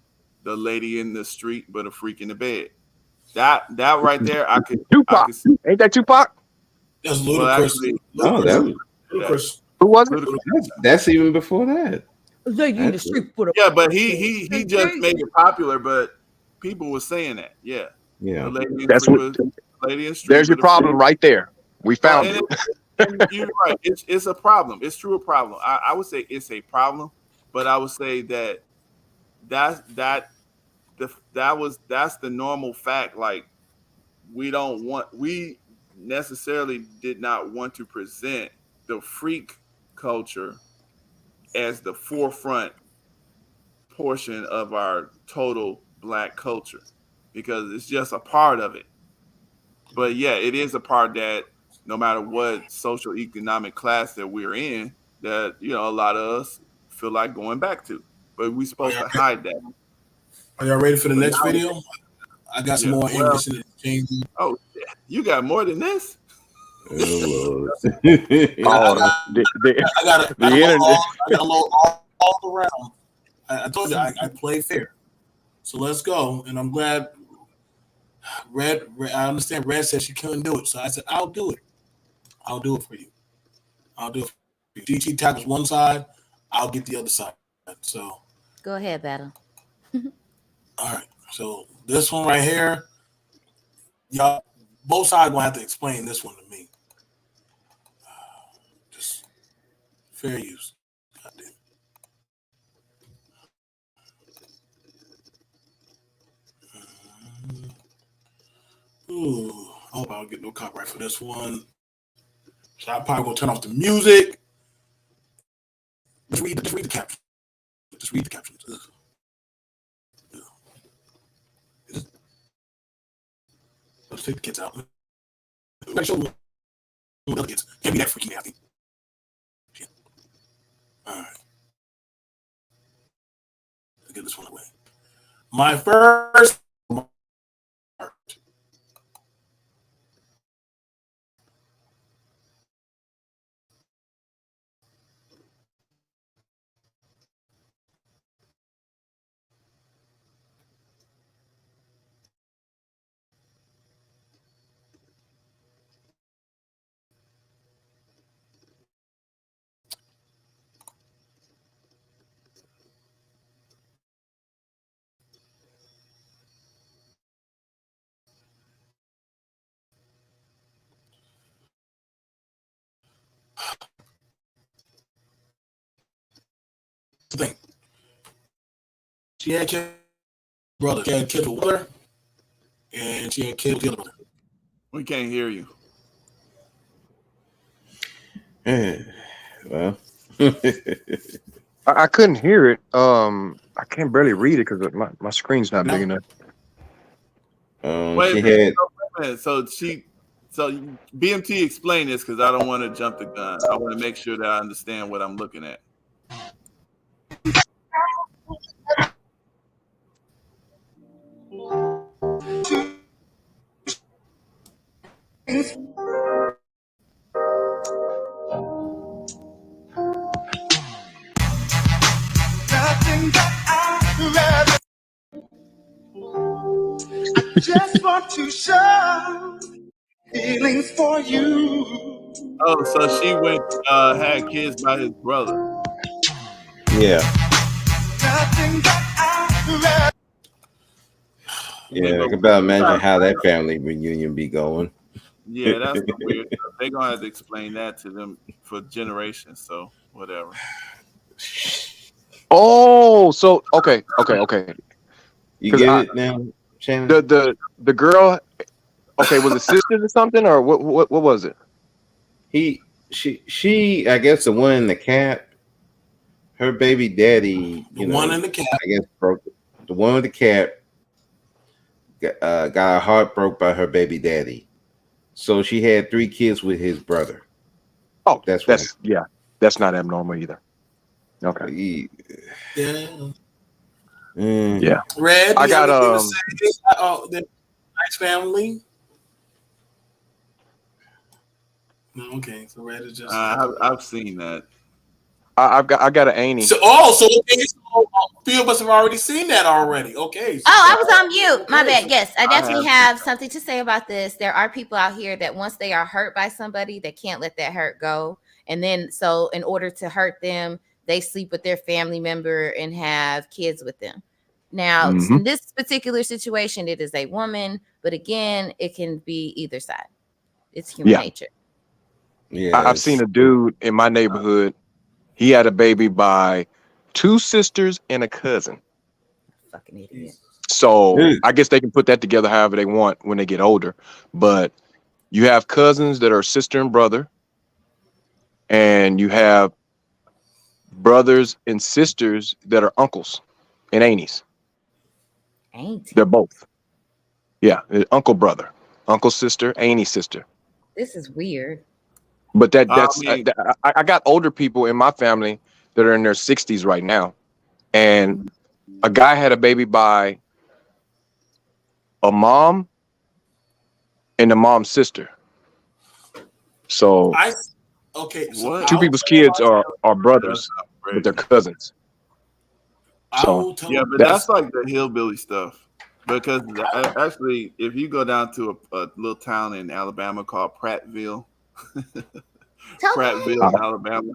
The lady in the street, but a freak in the bed. That right there, I could.
Tupac. Ain't that Tupac?
That's Ludacris.
No, that was
Ludacris.
Who was it?
That's even before that.
Yeah, but he just made it popular, but people were saying that. Yeah.
Yeah.
That's what.
Lady in the street,
There's your problem right there. We found it.
You're right. It's a problem. It's true a problem. I would say it's a problem, but I would say that's the normal fact. Like we necessarily did not want to present the freak culture as the forefront portion of our total Black culture, because it's just a part of it. But yeah, it is a part that no matter what social economic class that we're in, that a lot of us feel like going back to. But we're supposed to hide that.
Are y'all ready for the next video? I got some more English in it.
Oh, you got more than this?
I got all around. I told you I play fair. So let's go. And I'm glad Red, I understand Red said she couldn't do it. So I said, I'll do it. I'll do it for you. I'll do it for you. DT tackles one side, I'll get the other side. So
go ahead, Battle.
All right. So this one right here, y'all, both sides gonna have to explain this one to me. Just fair use. Goddamn. Ooh, I hope I don't get no copyright for this one. So I'm probably gonna turn off the music. Just read the captions. Just read the captions. Let's take the kids out. Make sure the other kids can't be that freaking nasty. All right. Let's get this one away. My first. Thing. She had kids, brother. She had kids with her, and she had kids with the other brother.
We can't hear you.
Well,
I couldn't hear it. I can't barely read it because my screen's not big enough.
Wait a minute. So BMT explain this, because I don't want to jump the gun. I want to make sure that I understand what I'm looking at.
I just want to show feelings for you.
Oh, so she went had kids by his brother.
Yeah. Yeah, I can about imagine how that family reunion be going.
Yeah, that's weird. They're gonna have to explain that to them for generations. So whatever.
Oh, so okay.
You get it now, Shannon?
The girl, okay, was it sisters or something, or what was it?
She I guess the one in the cap, her baby daddy,
The one in the cap.
I guess broke the one with the cap. got her heart broke by her baby daddy. So she had 3 kids with his brother.
Oh,
That's
that's not abnormal either. Okay.
Yeah.
Yeah.
Red,
I
you
got
have anything to say? The nice family. No, okay. So Red is just.
I've seen that.
I got an Annie.
So a few of us have already seen that already. Okay. So
I was on mute. My bad. Yes, I definitely
have
have something to say about this. There are people out here that once they are hurt by somebody, they can't let that hurt go. And then, so in order to hurt them, they sleep with their family member and have kids with them. Now, in this particular situation, it is a woman, but again, it can be either side. It's human nature.
Yeah,
I've seen a dude in my neighborhood. He had a baby by 2 sisters and a cousin.
Fucking idiot.
So I guess they can put that together however they want when they get older. But you have cousins that are sister and brother, and you have brothers and sisters that are uncles and aunties. They're both. Yeah, uncle brother, uncle sister, auntie sister.
This is weird.
But I got older people in my family that are in their 60s right now, and a guy had a baby by a mom and the mom's sister. So
so
2 people's kids are brothers, but they're cousins. So
yeah, but that's like the hillbilly stuff. Because actually, if you go down to a little town in Alabama called Prattville, Alabama,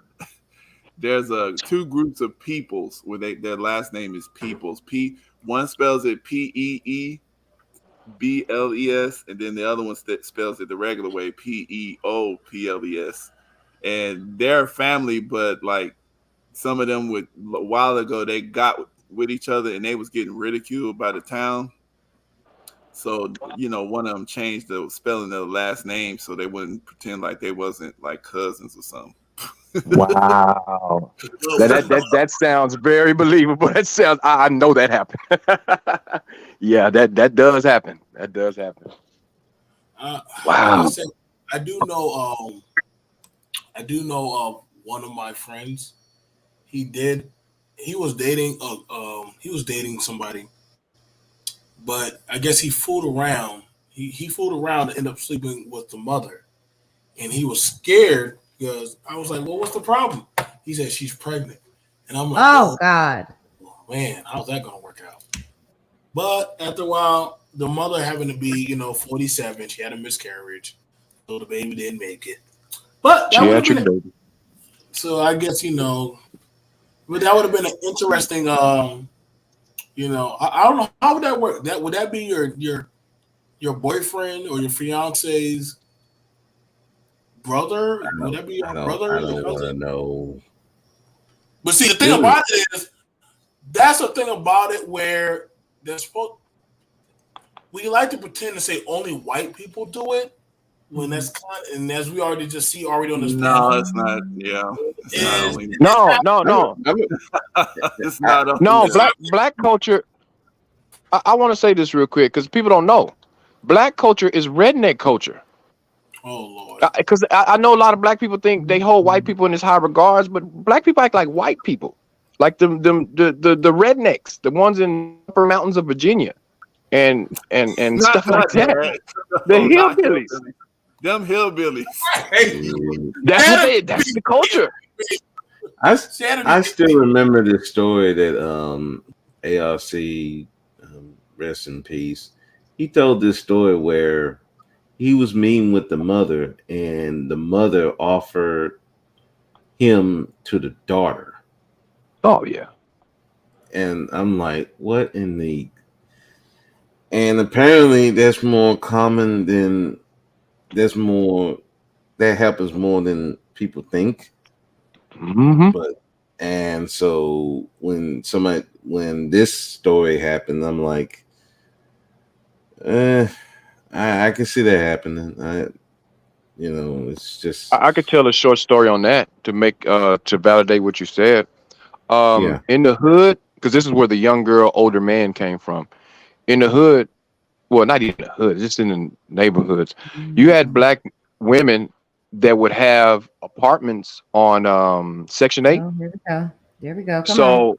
there's 2 groups of peoples where their last name is Peoples. One spells it Peeebles, and then the other one spells it the regular way, Peoples. And they're family, but like some of them a while ago they got with each other and they was getting ridiculed by the town. So, one of them changed the spelling of the last name so they wouldn't pretend like they wasn't like cousins or something.
Wow. that sounds very believable. That sounds, I know that happened. Yeah, that does happen. That does happen. Wow.
I do know one of my friends. He was dating somebody, but I guess he fooled around. He fooled around and ended up sleeping with the mother, and he was scared because I was like, "Well, what's the problem?" He said she's pregnant, and I'm like,
"Oh God,
man, how's that gonna work out?" But after a while, the mother happened to be 47. She had a miscarriage, so the baby didn't make it. But that so I guess but that would have been an interesting. I don't know how would that work. Would that be your boyfriend or your fiance's brother? Would that be your brother?
I don't want to know.
But see, the thing about it is, that's the thing about it where we like to pretend to say only white people do it. When that's and as we already just see already on this.
No, it's not. Yeah.
No.
It's not.
No, black culture. I want to say this real quick because people don't know. Black culture is redneck culture.
Oh Lord.
Because I know a lot of black people think they hold white people in this high regards, but black people act like white people, like the rednecks, the ones in the upper mountains of Virginia, and stuff like that. The hillbillies.
Them hillbillies.
That's the culture.
I still remember the story that ARC, rest in peace. He told this story where he was meeting with the mother, and the mother offered him to the daughter.
Oh yeah.
And I'm like, what in the? And apparently, that's more common than. That happens more than people think. But and so when this story happened, I'm like, I can see that happening. It's just
I could tell a short story on that to make to validate what you said. In the hood, because this is where the young girl, older man came from. In the hood, well, not even the hood, just in the neighborhoods. You had black women that would have apartments on Section 8.
Oh, here we go. There we go. Come on.
So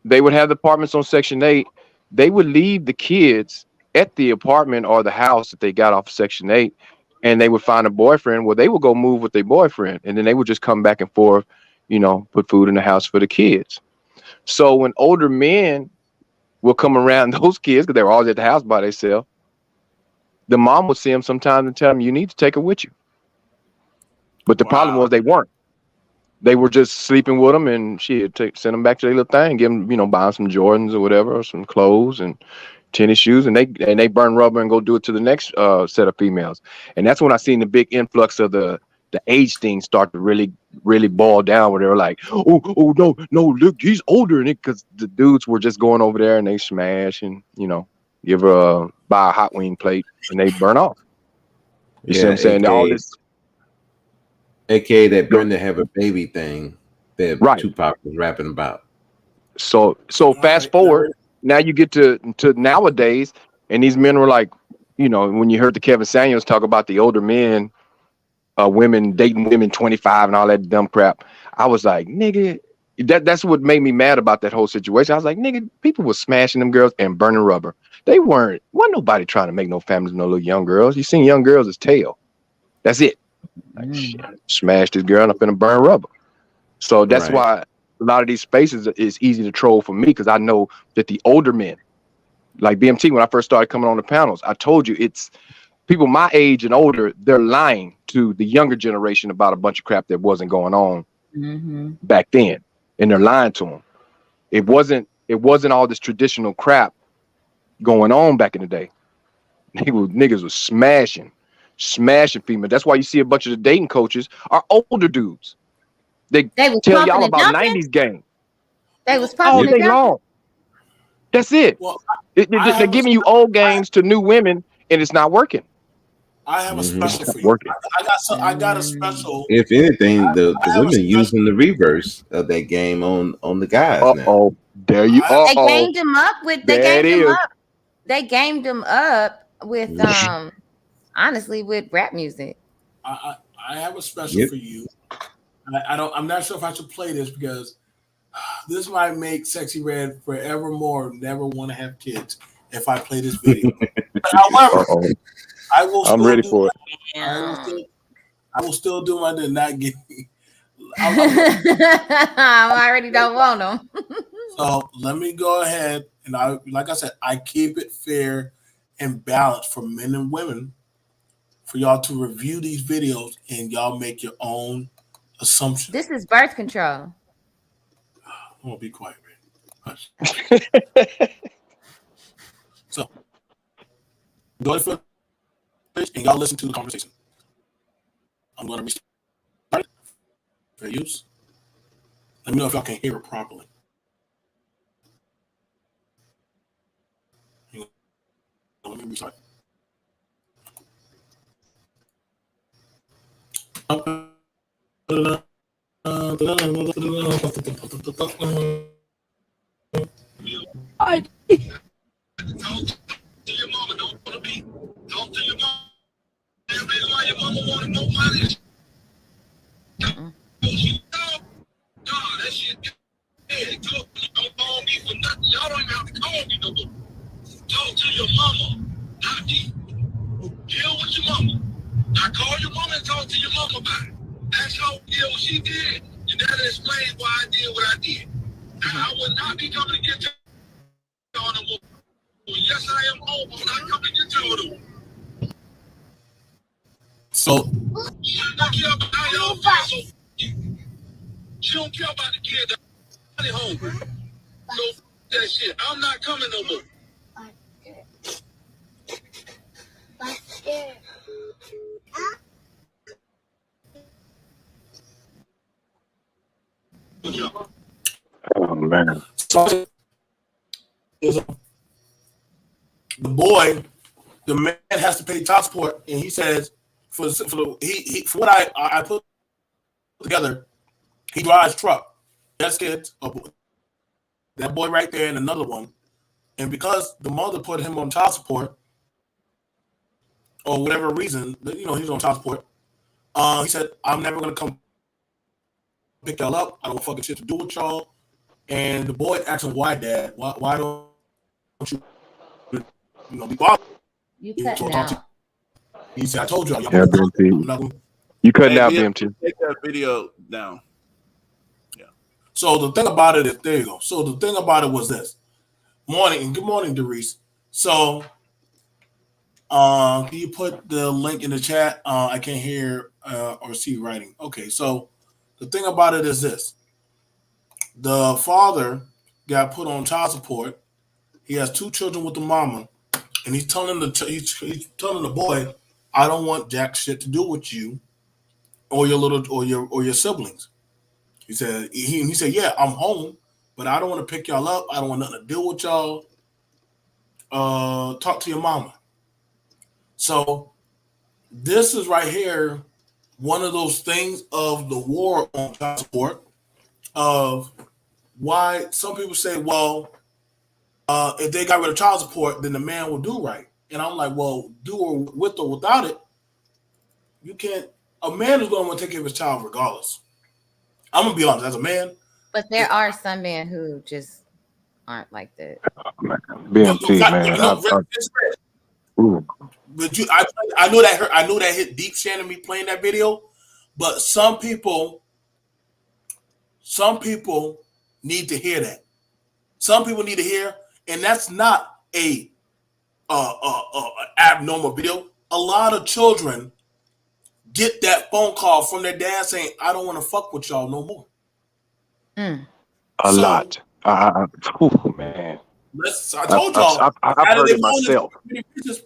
they would have the apartments on Section 8. They would leave the kids at the apartment or the house that they got off of Section 8, and they would find a boyfriend. Well, they would go move with their boyfriend, and then they would just come back and forth, you know, put food in the house for the kids. So when older men will come around those kids, because they were always at the house by themselves, the mom would see them sometimes and tell them, you need to take her with you. But the problem was they weren't. They were just sleeping with them, and she'd send them back to their little thing, give them, you know, buy them some Jordans or whatever, or some clothes and tennis shoes, and they burn rubber and go do it to the next set of females. And that's when I seen the big influx of the age thing start to really boil down, where they were like, oh no, look, he's older, and because the dudes were just going over there and they smash and, you know, give her buy a hot wing plate and they burn off. You see what I'm saying? All this,
aka that Brenda have a baby thing that Tupac was rapping about.
So fast forward, now you get to nowadays, and these men were like, you know, when you heard the Kevin Samuels talk about the older men, women dating women 25 and all that dumb crap, I was like, nigga, that's what made me mad about that whole situation. I was like, nigga, people were smashing them girls and burning rubber. They wasn't nobody trying to make no families with no little young girls. You seen young girls as tail. That's it. Like, shit, smash this girl and I'm finna burn rubber. So that's why a lot of these spaces is easy to troll for me, because I know that the older men, like BMT, when I first started coming on the panels, I told you it's people my age and older, they're lying to the younger generation about a bunch of crap that wasn't going on back then. And they're lying to them. It wasn't all this traditional crap going on back in the day. Niggas was smashing female. That's why you see a bunch of the dating coaches are older dudes. They tell y'all about 90s game.
They was pumping
all day long. That's it.
Well,
they're giving you old games to new women, and it's not working.
I have a special for you. I got a special.
If anything, the women using the reverse of that game on the guys now.
There you are.
They gamed them up with. They gamed them up with. Honestly, with rap music.
I have a special for you. I'm not sure if I should play this, because this might make Sexy Red forevermore never want to have kids if I play this video. However, I will.
I'm ready for it.
I will still do my not get.
I already don't want them.
So let me go ahead, and like I said, I keep it fair and balanced for men and women, for y'all to review these videos and y'all make your own assumptions.
This is birth control.
I'm gonna be quiet, man. So go ahead and y'all listen to the conversation. I'm gonna restart it for use. Let me know if y'all can hear it properly. Let me restart.
Talk to your mama, not me. Deal with your mama. I call your mama and talk to your mama about it. Ask her what she did, and that'll explain why I did what I did. And I will not be coming to get you on the woman. Yes, I am home. I'm not coming to get you on the woman.
So
she don't care about how y'all feel. She don't care about the kid that's hungry. So that shit, I'm not coming no more.
Oh man!
So the boy, the man has to pay child support, and he says for what I put together, he drives truck. That's kids, that boy right there, and another one. And because the mother put him on child support, or whatever reason, you know, he's on child support. He said, I'm never gonna come pick y'all up. I don't want fucking shit to do with y'all. And the boy asked him, why, Dad? Why don't you, you know, be bothered?
You cutting out.
He said, I told y'all.
Yeah, BMT. You cutting out, BMT.
Take that video down. Yeah.
So the thing about it is, there you go. So the thing about it was this. Good morning, Doris. So, can you put the link in the chat? I can't hear or see writing. Okay, so the thing about it is this. The father got put on child support. He has 2 children with the mama, and he's telling he's telling the boy, I don't want jack shit to do with you or your siblings. He said, yeah, I'm home, but I don't want to pick y'all up. I don't want nothing to do with y'all. Talk to your mama. So this is right here one of those things of the war on child support, of why some people say, well, if they got rid of child support, then the man will do right. And I'm like, well, do or with or without it, you can't. A man is going to want to take care of his child regardless. I'm going to be honest, as a man.
But there are some men who just aren't like that.
BMT, man.
But I know that hurt. I know that hit deep, Shannon, me playing that video. But some people need to hear that. Some people need to hear, and that's not a abnormal video. A lot of children get that phone call from their dad saying, I don't want to fuck with y'all no more.
A lot. Oh, man.
I told y'all.
I've heard it myself.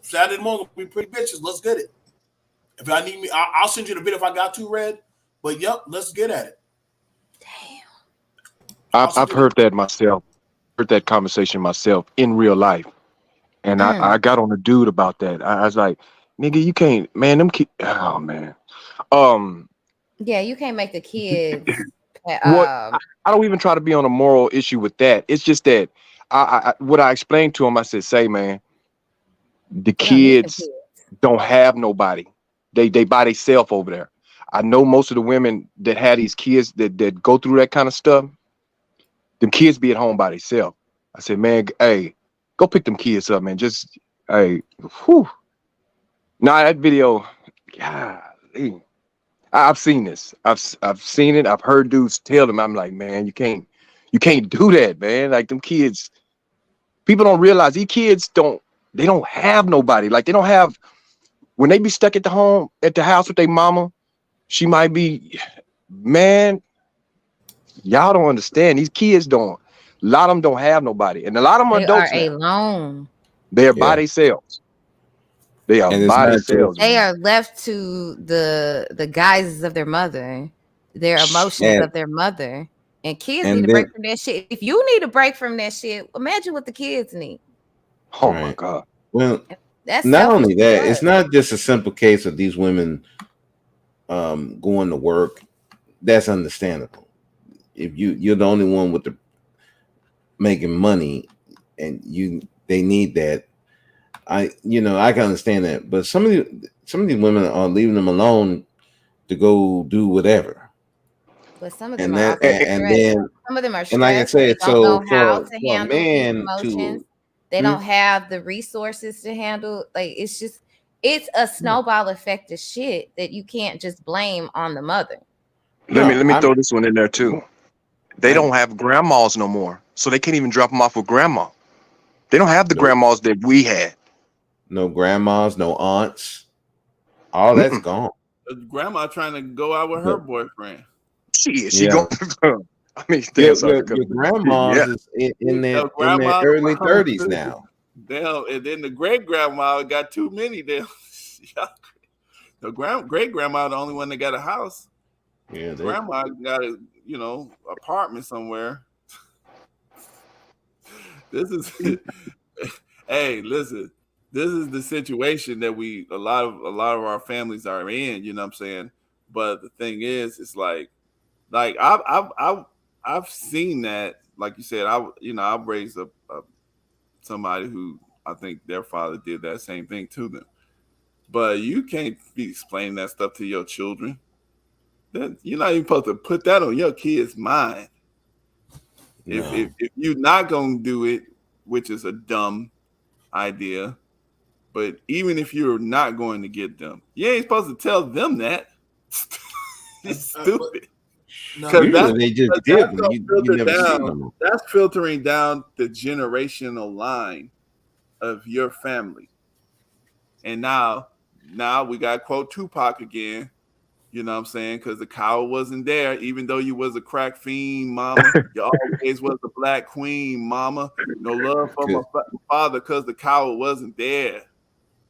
Saturday morning, we pretty bitches. Let's get it. If I need me, I'll send you the video if I got to, Red. But yep, let's get at it.
Damn.
I've heard that myself. Heard that conversation myself in real life. And I got on the dude about that. I was like, nigga, you can't, man, oh man.
Yeah, you can't make the kids.
I don't even try to be on a moral issue with that. It's just that what I explained to him, I said, say, man, the kids don't have nobody. They by themselves over there. I know most of the women that had these kids that go through that kind of stuff, them kids be at home by themselves. I said, man, hey, go pick them kids up, man. Just, hey, whew. Nah, that video, golly. I've seen this. I've seen it. I've heard dudes tell them. I'm like, man, you can't do that, man. Like them kids, people don't realize these kids don't have nobody. Like they don't have, when they be stuck at the house with their mama, she might be, man, y'all don't understand. These kids don't, a lot of them don't have nobody. And a lot of them adults
are alone.
They're by themselves. They are by themselves.
They are left to the guises of their mother, their emotions of their mother. And kids need a break from that shit. If you need a break from that shit, imagine what the kids need.
Oh my God.
Well,
that's
not only that, it's not just a simple case of these women going to work. That's understandable. If you're the only one with the making money and they need that. I can understand that, but some of these women are leaving them alone to go do whatever.
But some of them are then some of them are stressed.
And like I said,
they don't know how to handle emotions. They don't have the resources to handle. Like it's a snowball effect of shit that you can't just blame on the mother.
Let me throw this one in there too. They don't have grandmas no more, so they can't even drop them off with grandma. They don't have the grandmas that we had.
No grandmas, no aunts. All that's gone.
Grandma trying to go out with her boyfriend.
She go. I mean,
your grandma's is in their early 30s now.
Damn, and then the great grandma got too many. Damn, the great grandma the only one that got a house.
Yeah,
grandma got a apartment somewhere. This is hey, listen. This is the situation that a lot of our families are in, you know what I'm saying? But the thing is, it's like I've seen that, like you said, I've raised somebody who I think their father did that same thing to them. but you can't be explaining that stuff to your children. You're not even supposed to put that on your kid's mind.
No.
If you're not gonna do it, which is a dumb idea, but even if you're not going to get them, you ain't supposed to tell them that. It's stupid.
Usually they just did. You never see them.
That's filtering down the generational line of your family. And now we got to quote Tupac again. You know what I'm saying? Because the coward wasn't there, even though you was a crack fiend, mama. You always was a black queen, mama. No love for my father because the coward wasn't there.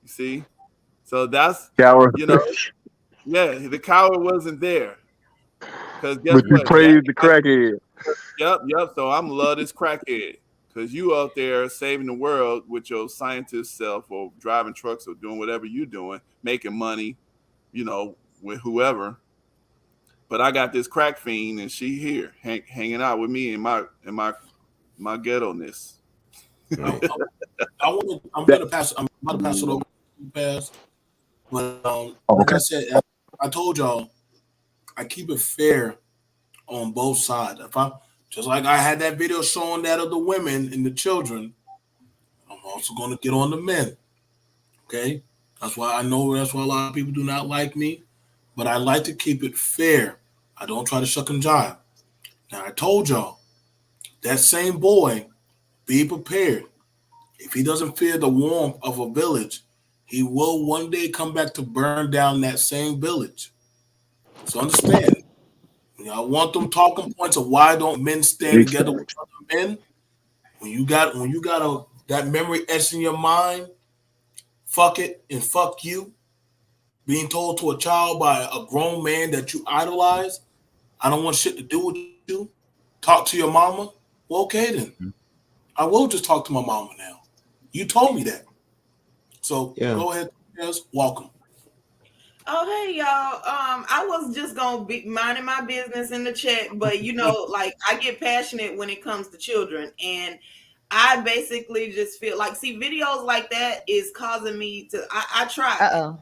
You see? So that's,
coward.
you know, yeah, the coward wasn't there. Because guess
But you
what?
praised the crackhead.
Yep. So I'm love this crackhead. Because you out there saving the world with your scientist self or driving trucks or doing whatever you're doing, making money, you know, with whoever. But I got this crack fiend and she here hanging out with me in my ghetto-ness.
Right.
I'm about to pass it over to pass. But like I said, I told y'all, I keep it fair on both sides. Just like I had that video showing that of the women and the children, I'm also going to get on the men. Okay? That's why a lot of people do not like me. But I like to keep it fair. I don't try to shuck and jive. Now, I told y'all, that same boy, be prepared. If he doesn't feel the warmth of a village, he will one day come back to burn down that same village. So understand, I want them talking points of why don't men stand together with other men. When you got that memory etched in your mind, fuck it and fuck you. Being told to a child by a grown man that you idolize, I don't want shit to do with you. Talk to your mama. Well, okay then. I will just talk to my mama now. You told me that. So Go ahead, yes, welcome.
Oh, hey, y'all. I was just going to be minding my business in the chat, but, you know, like, I get passionate when it comes to children, and I basically just feel like, see, videos like that is causing me to, I try.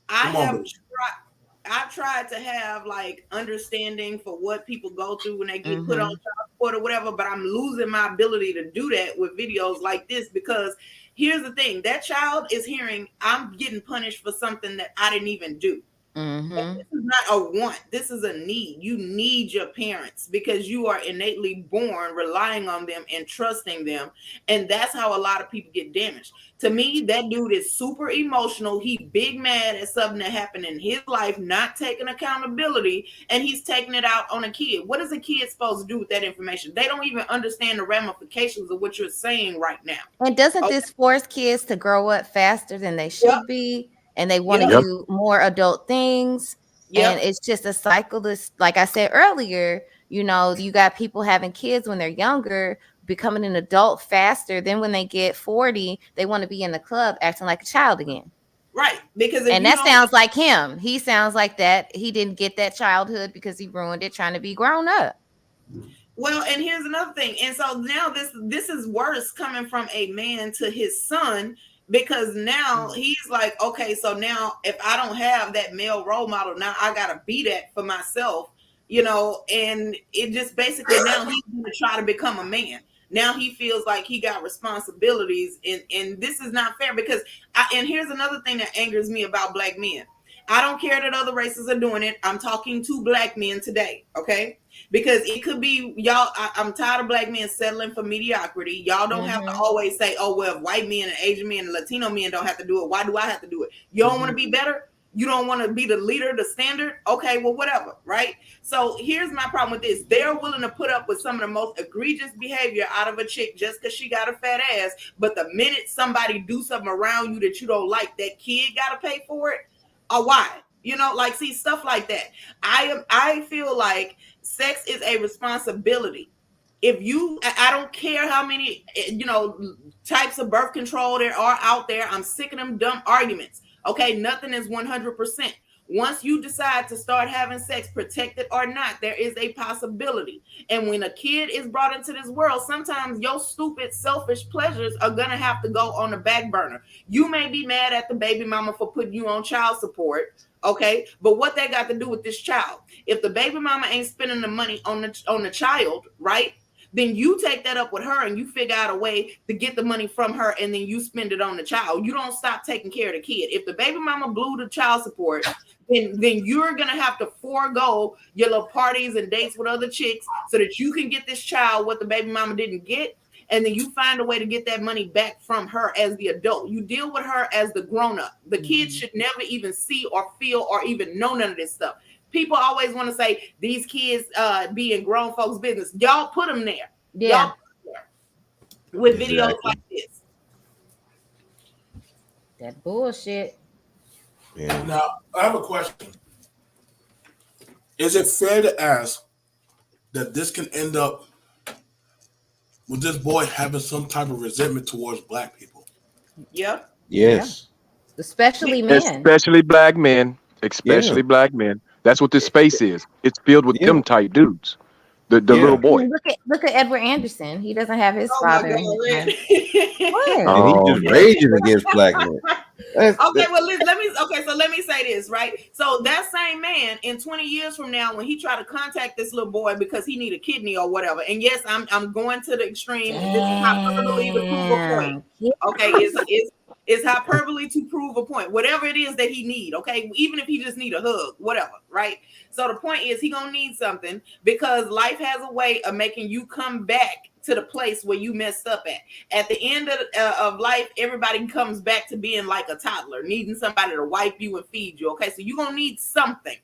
I tried to have, like, understanding for what people go through when they get put on child support or whatever, but I'm losing my ability to do that with videos like this because here's the thing. That child is hearing, I'm getting punished for something that I didn't even do. This is not a want. This is a need. You need your parents because you are innately born relying on them and trusting them. And that's how a lot of people get damaged. To me, that dude is super emotional. He big mad at something that happened in his life, not taking accountability, and he's taking it out on a kid. What is a kid supposed to do with that information? They don't even understand the ramifications of what you're saying right now.
And doesn't this force kids to grow up faster than they should be? And they want to do more adult things. And it's just a cycle. This, like I said earlier, you know, you got people having kids when they're younger, becoming an adult faster. Then when they get 40, they want to be in the club acting like a child again.
Right. Because
that sounds like him. He sounds like that. He didn't get that childhood because he ruined it trying to be grown up.
Well, and here's another thing. And so now this is worse coming from a man to his son. Because now he's like, okay, so now if I don't have that male role model, now I got to be that for myself, you know, and it just basically now he's going to try to become a man. Now he feels like he got responsibilities and this is not fair because and here's another thing that angers me about black men. I don't care that other races are doing it. I'm talking to black men today, okay? Because it could be y'all. I'm tired of black men settling for mediocrity. Y'all don't have to always say, "Oh well, if white men and Asian men and Latino men don't have to do it, why do I have to do it?" You don't want to be better. You don't want to be the leader, the standard. Okay, well, whatever, right? So here's my problem with this: they're willing to put up with some of the most egregious behavior out of a chick just because she got a fat ass. But the minute somebody do something around you that you don't like, that kid got to pay for it. Or why? You know, like, see, stuff like that. I feel like sex is a responsibility. I don't care how many, you know, types of birth control there are out there. I'm sick of them dumb arguments. Okay, nothing is 100%. Once you decide to start having sex, protected or not, there is a possibility. And when a kid is brought into this world, sometimes your stupid, selfish pleasures are going to have to go on the back burner. You may be mad at the baby mama for putting you on child support. Okay, but what they got to do with this child? If the baby mama ain't spending the money on the child, right? Then you take that up with her and you figure out a way to get the money from her, and then you spend it on the child. You don't stop taking care of the kid. If the baby mama blew the child support, then you're gonna have to forego your little parties and dates with other chicks so that you can get this child what the baby mama didn't get. And then you find a way to get that money back from her as the adult. You deal with her as the grown-up. The kids should never even see or feel or even know none of this stuff. People always want to say these kids be in grown folks' business. Y'all put them there.
Yeah.
Y'all put them there with videos like this.
That bullshit.
Yeah.
Now, I have a question. Is it fair to ask that this can end up with this boy having some type of resentment towards black people?
Yep.
Yes.
Especially men.
Especially black men. Especially black men. That's what this space is. It's filled with them type dudes. The little boy.
I mean, look at Edward Anderson. He doesn't have his father.
And he just raging against black men.
Okay, well, let me say this, right? So that same man in 20 years from now, when he try to contact this little boy because he need a kidney or whatever, and yes, I'm going to the extreme. This is hyperbole to prove a point. Okay, it's hyperbole to prove a point. Whatever it is that he need, okay, even if he just need a hug, whatever, right? So the point is, he gonna need something because life has a way of making you come back to the place where you messed up at. At the end of life, everybody comes back to being like a toddler, needing somebody to wipe you and feed you. Okay, so you're gonna need something.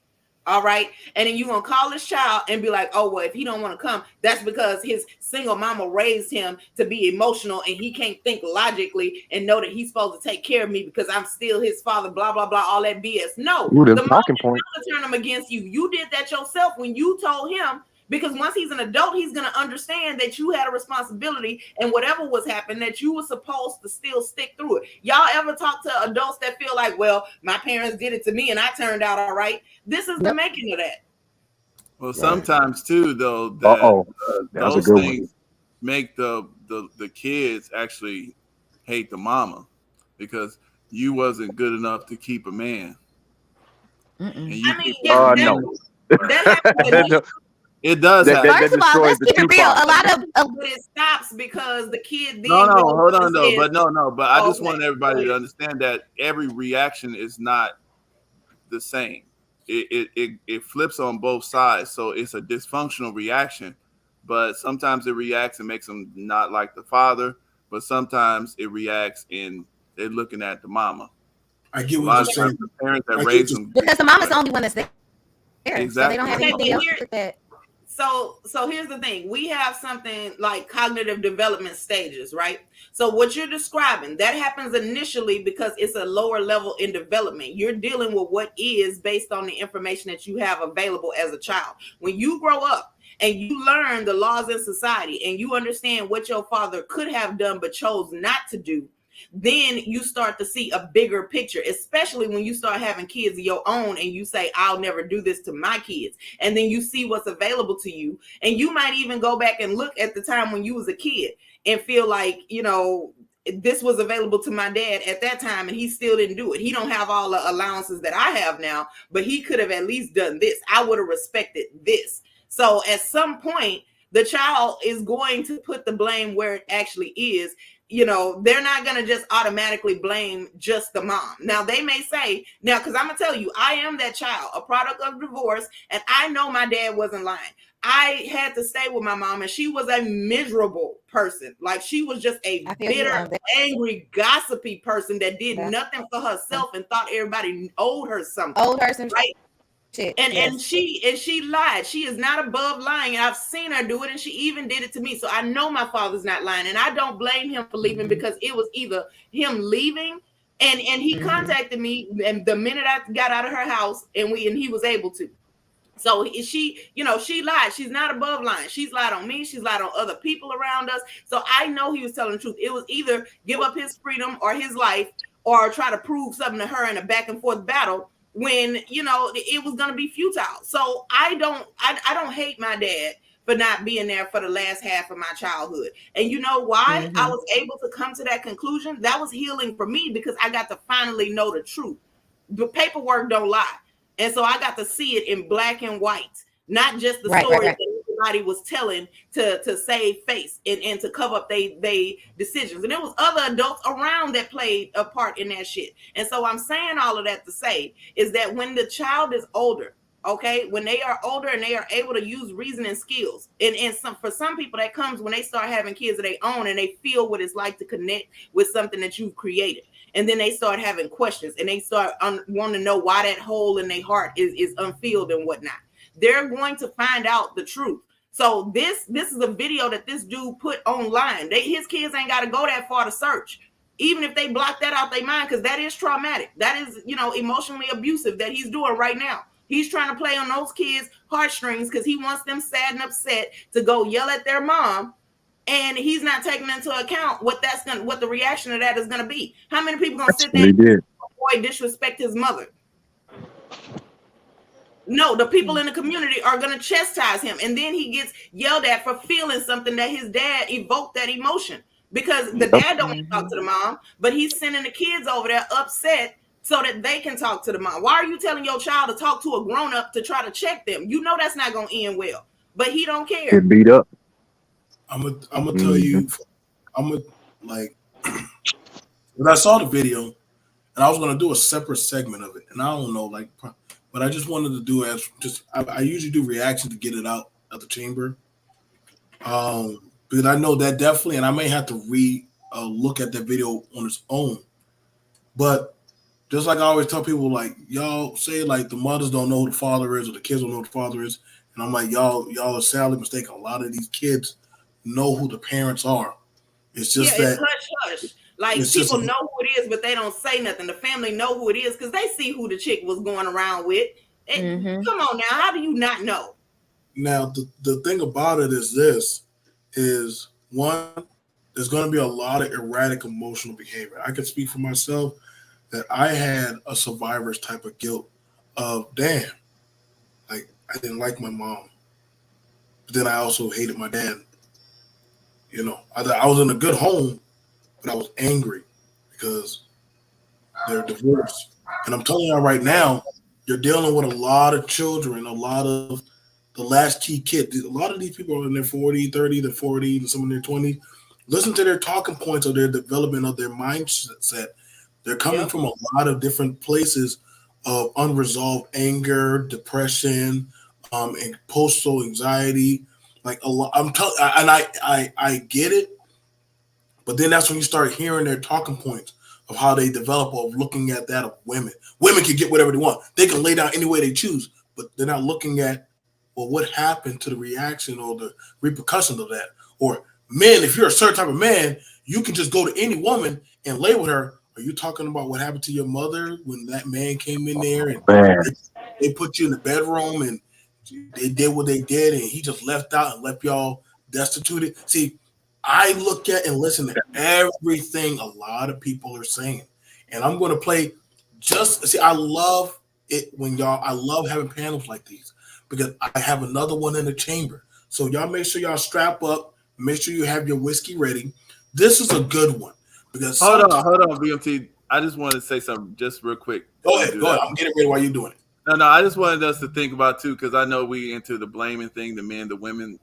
All right, and then you're gonna call this child and be like, oh well, if he don't want to come, that's because his single mama raised him to be emotional and he can't think logically and know that he's supposed to take care of me because I'm still his father, blah blah blah, all that BS. No, the talking point to turn him against you. You did that yourself when you told him. Because once he's an adult, he's going to understand that you had a responsibility and whatever was happening, that you were supposed to still stick through it. Y'all ever talk to adults that feel like, well, my parents did it to me and I turned out all right? This is the making of that.
Well, sometimes too, though, those things make the kids actually hate the mama because you wasn't good enough to keep a man. And you
that happens.
It does.
First of all, let's keep it real. A lot of
it stops because the kid.
Hold on, though. But I just want everybody to understand that every reaction is not the same. It flips on both sides, so it's a dysfunctional reaction. But sometimes it reacts and makes them not like the father. But sometimes it reacts and they're looking at the mama.
I get what you're saying.
The parents that raise them
because the mama's the only one that's there.
Exactly.
So they don't have anything else with that.
So here's the thing. We have something like cognitive development stages, right? So what you're describing, that happens initially because it's a lower level in development. You're dealing with what is based on the information that you have available as a child. When you grow up and you learn the laws in society and you understand what your father could have done but chose not to do, then you start to see a bigger picture, especially when you start having kids of your own and you say, I'll never do this to my kids. And then you see what's available to you. And you might even go back and look at the time when you was a kid and feel like, you know, this was available to my dad at that time and he still didn't do it. He don't have all the allowances that I have now, but he could have at least done this. I would have respected this. So at some point, the child is going to put the blame where it actually is. You know, they're not going to just automatically blame just the mom. Now, they may say, now, because I'm going to tell you, I am that child, a product of divorce, and I know my dad wasn't lying. I had to stay with my mom, and she was a miserable person. Like, she was just a bitter, angry, gossipy person that did nothing for herself and thought everybody owed her something. Right? And she lied. She is not above lying. And I've seen her do it, and she even did it to me. So I know my father's not lying, and I don't blame him for leaving because it was either him leaving, and he contacted me, and the minute I got out of her house, and he was able to. So she, you know, she lied. She's not above lying. She's lied on me. She's lied on other people around us. So I know he was telling the truth. It was either give up his freedom or his life, or try to prove something to her in a back and forth battle. when it was going to be futile. So I don't hate my dad for not being there for the last half of my childhood. And you know why I was able to come to that conclusion? That was healing for me because I got to finally know the truth. The paperwork don't lie. And so I got to see it in black and white, not just the stories that everybody was telling to save face and to cover up they decisions. And there was other adults around that played a part in that shit. And so I'm saying all of that to say is that when the child is older, okay, when they are older and they are able to use reasoning skills, and for some people that comes when they start having kids of their own and they feel what it's like to connect with something that you've created, and then they start having questions and they start wanting to know why that hole in their heart is unfilled and whatnot. They're going to find out the truth. So this is a video that this dude put online. His kids ain't got to go that far to search, even if they block that out their mind, because that is traumatic. That is emotionally abusive that he's doing right now. He's trying to play on those kids' heartstrings because he wants them sad and upset to go yell at their mom, and he's not taking into account what the reaction of that is gonna be. How many people gonna sit there and boy disrespect his mother? No, the people in the community are gonna chastise him, and then he gets yelled at for feeling something that his dad evoked that emotion, because the dad don't want to talk to the mom, but he's sending the kids over there upset so that they can talk to the mom. Why are you telling your child to talk to a grown-up to try to check them? You know that's not going to end well, but he don't care.
Get beat up.
I'm gonna tell you, when I saw the video, and I was gonna do a separate segment of it, and I don't know, but I just wanted to do I usually do reaction to get it out of the chamber, because I know that definitely, and I may have to look at that video on its own, but just like I always tell people, like, y'all say like the mothers don't know who the father is or the kids don't know who the father is. And I'm like, y'all are sadly mistaken. A lot of these kids know who the parents are. It's just that
it's hush. Like, people know who it is, but they don't say nothing. The family know who it is because they see who the chick was going around with. Come on now, how do you not know?
Now, the thing about it is one, there's going to be a lot of erratic emotional behavior. I can speak for myself that I had a survivor's type of guilt of, damn, like, I didn't like my mom, but then I also hated my dad. I was in a good home, but I was angry because they're divorced. And I'm telling y'all right now, you're dealing with a lot of children, a lot of the latchkey kids. A lot of these people are in their 40, 30, the 40, and some in their 20s. Listen to their talking points of their development of their mindset. They're coming from a lot of different places of unresolved anger, depression, and postal anxiety. Like a lot, I get it, but then that's when you start hearing their talking points of how they develop, of looking at that of women. Women can get whatever they want. They can lay down any way they choose, but they're not looking at, well, what happened to the reaction or the repercussions of that. Or men, if you're a certain type of man, you can just go to any woman and lay with her. Are you talking about what happened to your mother when that man came in there and they put you in the bedroom and they did what they did and he just left out and left y'all destituted? See, I look at and listen to everything a lot of people are saying. And I'm going to play I love it when I love having panels like these because I have another one in the chamber. So y'all make sure y'all strap up, make sure you have your whiskey ready. This is a good one. Because
hold on, BMT. I just wanted to say something just real quick.
Go ahead. I'm getting ready while you're doing it.
No, I just wanted us to think about too, because I know we into the blaming thing, the men, the women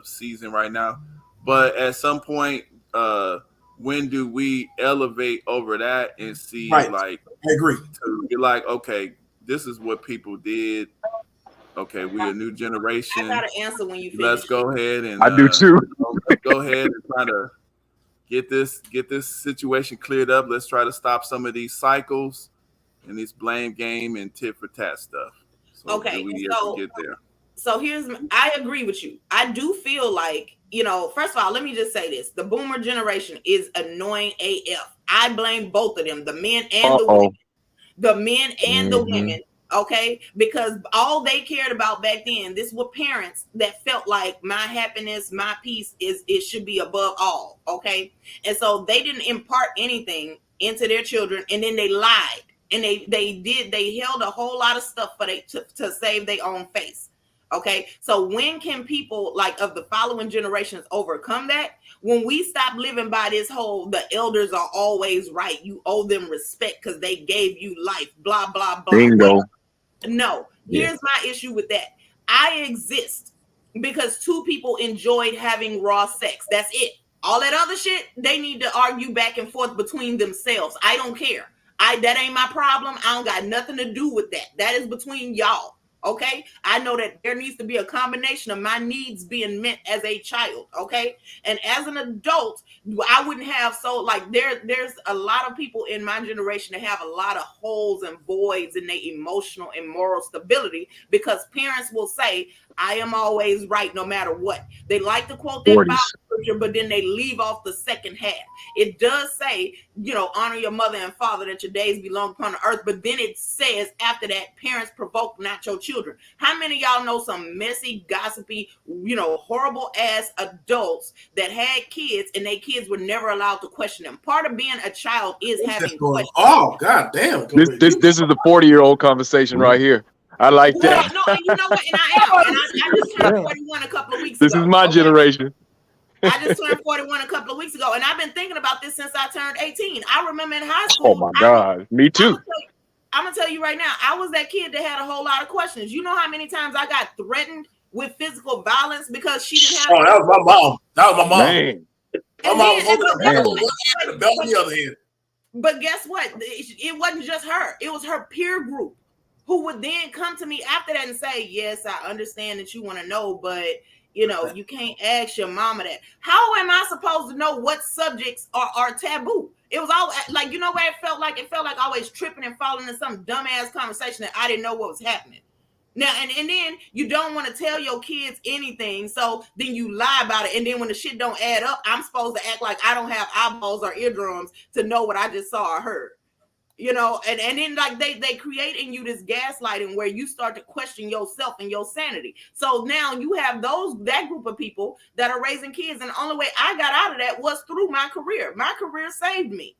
season right now. But at some point, when do we elevate over that and see like
I agree.
To be like, okay, this is what people did. Okay, we're a new generation.
I got to answer when you finish.
Let's go ahead and
I do too.
Let's go ahead and try to get this situation cleared up. Let's try to stop some of these cycles and this blame game and tit for tat stuff. So
okay,
we get there.
So I agree with you. I do feel like, first of all, let me just say this. The boomer generation is annoying AF. I blame both of them, the men and the women. The men and the women. Okay, because all they cared about back then, this were parents that felt like my happiness, my peace it should be above all. Okay, and so they didn't impart anything into their children, and then they lied and they held a whole lot of stuff for to save their own face. Okay, so when can people like of the following generations overcome that? When we stop living by this whole the elders are always right, you owe them respect because they gave you life, blah blah blah.
Bingo.
No, here's my issue with that. I exist because two people enjoyed having raw sex. That's it. All that other shit, they need to argue back and forth between themselves. I don't care. That ain't my problem. I don't got nothing to do with that. That is between y'all. Okay, I know that there needs to be a combination of my needs being met as a child. Okay, and as an adult, I wouldn't have there's a lot of people in my generation that have a lot of holes and voids in their emotional and moral stability because parents will say, I am always right no matter what. They like to quote that Bible scripture, but then they leave off the second half. It does say, honor your mother and father that your days belong upon the earth. But then it says after that, parents provoke not your children. How many of y'all know some messy, gossipy, horrible ass adults that had kids and their kids were never allowed to question them? Part of being a child is having questions.
Oh, God damn.
This is the 40-year-old conversation right here. I like that.
No, you know what? And I am. And I just turned 41 a couple of weeks ago.
This is my generation.
I just turned 41 a couple of weeks ago, and I've been thinking about this since I turned 18. I remember in high school.
Oh my God, me too.
I'm gonna tell you right now, I was that kid that had a whole lot of questions. You know how many times I got threatened with physical violence because she didn't have.
Oh, that was my mom. That was my mom.
Man.
My mom was the belt on the other hand.
But guess what? It wasn't just her. It was her peer group who would then come to me after that and say, yes, I understand that you want to know, but you can't ask your mama that. How am I supposed to know what subjects are taboo? It was all like, where it felt like always tripping and falling into some dumbass conversation that I didn't know what was happening. Now, and then you don't want to tell your kids anything. So then you lie about it. And then when the shit don't add up, I'm supposed to act like I don't have eyeballs or eardrums to know what I just saw or heard. And then like they create in you this gaslighting where you start to question yourself and your sanity. So now you have that group of people that are raising kids. And the only way I got out of that was through my career. My career saved me.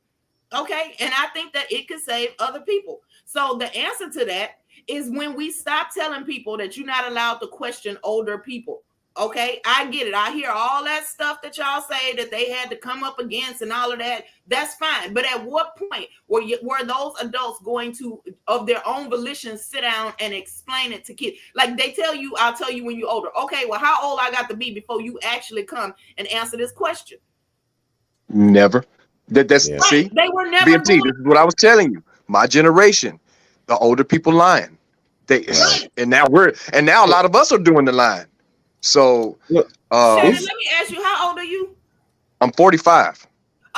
Okay. And I think that it could save other people. So the answer to that is when we stop telling people that you're not allowed to question older people. Okay, I get it. I hear all that stuff that y'all say that they had to come up against and all of that. That's fine. But at what point were those adults going to, of their own volition, sit down and explain it to kids? Like they tell you, I'll tell you when you're older. Okay, well, how old I got to be before you actually come and answer this question?
Never. See,
they were never.
BMT, this is what I was telling you. My generation, the older people lying. And now a lot of us are doing the lying. So,
Shannon, let me ask you, how old are you?
I'm 45.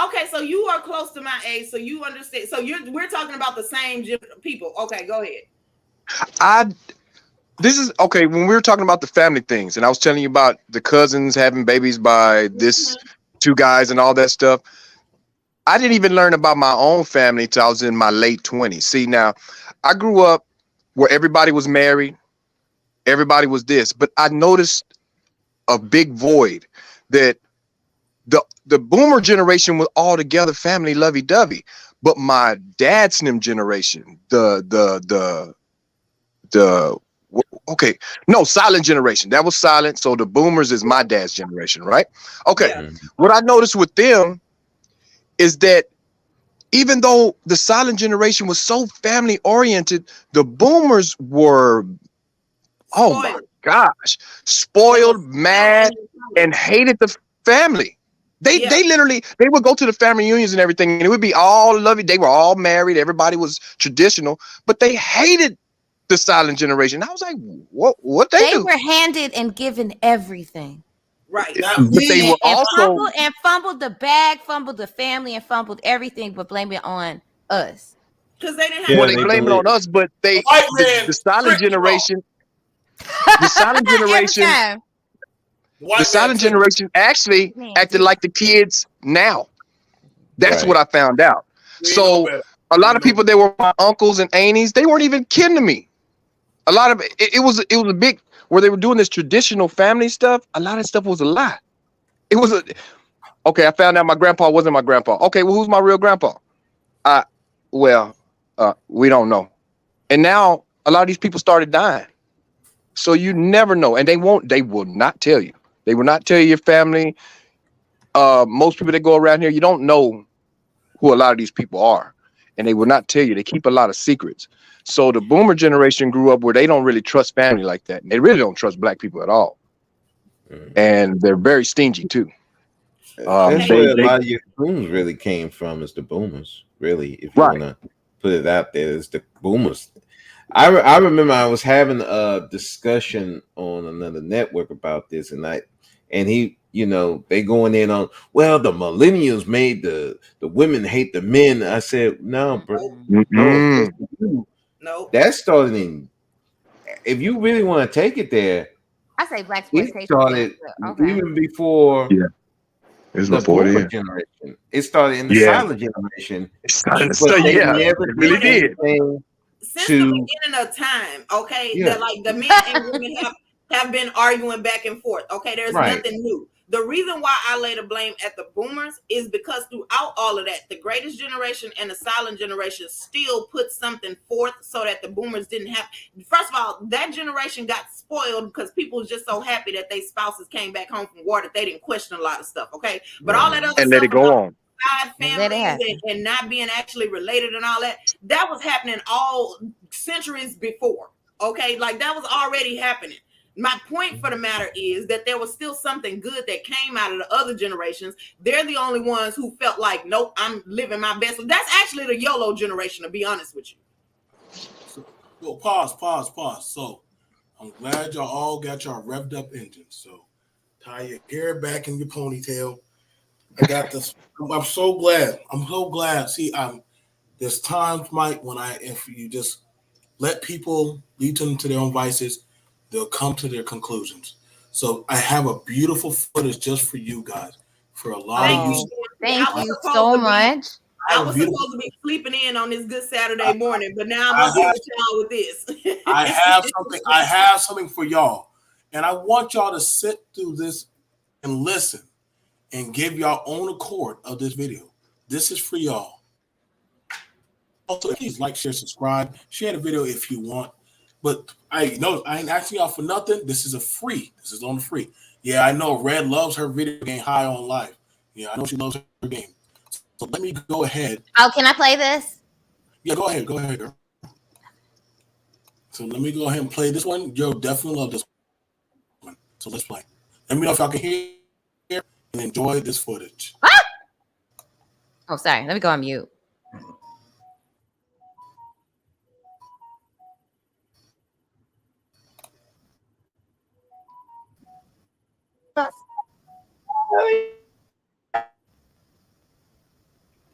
Okay, so you are close to my age, so you understand. So we're talking about the same people. Okay, go ahead.
This is okay. When we were talking about the family things, and I was telling you about the cousins having babies by this two guys and all that stuff. I didn't even learn about my own family till I was in my late 20s. See, now I grew up where everybody was married. Everybody was this, but I noticed a big void that the boomer generation was all together, family lovey-dovey, but my dad's generation, silent generation, that was silent. So the boomers is my dad's generation, right? Okay. Yeah. What I noticed with them is that even though the silent generation was so family oriented, the boomers were oh my gosh, spoiled, mad, and hated the family. They literally would go to the family reunions and everything, and it would be all lovey. They were all married. Everybody was traditional, but they hated the silent generation. I was like, what they do?
They were handed and given everything.
Right.
But they were also
fumbled the bag, fumbled the family, and fumbled everything, but blame it on us.
Because they didn't have
well, they blame it on us, but the silent generation. The silent generation, the silent generation actually acted like the kids now. That's what I found out. So a lot of people that were my uncles and aunties, they weren't even kin to me. A lot of it was a big where they were doing this traditional family stuff. A lot of stuff was a lie. It was okay. I found out my grandpa wasn't my grandpa. Okay, well, who's my real grandpa? We don't know. And now a lot of these people started dying. So you never know. And they will not tell you. They will not tell you your family. Most people that go around here, you don't know who a lot of these people are. And they will not tell you. They keep a lot of secrets. So the boomer generation grew up where they don't really trust family like that. And they really don't trust black people at all. And they're very stingy too.
That's where a lot of your booms really came from, is the boomers. Really, if you want to put it out there, it's the boomers. I remember I was having a discussion on another network about this, and he, you know, they going in on, well, the millennials made the women hate the men. I said, no, bro,
no,
that started in. If you really want to take it there,
I say black
it
exploitation.
started even before.
Yeah, it was
the
before
boomer
then.
generation. It started in the silent generation.
It started,
but they
yeah,
never
it really did.
Since the beginning of time, okay, that like the men and women have been arguing back and forth. Okay, there's nothing new. The reason why I lay the blame at the boomers is because throughout all of that, the greatest generation and the silent generation still put something forth so that the boomers didn't have. First of all, that generation got spoiled because people was just so happy that their spouses came back home from war that they didn't question a lot of stuff. Okay, but all that other
and let it go on.
Families and not being actually related and all that was happening all centuries before. Okay, like that was already happening. My point for the matter is that there was still something good that came out of the other generations. They're the only ones who felt like, nope, I'm living my best. That's actually the YOLO generation, to be honest with you.
So, pause. So I'm glad y'all all got y'all revved up engines. So tie your hair back in your ponytail. I got this. I'm so glad. See, there's times, Mike, when if you just let people lead them to their own vices, they'll come to their conclusions. So I have a beautiful footage just for you guys. For a lot of you.
Thank you so much.
I was supposed to be sleeping in on this good Saturday morning, but now I'm gonna with y'all with this.
I have something for y'all. And I want y'all to sit through this and listen and give y'all own accord of this video. This is for y'all. Also, please like, share, subscribe. Share the video if you want. But I ain't asking y'all for nothing. This is a free. This is on the free. Yeah, I know Red loves her video game High on Life. Yeah, I know she loves her game. So let me go ahead.
Oh, can I play this?
Yeah, go ahead, girl. So let me go ahead and play this one. Yo, definitely love this one. So let's play. Let me know if y'all can hear and enjoy this footage.
Ah! Oh, sorry. Let me go on mute.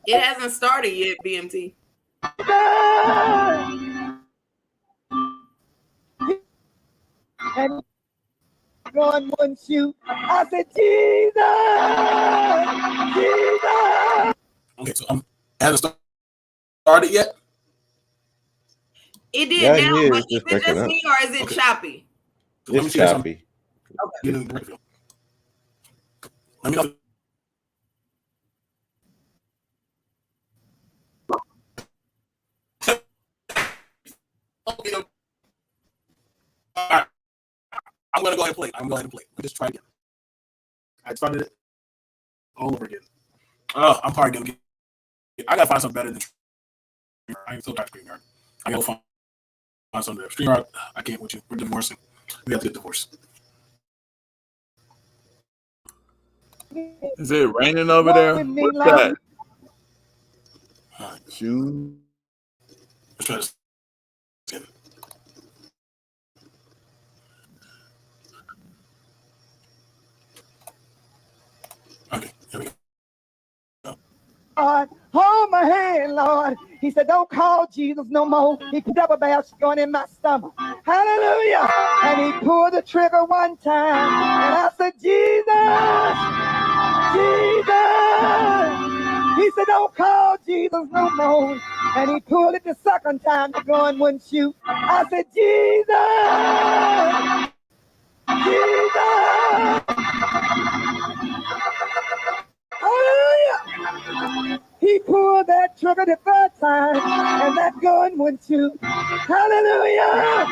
It hasn't started yet, BMT.
And going one shoot. I said, Jesus!
Okay, so hasn't started yet?
It did now,
yeah,
but
it's
is
just
it just
breaking
me or is it choppy?
It's choppy.
Okay. Let me know. Okay. All right. I'm gonna go ahead and play. Let me just try again. I started it all over again. I'm probably gonna I gotta find something better than StreamYard. I ain't still trying StreamYard. I gotta find something better. StreamYard, I can't with you. We're divorcing. We have to get divorced.
Is it raining over there? What's that?
All right.
June.
Let's try this again. Okay, here we go.
Lord, hold my hand, Lord. He said, don't call Jesus no more. He put up a bash going in my stomach. Hallelujah. And he pulled the trigger one time. And I said, Jesus, Jesus. He said, don't call Jesus no more. And he pulled it the second time. The gun wouldn't shoot. I said, Jesus, Jesus. Hallelujah. He He pulled that trigger the third time, and that gun went to. Hallelujah!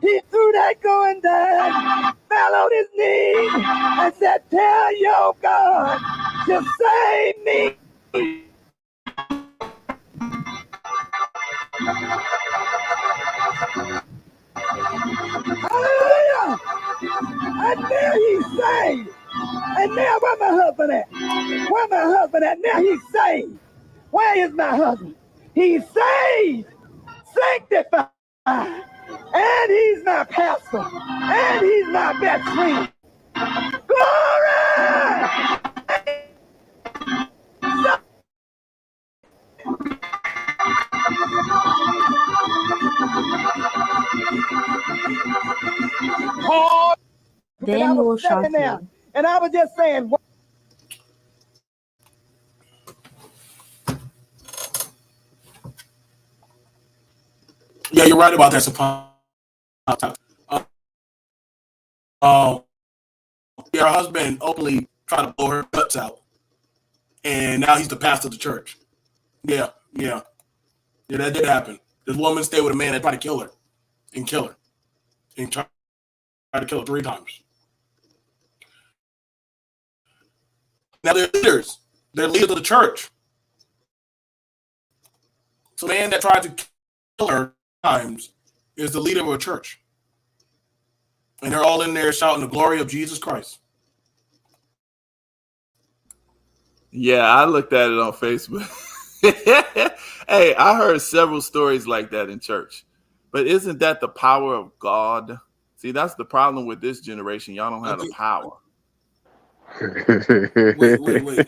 He threw that gun down, fell on his knees, and said, "Tell your God to save me." Hallelujah! And now he's saved. And now where my husband at? Where my husband at? Now he's saved. Where is my husband? He's saved, sanctified, and he's my pastor, and he's my best friend. Glory!
Then will shock you.
And I was just saying.
Yeah, you're right about that. Her husband openly tried to blow her guts out, and now he's the pastor of the church. Yeah, that did happen. This woman stayed with a man that tried to kill her, and tried to kill her 3 times. Now they're leaders. They're leaders of the church. So the man that tried to kill her times is the leader of a church. And they're all in there shouting the glory of Jesus Christ.
Yeah, I looked at it on Facebook. Hey, I heard several stories like that in church. But isn't that the power of God? See, that's the problem with this generation. Y'all don't have the power.
Wait.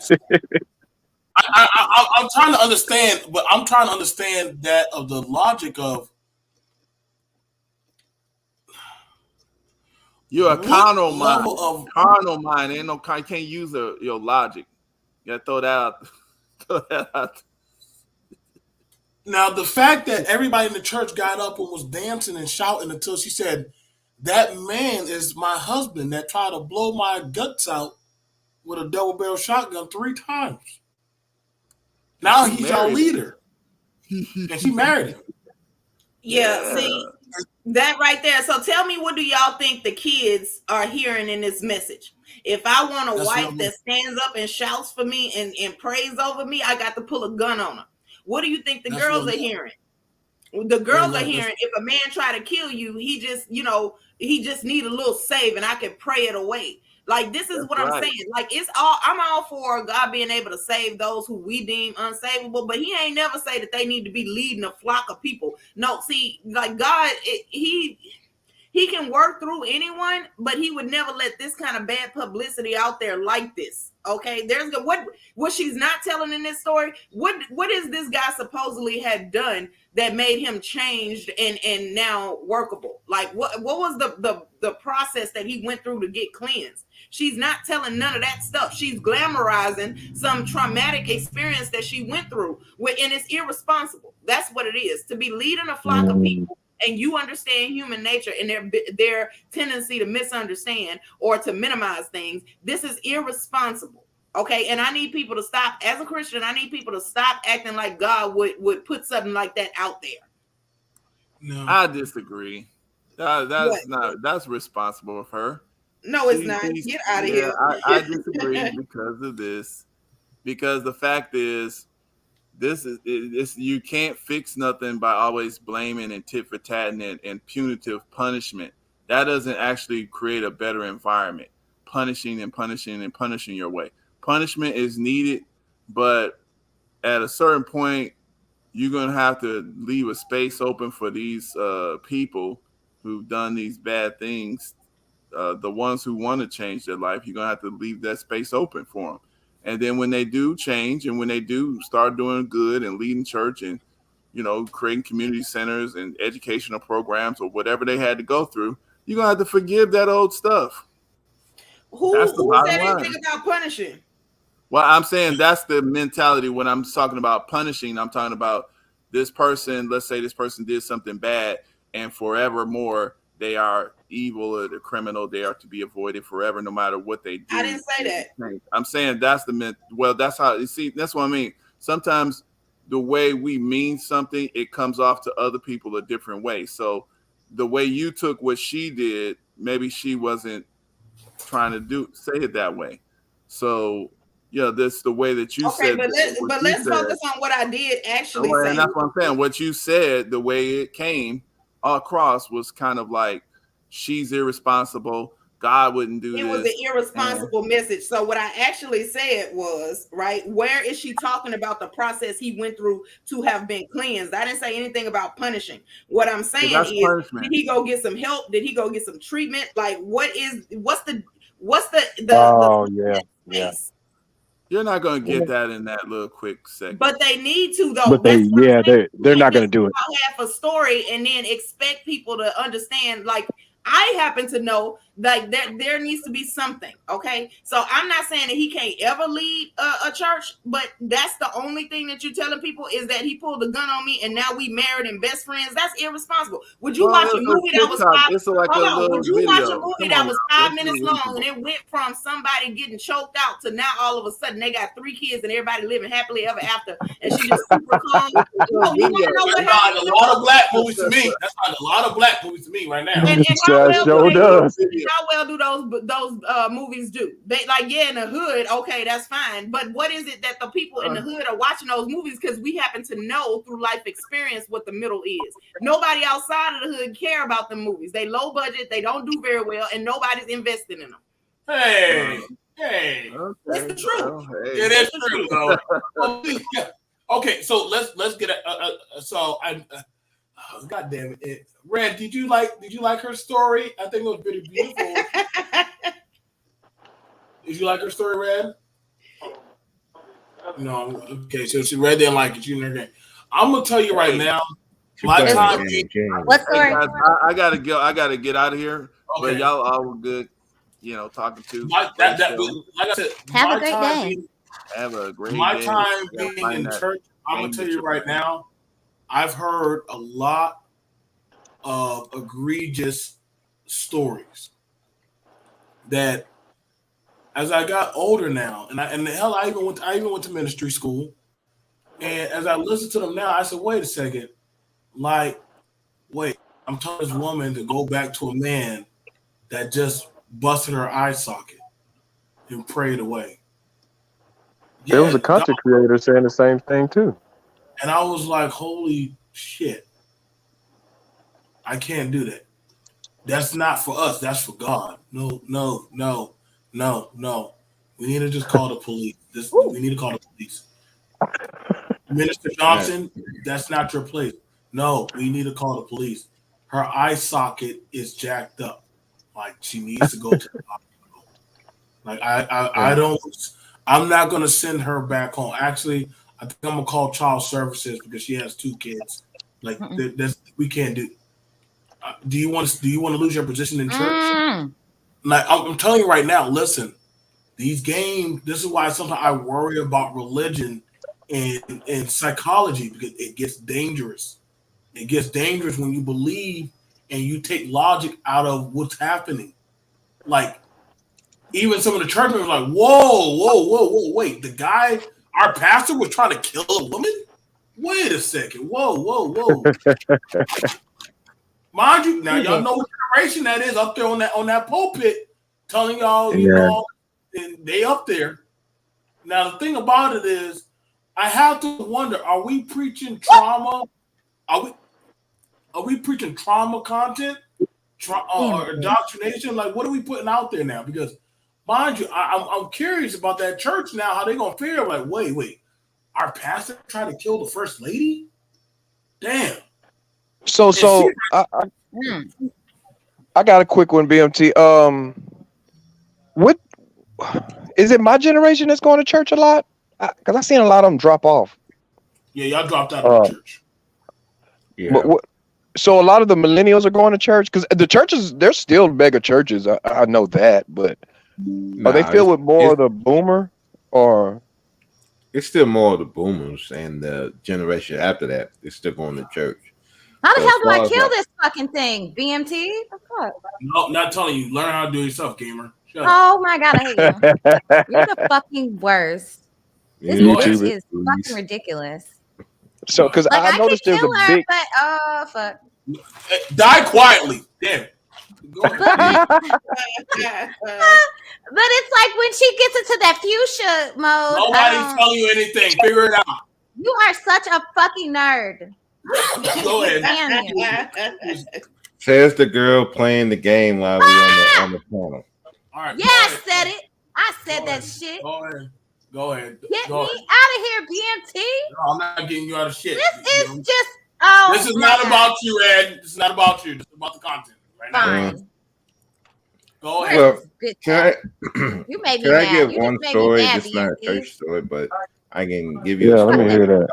I'm trying to understand, but I'm trying to understand that of the logic of
you're a carnal mind.
Of
carnal mind. Ain't no, you can't use your logic. You gotta throw that out. Throw that out.
Now, the fact that everybody in the church got up and was dancing and shouting until she said, "That man is my husband that tried to blow my guts out with a double-barrel shotgun 3 times. Now he's our leader." And she married him.
Yeah, see, that right there. So tell me, what do y'all think the kids are hearing in this message? If I want a wife that stands up and shouts for me and prays over me, I got to pull a gun on her. What do you think the girls are hearing? The girls are hearing, if a man try to kill you, he just need a little save and I can pray it away. Like, this is what I'm saying. Like, I'm all for God being able to save those who we deem unsavable, but he ain't never say that they need to be leading a flock of people. No, see, like God, he can work through anyone, but he would never let this kind of bad publicity out there like this. Okay, there's what she's not telling in this story. What is this guy supposedly had done that made him changed and now workable? Like, what was the process that he went through to get cleansed? She's not telling none of that stuff. She's glamorizing some traumatic experience that she went through, and it's irresponsible. That's what it is, to be leading a flock of people. And you understand human nature and their tendency to misunderstand or to minimize things. This is irresponsible. Okay. And I need people to stop, as a Christian, I need people to stop acting like God would put something like that out there.
No, I disagree. That's responsible of her.
No, it's not. Get out of here.
I disagree because of this. Because the fact is, this you can't fix nothing by always blaming and tit for tat and punitive punishment. That doesn't actually create a better environment. Punishing your way. Punishment is needed, but at a certain point, you're gonna have to leave a space open for these people who've done these bad things. The ones who want to change their life, you're gonna have to leave that space open for them. And then when they do change and when they do start doing good and leading church and, creating community centers and educational programs or whatever they had to go through, you're going to have to forgive that old stuff.
Who said anything about punishing?
Well, I'm saying that's the mentality. When I'm talking about punishing, I'm talking about this person. Let's say this person did something bad and forevermore they are evil or the criminal. They are to be avoided forever, no matter what they do.
I didn't say that.
I'm saying that's that's how you see. That's what I mean. sometimes the way we mean something, it comes off to other people a different way. So the way you took what she did, maybe she wasn't trying to say it that way. So yeah, that's the way that you said.
But let's focus on what I did actually say.
And that's what I'm saying. What you said, the way it came across was kind of like she's irresponsible. God wouldn't do this.
It was an irresponsible message. So what I actually said was, right, where is she talking about the process he went through to have been cleansed? I didn't say anything about punishing. What I'm saying is, did he go get some help? Did he go get some treatment? Like, what's the
yeah.
You're not going to get that in that little quick second.
But they need to, though.
But they're not going to do it.
Half a story and then expect people to understand. Like, I happen to know like that there needs to be something. Okay, so I'm not saying that he can't ever lead a church, but that's the only thing that you're telling people is that he pulled a gun on me and now we married and best friends. That's irresponsible. Would you watch a movie that was Would you watch a movie that was 5 minutes long and it went from somebody getting choked out to now all of a sudden they got 3 kids and everybody living happily ever after and she just super calm?
That's not a lot of black movies to me. That's not a lot of black movies to me right now.
And how well do those movies do? They like, yeah, in the hood, okay, that's fine. But what is it that the people in the hood are watching those movies? Because we happen to know through life experience what the middle is. Nobody outside of the hood care about the movies. They low budget, they don't do very well, and nobody's investing in them.
Hey,
okay,
it's the truth.
It is true, though. Okay, so let's get God damn it, Red. Did you like her story? I think it was pretty beautiful. Did you like her story, Red? No. Okay, so she Red didn't like it. You know, I'm gonna tell you right now. My time.
What story?
I gotta go. I gotta get out of here. Okay. But y'all all were good. You know, talking to.
Like I said,
have a great day.
Have a great day.
My time being in church. I'm gonna tell you right now. I've heard a lot of egregious stories that, as I got older now, I even went to ministry school, and as I listen to them now, I said, wait a second, I'm telling this woman to go back to a man that just busted her eye socket and prayed away.
There was a content creator saying the same thing too.
And I was like, holy shit. I can't do that. That's not for us. That's for God. No. We need to just call the police. We need to call the police. Minister Johnson, that's not your place. No, we need to call the police. Her eye socket is jacked up. Like, she needs to go to the hospital. Like, I'm not going to send her back home. Actually, I think I'm gonna call child services because she has 2 kids. Like we can't do. Do you want to lose your position in church? Like I'm telling you right now. Listen, these games. This is why sometimes I worry about religion and psychology because it gets dangerous. It gets dangerous when you believe and you take logic out of what's happening. Like even some of the church members are like, whoa, wait, the guy. Our pastor was trying to kill a woman? Wait a second. Whoa. Mind you, now y'all know what generation that is up there on that pulpit telling y'all, you know, and they up there. Now the thing about it is, I have to wonder, are we preaching trauma? Are we preaching trauma content? Or indoctrination? Like what are we putting out there now? Because mind you, I'm curious about that church now. How they gonna feel? Like, wait, our pastor tried to kill the first lady? Damn.
So I got a quick one, BMT. What is it? My generation that's going to church a lot? Because I've seen a lot of them drop off.
Yeah, y'all dropped out of the church.
Yeah. But so a lot of the millennials are going to church because the churches, they're still mega churches. I know that, but. Are they filled with more of the boomer, or
it's still more of the boomers and the generation after that is still going to church?
How the hell do I kill this fucking thing? BMT?
No, not telling you. Learn how to do it yourself, gamer. Shut
up. My God, I hate you. You're the fucking worst. This
YouTube
bitch
it,
is
please.
fucking ridiculous.
So, because
Like,
I
I
noticed
could
there's a
kill her,
big.
but oh fuck.
Die quietly. Damn. Go ahead.
But it's like when she gets into that fuchsia mode.
Nobody's telling you anything. Figure it out.
You are such a fucking nerd.
Go ahead.
Damn you.
Says the girl playing the game while we on the panel.
All right.
Yeah, I said it. I said that shit.
Go ahead. Go ahead.
Get
Go
me
ahead.
out of here, BMT.
No, I'm not getting you out of shit.
This is just
This is not about you, Ed. This is not about you. This is about the content. Right now.
Fine.
Go ahead.
Well, can I?
You made me
Can I
mad.
give
You
one
just made me
story?
mad,
It's not a
BMT.
church story, but I can give you.
Yeah,
a
let me
story
hear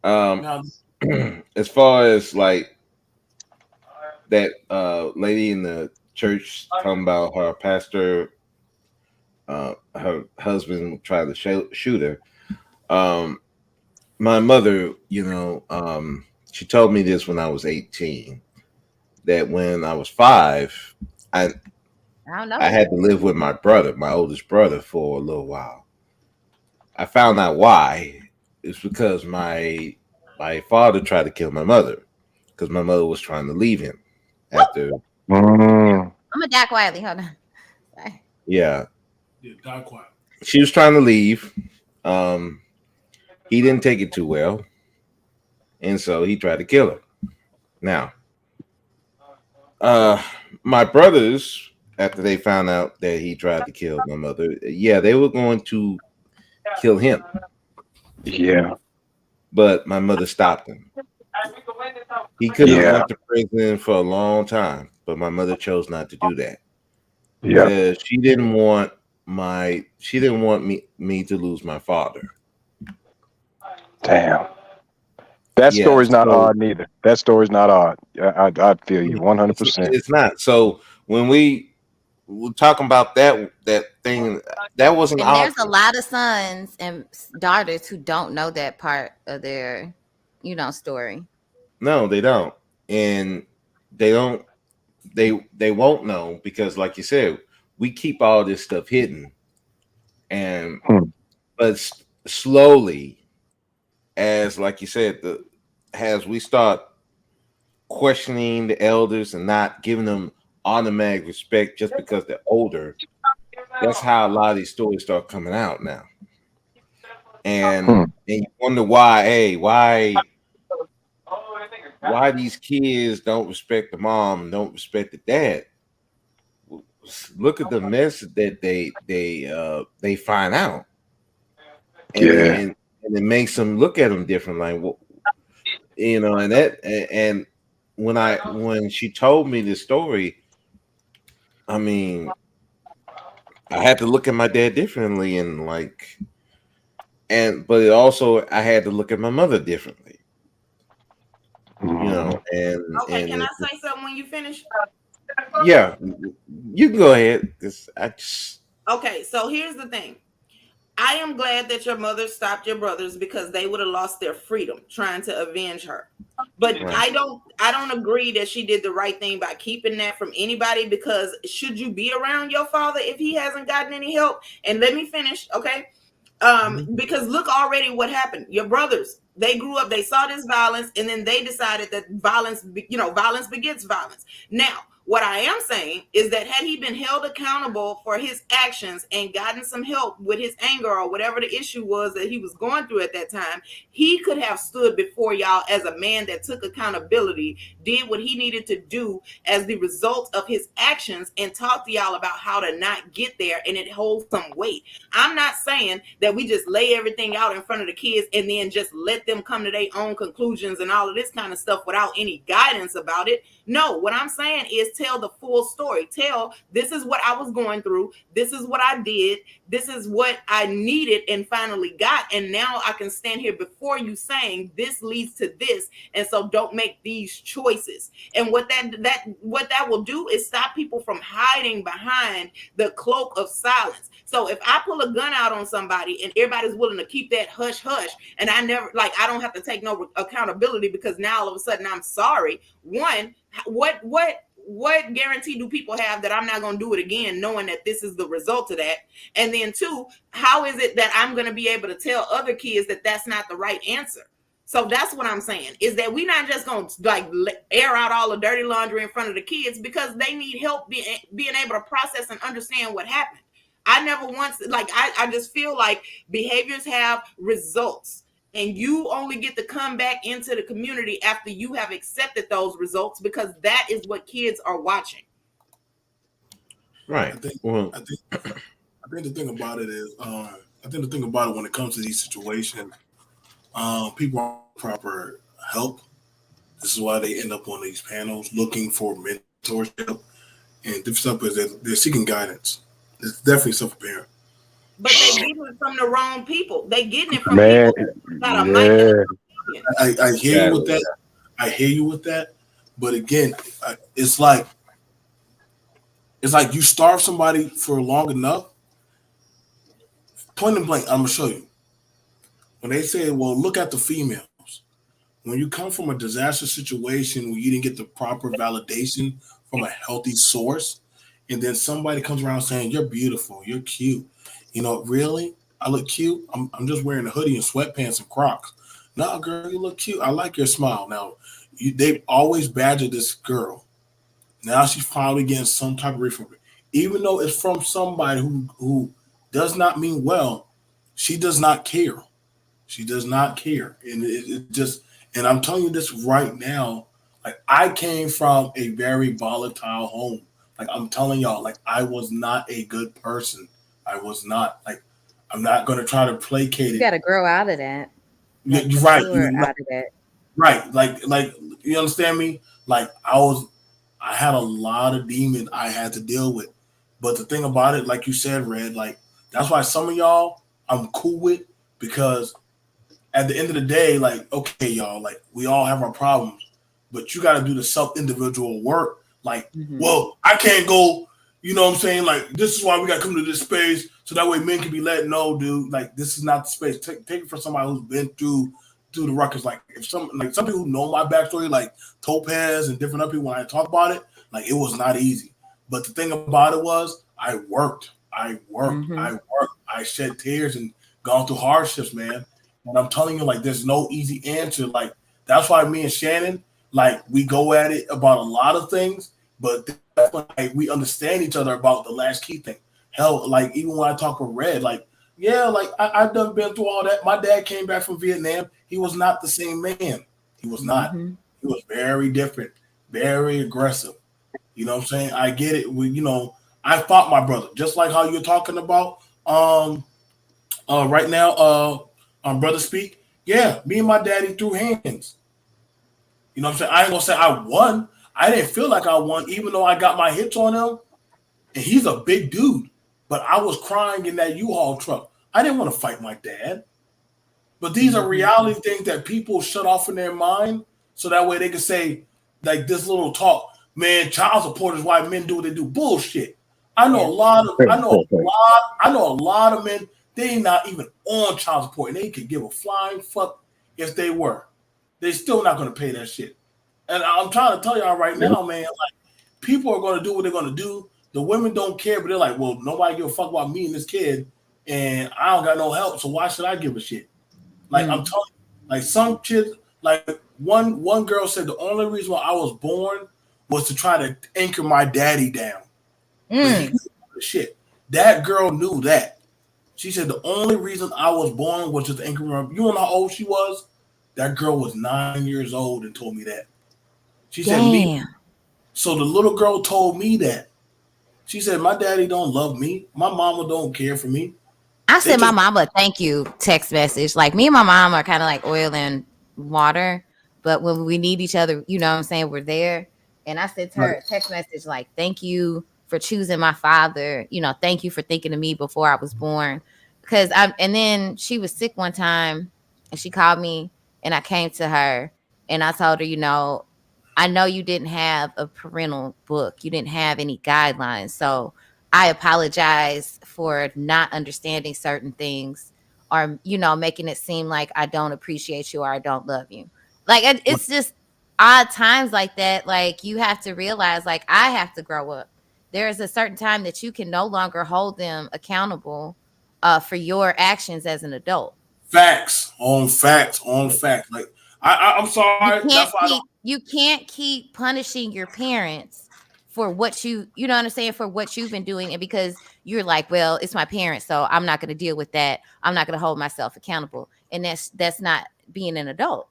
about, as far as like that lady in the church talking about her pastor, her husband tried to shoot her. My mother, she told me this when I was 18. That when I was 5,
I don't know.
I had to live with my brother, my oldest brother, for a little while. I found out why. It's because my father tried to kill my mother because my mother was trying to leave him after.
I'm gonna die quietly. Hold on. Sorry.
Yeah,
Die quiet.
she was trying to leave. He didn't take it too well, and so he tried to kill her. Now, my brothers, after they found out that he tried to kill my mother, yeah, they were going to kill him.
Yeah.
But my mother stopped him. He could have
Yeah.
went to prison for a long time, but my mother chose not to do that.
Yeah.
Because she didn't want me to lose my father.
Damn. That
Yeah,
story's not
so-
odd neither. That story's not odd. I feel you 100%.
It's not. So when we were talking about that thing, that wasn't
And
odd.
there's a lot of sons and daughters who don't know that part of their, story.
No, they don't. And they don't they won't know because like you said, we keep all this stuff hidden. And but slowly, as like you said, as we start questioning the elders and not giving them automatic respect just because they're older, that's how a lot of these stories start coming out now. And you wonder why these kids don't respect the mom and don't respect the dad. Look at the mess that they find out, and it makes them look at them different. Like, and when she told me this story, I mean, I had to look at my dad differently, but it also I had to look at my mother differently. And
Okay,
and
can I say something when you finish?
yeah, you can go ahead.
Okay, so here's the thing. I am glad that your mother stopped your brothers because they would have lost their freedom trying to avenge her. But
Right.
I don't agree that she did the right thing by keeping that from anybody, because should you be around your father if he hasn't gotten any help? And let me finish, okay? Because look already what happened. Your brothers, they grew up, they saw this violence, and then they decided that violence begets violence. Now, what I am saying is that had he been held accountable for his actions and gotten some help with his anger or whatever the issue was that he was going through at that time, he could have stood before y'all as a man that took accountability, did what he needed to do as the result of his actions, and talk to y'all about how to not get there, and it holds some weight. I'm not saying that we just lay everything out in front of the kids and then just let them come to their own conclusions and all of this kind of stuff without any guidance about it. No, what I'm saying is tell the full story. Tell, this is what I was going through. This is what I did. This is what I needed and finally got. And now I can stand here before you saying this leads to this. And so don't make these choices. And what that will do is stop people from hiding behind the cloak of silence. So if I pull a gun out on somebody and everybody's willing to keep that hush hush, and I don't have to take no accountability because now all of a sudden I'm sorry. One, what what guarantee do people have that I'm not going to do it again, knowing that this is the result of that? And then 2, how is it that I'm going to be able to tell other kids that that's not the right answer? So that's what I'm saying, is that we're not just going to like air out all the dirty laundry in front of the kids, because they need help being able to process and understand what happened. I never once, like, I just feel like behaviors have results, and you only get to come back into the community after you have accepted those results, because that is what kids are watching.
Right.
I think the thing about it is, when it comes to these situations, people want proper help. This is why they end up on these panels looking for mentorship and different stuff, because they're seeking guidance. It's definitely self-apparent.
But they getting it from the wrong people. They getting it from
Man,
people who got a
yeah.
I hear you with that. I hear you with that. But again, it's like you starve somebody for long enough. Point and blank, I'm gonna show you. When they say, well, look at the females. When you come from a disaster situation where you didn't get the proper validation from a healthy source, and then somebody comes around saying, you're beautiful, you're cute. You know, really? I look cute? I'm just wearing a hoodie and sweatpants and Crocs. No, girl, you look cute. I like your smile. Now, they've always badgered this girl. Now she's finally getting some type of refund. Even though it's from somebody who does not mean well, she does not care. She does not care. And it just, and I'm telling you this right now, like, I came from a very volatile home. Like, I'm telling y'all, like, I was not a good person. I was not. Like, I'm not going to try to placate it.
You got to grow out of that.
Like, you're right. Out of that. Right. Like, you understand me? Like, I had a lot of demons I had to deal with. But the thing about it, like you said, Red, like, that's why some of y'all I'm cool with, because at the end of the day, like, okay, y'all, like, we all have our problems, but you got to do the self-individual work. Like, well, I can't go, you know what I'm saying? Like, this is why we got to come to this space, so that way men can be let know, dude, like, this is not the space. Take it from somebody who's been through the ruckus. Like, if some people who know my backstory, like Topaz and different other people, when I talk about it, like, it was not easy. But the thing about it was, I worked. I shed tears and gone through hardships, man. And I'm telling you, like, there's no easy answer. Like, that's why me and Shannon, like, we go at it about a lot of things, but like, we understand each other about the last key thing. Hell, like, even when I talk with Red, like, yeah, like, I've done been through all that. My dad came back from Vietnam. He was not the same man. He was not. He was very different, very aggressive. You know what I'm saying? I get it. I fought my brother, just like how you're talking about right now, Brother Speak. Yeah, me and my daddy threw hands. You know what I'm saying? I ain't gonna say I won. I didn't feel like I won, even though I got my hits on him. And he's a big dude. But I was crying in that U-Haul truck. I didn't want to fight my dad. But these are reality things that people shut off in their mind, so that way they can say, like, this little talk, man, child support is why men do what they do. Bullshit. I know a lot of men, they not even on child support, and they could give a flying fuck if they were. They still not going to pay that shit. And I'm trying to tell y'all right now, man, like, people are going to do what they're going to do. The women don't care, but they're like, well, nobody give a fuck about me and this kid, and I don't got no help, so why should I give a shit? Like, I'm telling you, like, some kids, like, one girl said the only reason why I was born was to try to anchor my daddy down. Shit. That girl knew that. She said the only reason I was born was just to anchor her. You know how old she was? That girl was 9 years old and told me that. She said, me. So the little girl told me that. She said, my daddy don't love me. My mama don't care for me.
I sent my mama a thank you text message. Like, me and my mom are kind of like oil and water, but when we need each other, you know what I'm saying, we're there. And I sent her a text message like, thank you for choosing my father. You know, thank you for thinking of me before I was born. And then she was sick one time and she called me and I came to her and I told her, you know you didn't have a parental book. You didn't have any guidelines. So I apologize for not understanding certain things or, making it seem like I don't appreciate you or I don't love you. Like, it's just, odd times like that, like you have to realize, like I have to grow up. There is a certain time that you can no longer hold them accountable for your actions as an adult.
Facts on facts on facts. Like I'm sorry.
You can't keep punishing your parents for what you know what I'm saying, for what you've been doing, and because you're like, well, it's my parents, so I'm not going to deal with that. I'm not going to hold myself accountable, and that's not being an adult.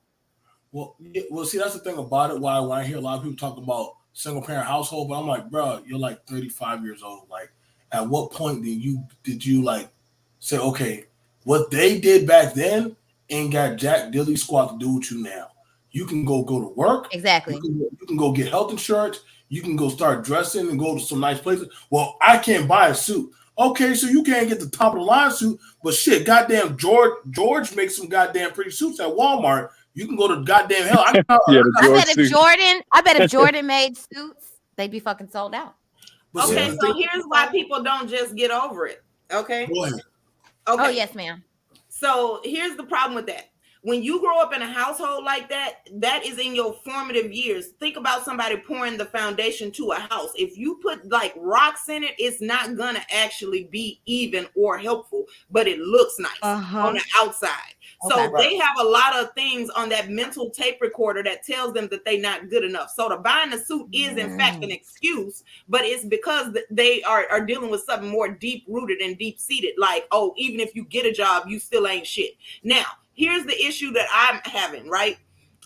Well, see, that's the thing about it. Why when I hear a lot of people talk about single parent household, but I'm like, bro, you're like 35 years old. Like, at what point did you like say, okay, what they did back then ain't got jack dilly squat to do with you now. You can go to work.
Exactly.
You can go get health insurance. You can go start dressing and go to some nice places. Well, I can't buy a suit. Okay, so you can't get the top of the line suit, but shit, goddamn George makes some goddamn pretty suits at Walmart. You can go to goddamn hell. I
bet if Jordan made suits, they'd be fucking sold out.
Okay, so here's why people don't just get over it. Okay.
Go ahead.
Okay.
Oh, yes, ma'am.
So here's the problem with that. When you grow up in a household like that, that is in your formative years. Think about somebody pouring the foundation to a house. If you put like rocks in it, it's not gonna actually be even or helpful, but it looks nice on the outside. So they have a lot of things on that mental tape recorder that tells them that they're not good enough. So the buying a suit is in fact an excuse, but it's because they are dealing with something more deep rooted and deep seated. Like, oh, even if you get a job, you still ain't shit. Now, here's the issue that I'm having, right?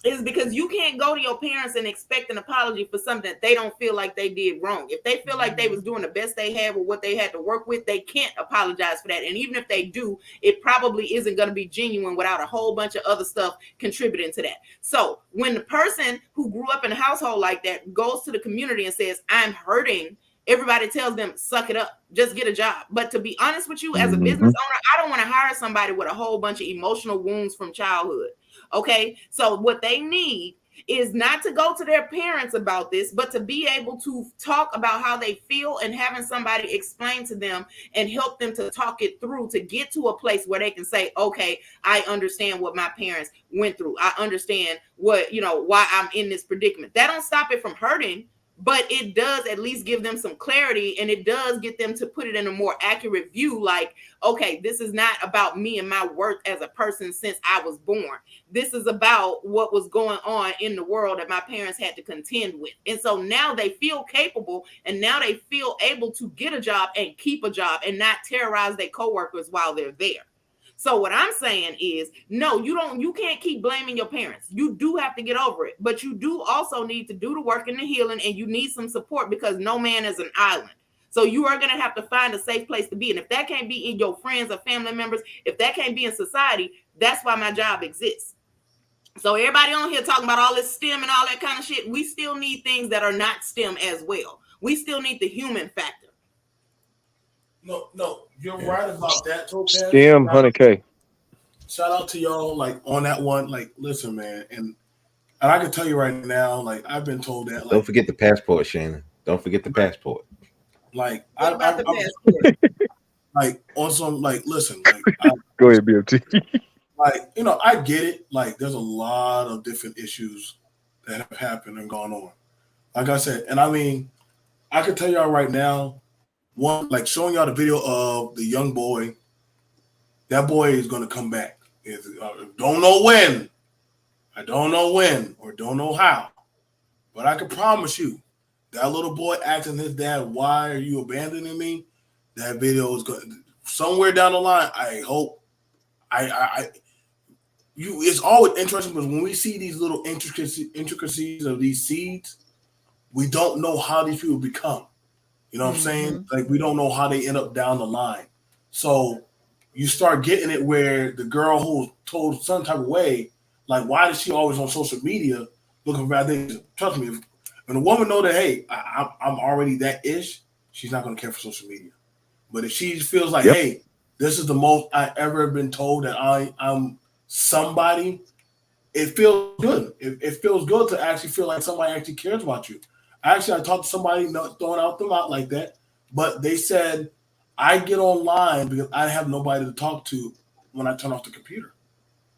Is because you can't go to your parents and expect an apology for something that they don't feel like they did wrong. If they feel like they was doing the best they had with what they had to work with, they can't apologize for that. And even if they do, it probably isn't going to be genuine without a whole bunch of other stuff contributing to that. So when the person who grew up in a household like that goes to the community and says, I'm hurting, everybody tells them, suck it up, just get a job. But to be honest with you, as a business owner, I don't want to hire somebody with a whole bunch of emotional wounds from childhood. Okay, so what they need is not to go to their parents about this, but to be able to talk about how they feel and having somebody explain to them and help them to talk it through to get to a place where they can say, okay, I understand what my parents went through. I understand what, why I'm in this predicament. That don't stop it from hurting, but it does at least give them some clarity, and it does get them to put it in a more accurate view. Like, okay, this is not about me and my worth as a person since I was born. This is about what was going on in the world that my parents had to contend with. And so now they feel capable, and now they feel able to get a job and keep a job and not terrorize their coworkers while they're there. So what I'm saying is, no, you can't keep blaming your parents. You do have to get over it, but you do also need to do the work and the healing, and you need some support because no man is an island. So you are going to have to find a safe place to be. And if that can't be in your friends or family members, if that can't be in society, that's why my job exists. So everybody on here talking about all this STEM and all that kind of shit, we still need things that are not STEM as well. We still need the human factor.
No, you're right about that, Topaz.
STEM, 100K.
Shout out to y'all, like, on that one. Like, listen, man, and I can tell you right now, like, I've been told that. Like,
don't forget the passport, Shannon. Don't forget the passport.
Like,
what about the passport?
Like, on some, like, listen. Like,
go ahead, BMT.
Like, I get it. Like, there's a lot of different issues that have happened and gone on. Like I said, and I mean, I can tell y'all right now. One, like showing y'all the video of the young boy. That boy is going to come back. Don't know when. I don't know when or don't know how. But I can promise you, that little boy asking his dad, why are you abandoning me? That video is going somewhere down the line. I hope. It's always interesting because when we see these little intricacies of these seeds, we don't know how these people become. You know what I'm saying? Like, we don't know how they end up down the line. So you start getting it where the girl who told some type of way, like, why is she always on social media looking for bad things? Trust me, when a woman know that, hey, I'm already that ish, she's not going to care for social media. But if she feels like, hey, this is the most I ever been told that I'm somebody, it feels good. It feels good to actually feel like somebody actually cares about you. Actually, I talked to somebody not throwing them out like that, but they said, I get online because I have nobody to talk to when I turn off the computer.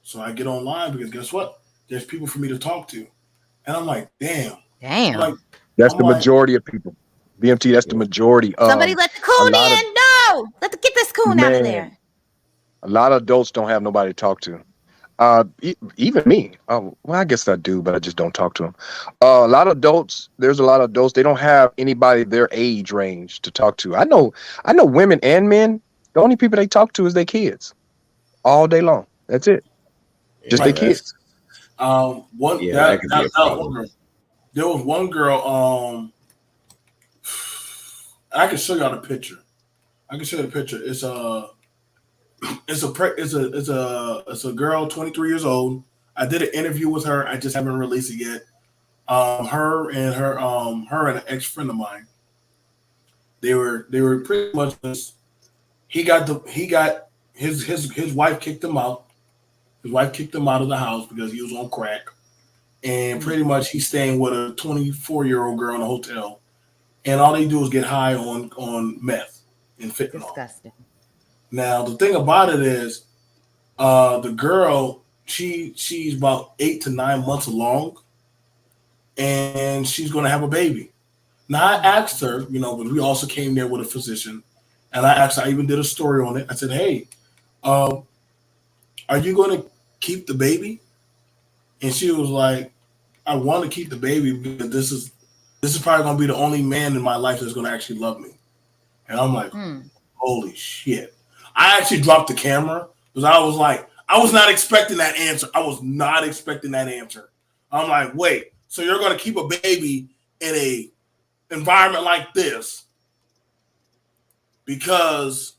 So I get online because guess what? There's people for me to talk to. And I'm like, damn.
Damn.
Like,
That's
I'm
the
like,
majority of people. BMT, that's the majority.
Somebody let the coon
lot of-
in. No, get this coon out of
Man.
there.
A lot of adults don't have nobody to talk to. Even me. Well, I guess I do, but I just don't talk to them. A lot of adults. There's a lot of adults. They don't have anybody their age range to talk to. I know women and men. The only people they talk to is their kids, all day long. That's it. Just
Right.
their kids.
There was one girl. I can show y'all the picture. It's a girl, 23 years old. I did an interview with her. I just haven't released it yet. Her and an ex friend of mine. They were pretty much just, his wife kicked him out. His wife kicked him out of the house because he was on crack. And pretty much he's staying with a 24-year-old girl in a hotel. And all they do is get high on meth and fentanyl.
Disgusting.
Now, the thing about it is, the girl, she's about 8 to 9 months along, and she's going to have a baby. Now, I asked her, but we also came there with a physician, and I even did a story on it. I said, hey, are you going to keep the baby? And she was like, I want to keep the baby because this is probably going to be the only man in my life that's going to actually love me. And I'm like, holy shit. I actually dropped the camera because I was like, I was not expecting that answer. I'm like, wait, so you're going to keep a baby in a environment like this because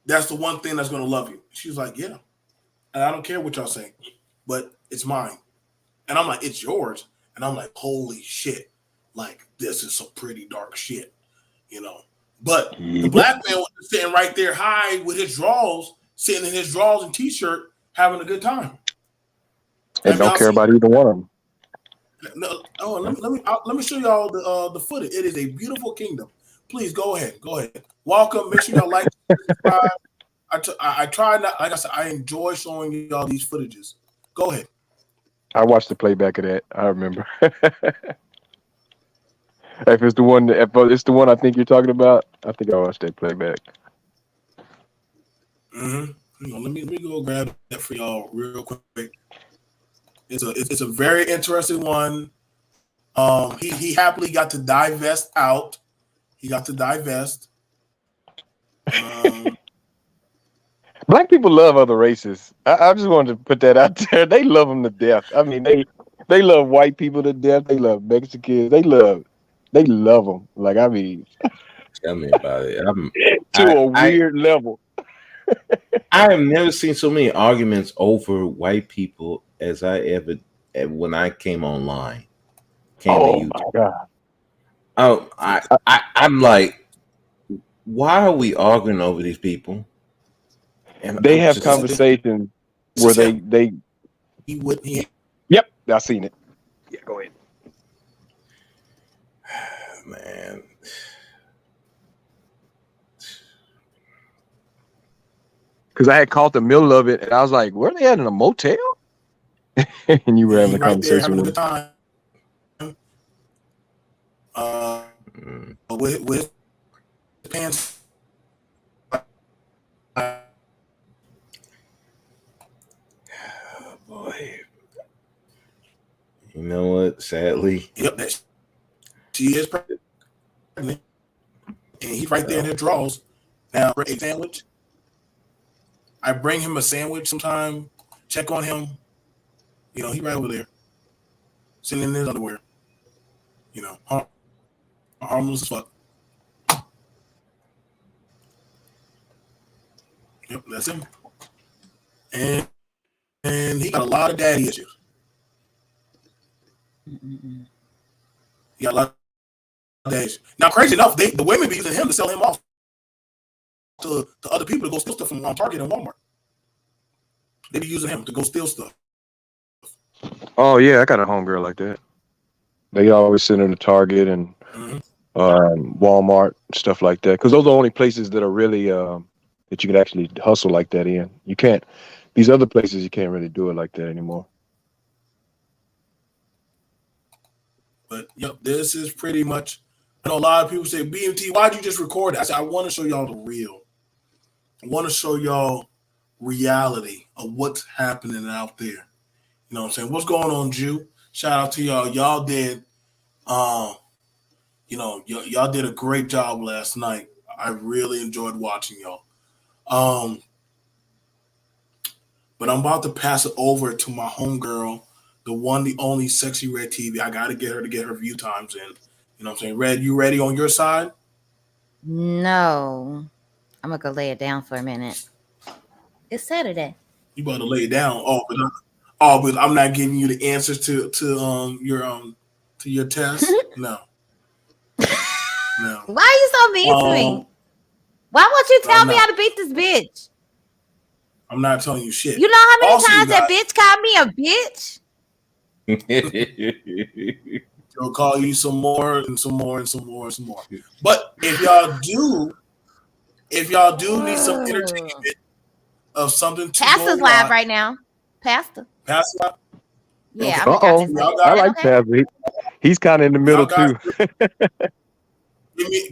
that's the one thing that's going to love you? She's like, yeah. And I don't care what y'all say, but it's mine. And I'm like, it's yours. And I'm like, holy shit. Like, this is some pretty dark shit, But the black man was sitting right there high with his drawers, sitting in his drawers and t-shirt, having a good time.
And don't care about either one of them.
No, let me show y'all the footage. It is a beautiful kingdom. Please go ahead. Welcome. Make sure y'all like, subscribe. I try not. Like I said, I enjoy showing y'all these footages. Go ahead.
I watched the playback of that. I remember. If it's the one I think you're talking about, I think I watched that playback.
Let me go grab that for y'all real quick. It's a very interesting one. He happily got to divest out. He got to divest.
Black people love other races. I just wanted to put that out there. They love them to death. I mean, they love white people to death. They love Mexicans. They love them. Like, I mean,
tell me about it.
a weird level.
I have never seen so many arguments over white people as I ever when I came online.
My God!
I'm like, why are we arguing over these people? And
they have conversations where they. Yep, I seen it. Yeah, go ahead.
Man.
Because I had caught the middle of it, and I was like, "Where are they at, in a motel?" And you were having a conversation with them.
With pants.
Boy. You know what? Sadly.
Yep. She is pregnant. And he's right there in her drawers. Now, a sandwich. I bring him a sandwich sometime, check on him. He right over there. Sitting in his underwear. Harmless as fuck. Yep, that's him. And he got a lot of daddy issues. He got a lot of daddy issues. Now, crazy enough, the women be using him to sell him off to other people to go steal stuff from Target and Walmart. They be using him to go steal stuff.
Oh yeah, I got a homegirl like that. They always send her to Target and Walmart, stuff like that, because those are the only places that are really that you can actually hustle like that in. You can't. These other places you can't really do it like that anymore.
But yep, this is pretty much. I know a lot of people say, BMT, why'd you just record it? I said, I want to show y'all the real. I want to show y'all reality of what's happening out there. You know what I'm saying? What's going on, Jew? Shout out to y'all. Y'all did, y'all did a great job last night. I really enjoyed watching y'all. But I'm about to pass it over to my homegirl, the one, the only Sexy Red TV. I got to get her to get her view times in. You know what I'm saying? Red, you ready on your side?
No. I'm going to go lay it down for a minute. It's Saturday.
You better lay it down. But I'm not giving you the answers to your test. No. No.
Why are you so mean to me? Why won't you tell me how to beat this bitch?
I'm not telling you shit.
You know how many times that bitch called me a bitch?
She'll call you some more and some more and some more and some more. But if y'all do need some entertainment of something to
Pastor's
go
live
watch,
right now. Pastor.
Pastor.
Yeah.
Okay. I like Pastor. He's kind of in the middle too.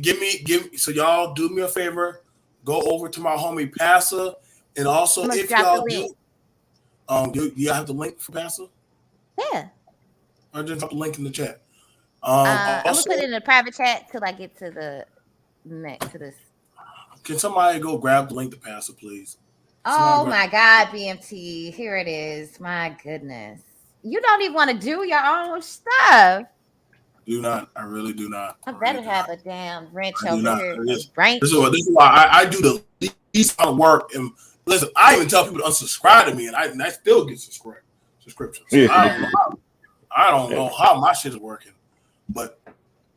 Give me. So y'all do me a favor. Go over to my homie Pastor, and also if y'all do you have the link for Pastor?
Yeah.
I just drop the link in the chat.
I'm gonna put it in a private chat till I get to the next to this.
Can somebody go grab the link to Pastor, please?
Oh my God, BMT. Here it is. My goodness. You don't even want to do your own stuff.
Do not. I really do not.
I better have a damn wrench
I do
over
not.
here.
This
Right?
is why I do the least amount of work. And listen, I even tell people to unsubscribe to me, and I still get subscriptions. So I don't know how my shit is working, but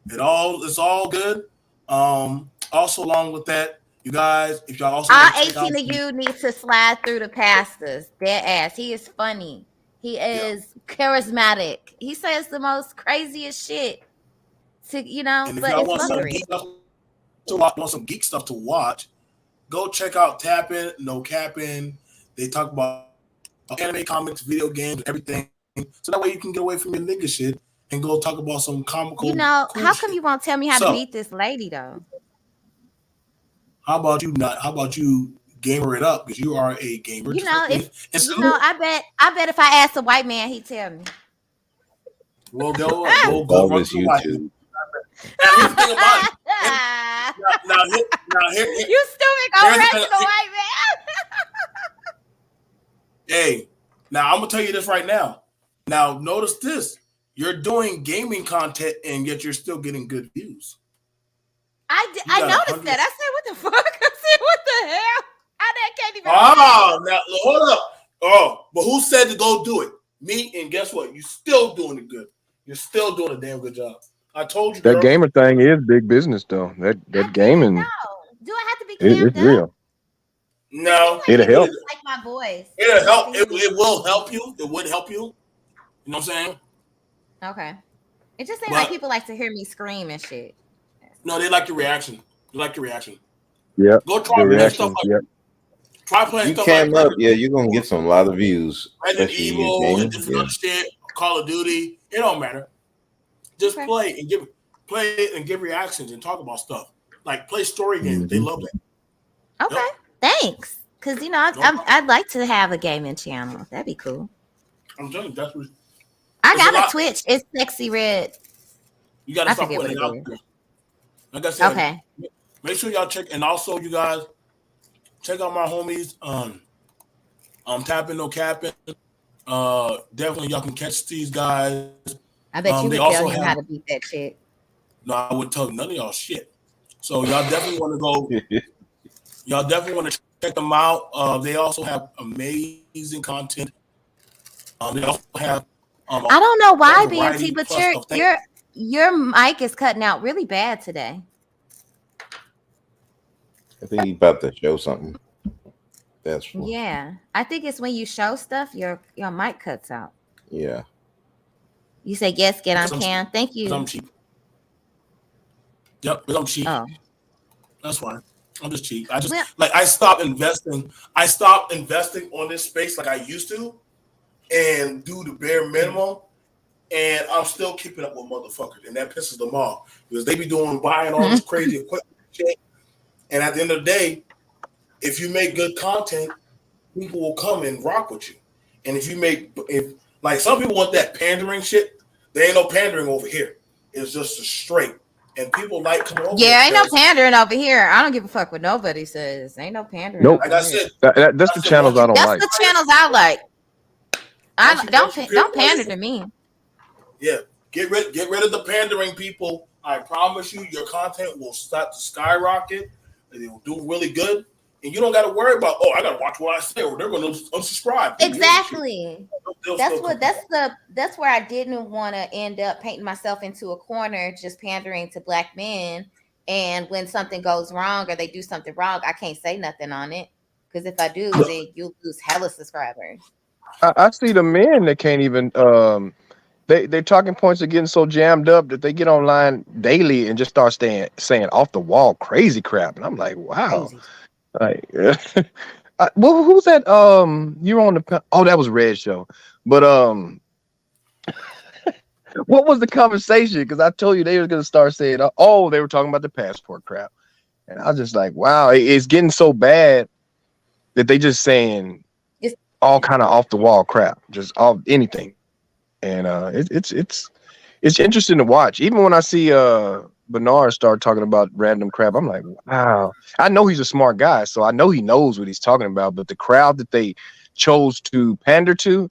it's all good. Also, along with that, you guys, if y'all also
all 18 of you need to slide through the pastors. Dead ass. He is funny. He is charismatic. He says the most craziest shit. But
if
it's
y'all want some geek stuff to watch, go check out Tapping, No Capping. They talk about anime, comics, video games, everything. So that way you can get away from your nigga shit and go talk about some comical.
How come you won't tell me how to beat this lady though?
How about you not? How about you gamer it up because you are a gamer?
I bet if I asked a white man, he'd tell me.
Well, go run to YouTube. Here's the thing about it. Now,
you stupid. Go run to the white man.
Hey, now I'm gonna tell you this right now. Now, notice this: you're doing gaming content, and yet you're still getting good views.
I noticed that. I said, "What the fuck?" I said, "What the hell?" I can't even.
Now hold up. But who said to go do it? Me. And guess what? You're still doing it good. You're still doing a damn good job. I told you
that gamer thing is big business, though. That gaming.
No. Do I have to be cammed
it's real.
No,
it'll help.
Like my voice.
It'll help. It will help you. It would help you. You know what I'm saying?
Okay. It just seems like people like to hear me scream and shit.
No, they like your reaction. They like your reaction.
Yeah.
Go try playing stuff like try playing stuff like
up. Yeah, you're gonna get some lot of views.
Resident Evil and different other shit. Call of Duty. It don't matter. Just play and give reactions and talk about stuff. Like play story games. Mm-hmm. They love that.
Okay. Yep. Thanks. Because I'd like to have a gaming channel. That'd be cool.
I'm telling you, that's what
I got a Twitch. It's Sexy Red.
You gotta stop putting it out there. Like I said,
okay.
Make sure y'all check, and also you guys check out my homies. Tapping No Capping. Definitely y'all can catch these guys.
I bet you would tell him how to beat that shit.
No, I wouldn't tell none of y'all shit. So y'all definitely want to go. Y'all definitely want to check them out. They also have amazing content. They also have.
I don't know why, BMT, but your mic is cutting out really bad today.
I think he's about to show something. That's what.
Yeah, I think it's when you show stuff, your mic cuts out.
Yeah.
You say yes, get on cam. Thank you.
I'm cheap. Yep, I'm cheap.
Oh,
that's fine. I'm just cheap. I stopped investing. I stopped investing on this space like I used to, and do the bare minimum. and I'm still keeping up with motherfuckers, and that pisses them off because they be buying all this crazy equipment and shit. And at the end of the day, if you make good content, people will come and rock with you. And if like some people want that pandering shit, there ain't no pandering over here. It's just a straight. And people like coming over.
Yeah, ain't no pandering over here. I don't give a fuck what nobody says. Ain't no pandering.
Nope.
Over
Like I said,
that's the channels I don't like.
That's the channels I like. Don't pander to me.
Yeah, get rid of the pandering people. I promise you, your content will start to skyrocket, and it will do really good. And you don't got to worry about, I got to watch what I say, or they're going to unsubscribe.
Exactly. That's where I didn't want to end up painting myself into a corner, just pandering to black men. And when something goes wrong or they do something wrong, I can't say nothing on it, because if I do, then you'll lose hella subscribers.
I see the men that can't even their talking points are getting so jammed up that they get online daily and just start saying off the wall crazy crap, and I'm like, wow.
Crazy.
Like, well, who's that? You were on the that was Red Show, but what was the conversation? Because I told you they were gonna start saying, they were talking about the passport crap, and I was just like, wow, it's getting so bad that they just saying all kind of off the wall crap, just all anything, and it's interesting to watch. Even when I see Bernard start talking about random crap, I'm like, wow. I know he's a smart guy, so I know he knows what he's talking about. But the crowd that they chose to pander to,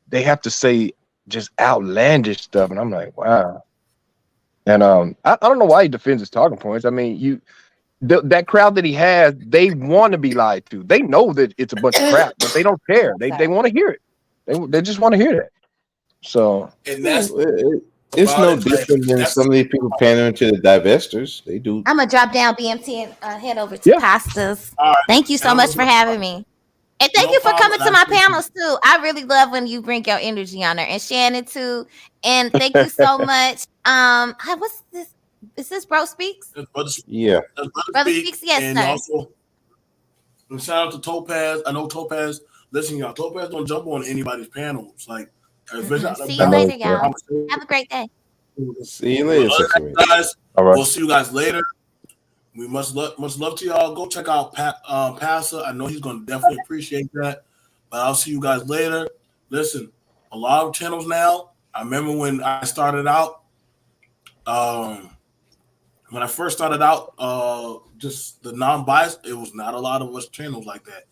they have to say just outlandish stuff, and I'm like, wow. And I don't know why he defends his talking points. I mean, that crowd that he has, they want to be lied to. They know that it's a bunch of crap, but they don't care. They want to hear it. They just want to hear that. So,
and that's
it's no different than some of these people pandering to the divestors. They do.
I'm gonna drop down BMT and head over to Pastas.
Right.
Thank you so much for having me. And thank you for coming to my panels too. I really love when you bring your energy on there, and Shannon too. And thank you so much. What's this? Is this Bro Speaks?
Yeah.
Brother Speaks, yes,
and
sir.
Also, and shout out to Topaz. I know Topaz. Listen, y'all, Topaz don't jump on anybody's panels. Like,
see you later, y'all. Have a great day.
See you later,
guys.
All right.
We'll see you guys later. We much love to y'all. Go check out Passer. I know he's going to definitely appreciate that. But I'll see you guys later. Listen, a lot of channels now. I remember when I started out. When I first started out, just the non-biased, it was not a lot of us channels like that.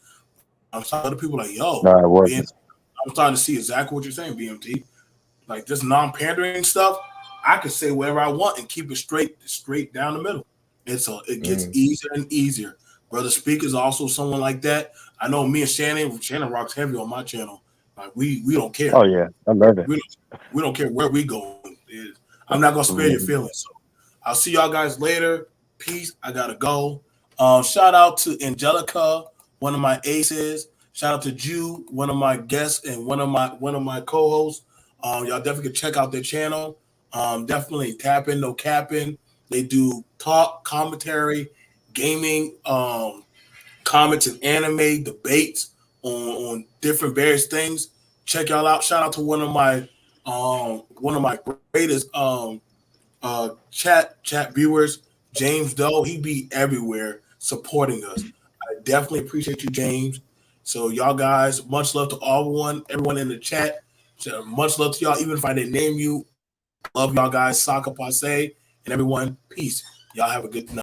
I'm starting to people like, yo, I'm starting to see exactly what you're saying, BMT. Like this non-pandering stuff, I can say whatever I want and keep it straight down the middle. It gets easier and easier. Brother Speak is also someone like that. I know me and Shannon rocks heavy on my channel. Like we don't care.
Oh yeah, I love it.
We don't care where we go. I'm not gonna spare your feelings. So I'll see y'all guys later. Peace. I gotta go. Shout out to Angelica, one of my aces. Shout out to Jew, one of my guests and one of my co-hosts. Y'all definitely can check out their channel. Definitely tapping, no capping. They do talk, commentary, gaming, comments and anime, debates on different various things. Check y'all out. Shout out to one of my greatest chat viewers, James Doe. He be everywhere supporting us. I definitely appreciate you, James. So y'all guys, much love to everyone in the chat. So much love to y'all, even if I didn't name you. Love y'all guys, Saka Passe, and everyone. Peace. Y'all have a good night.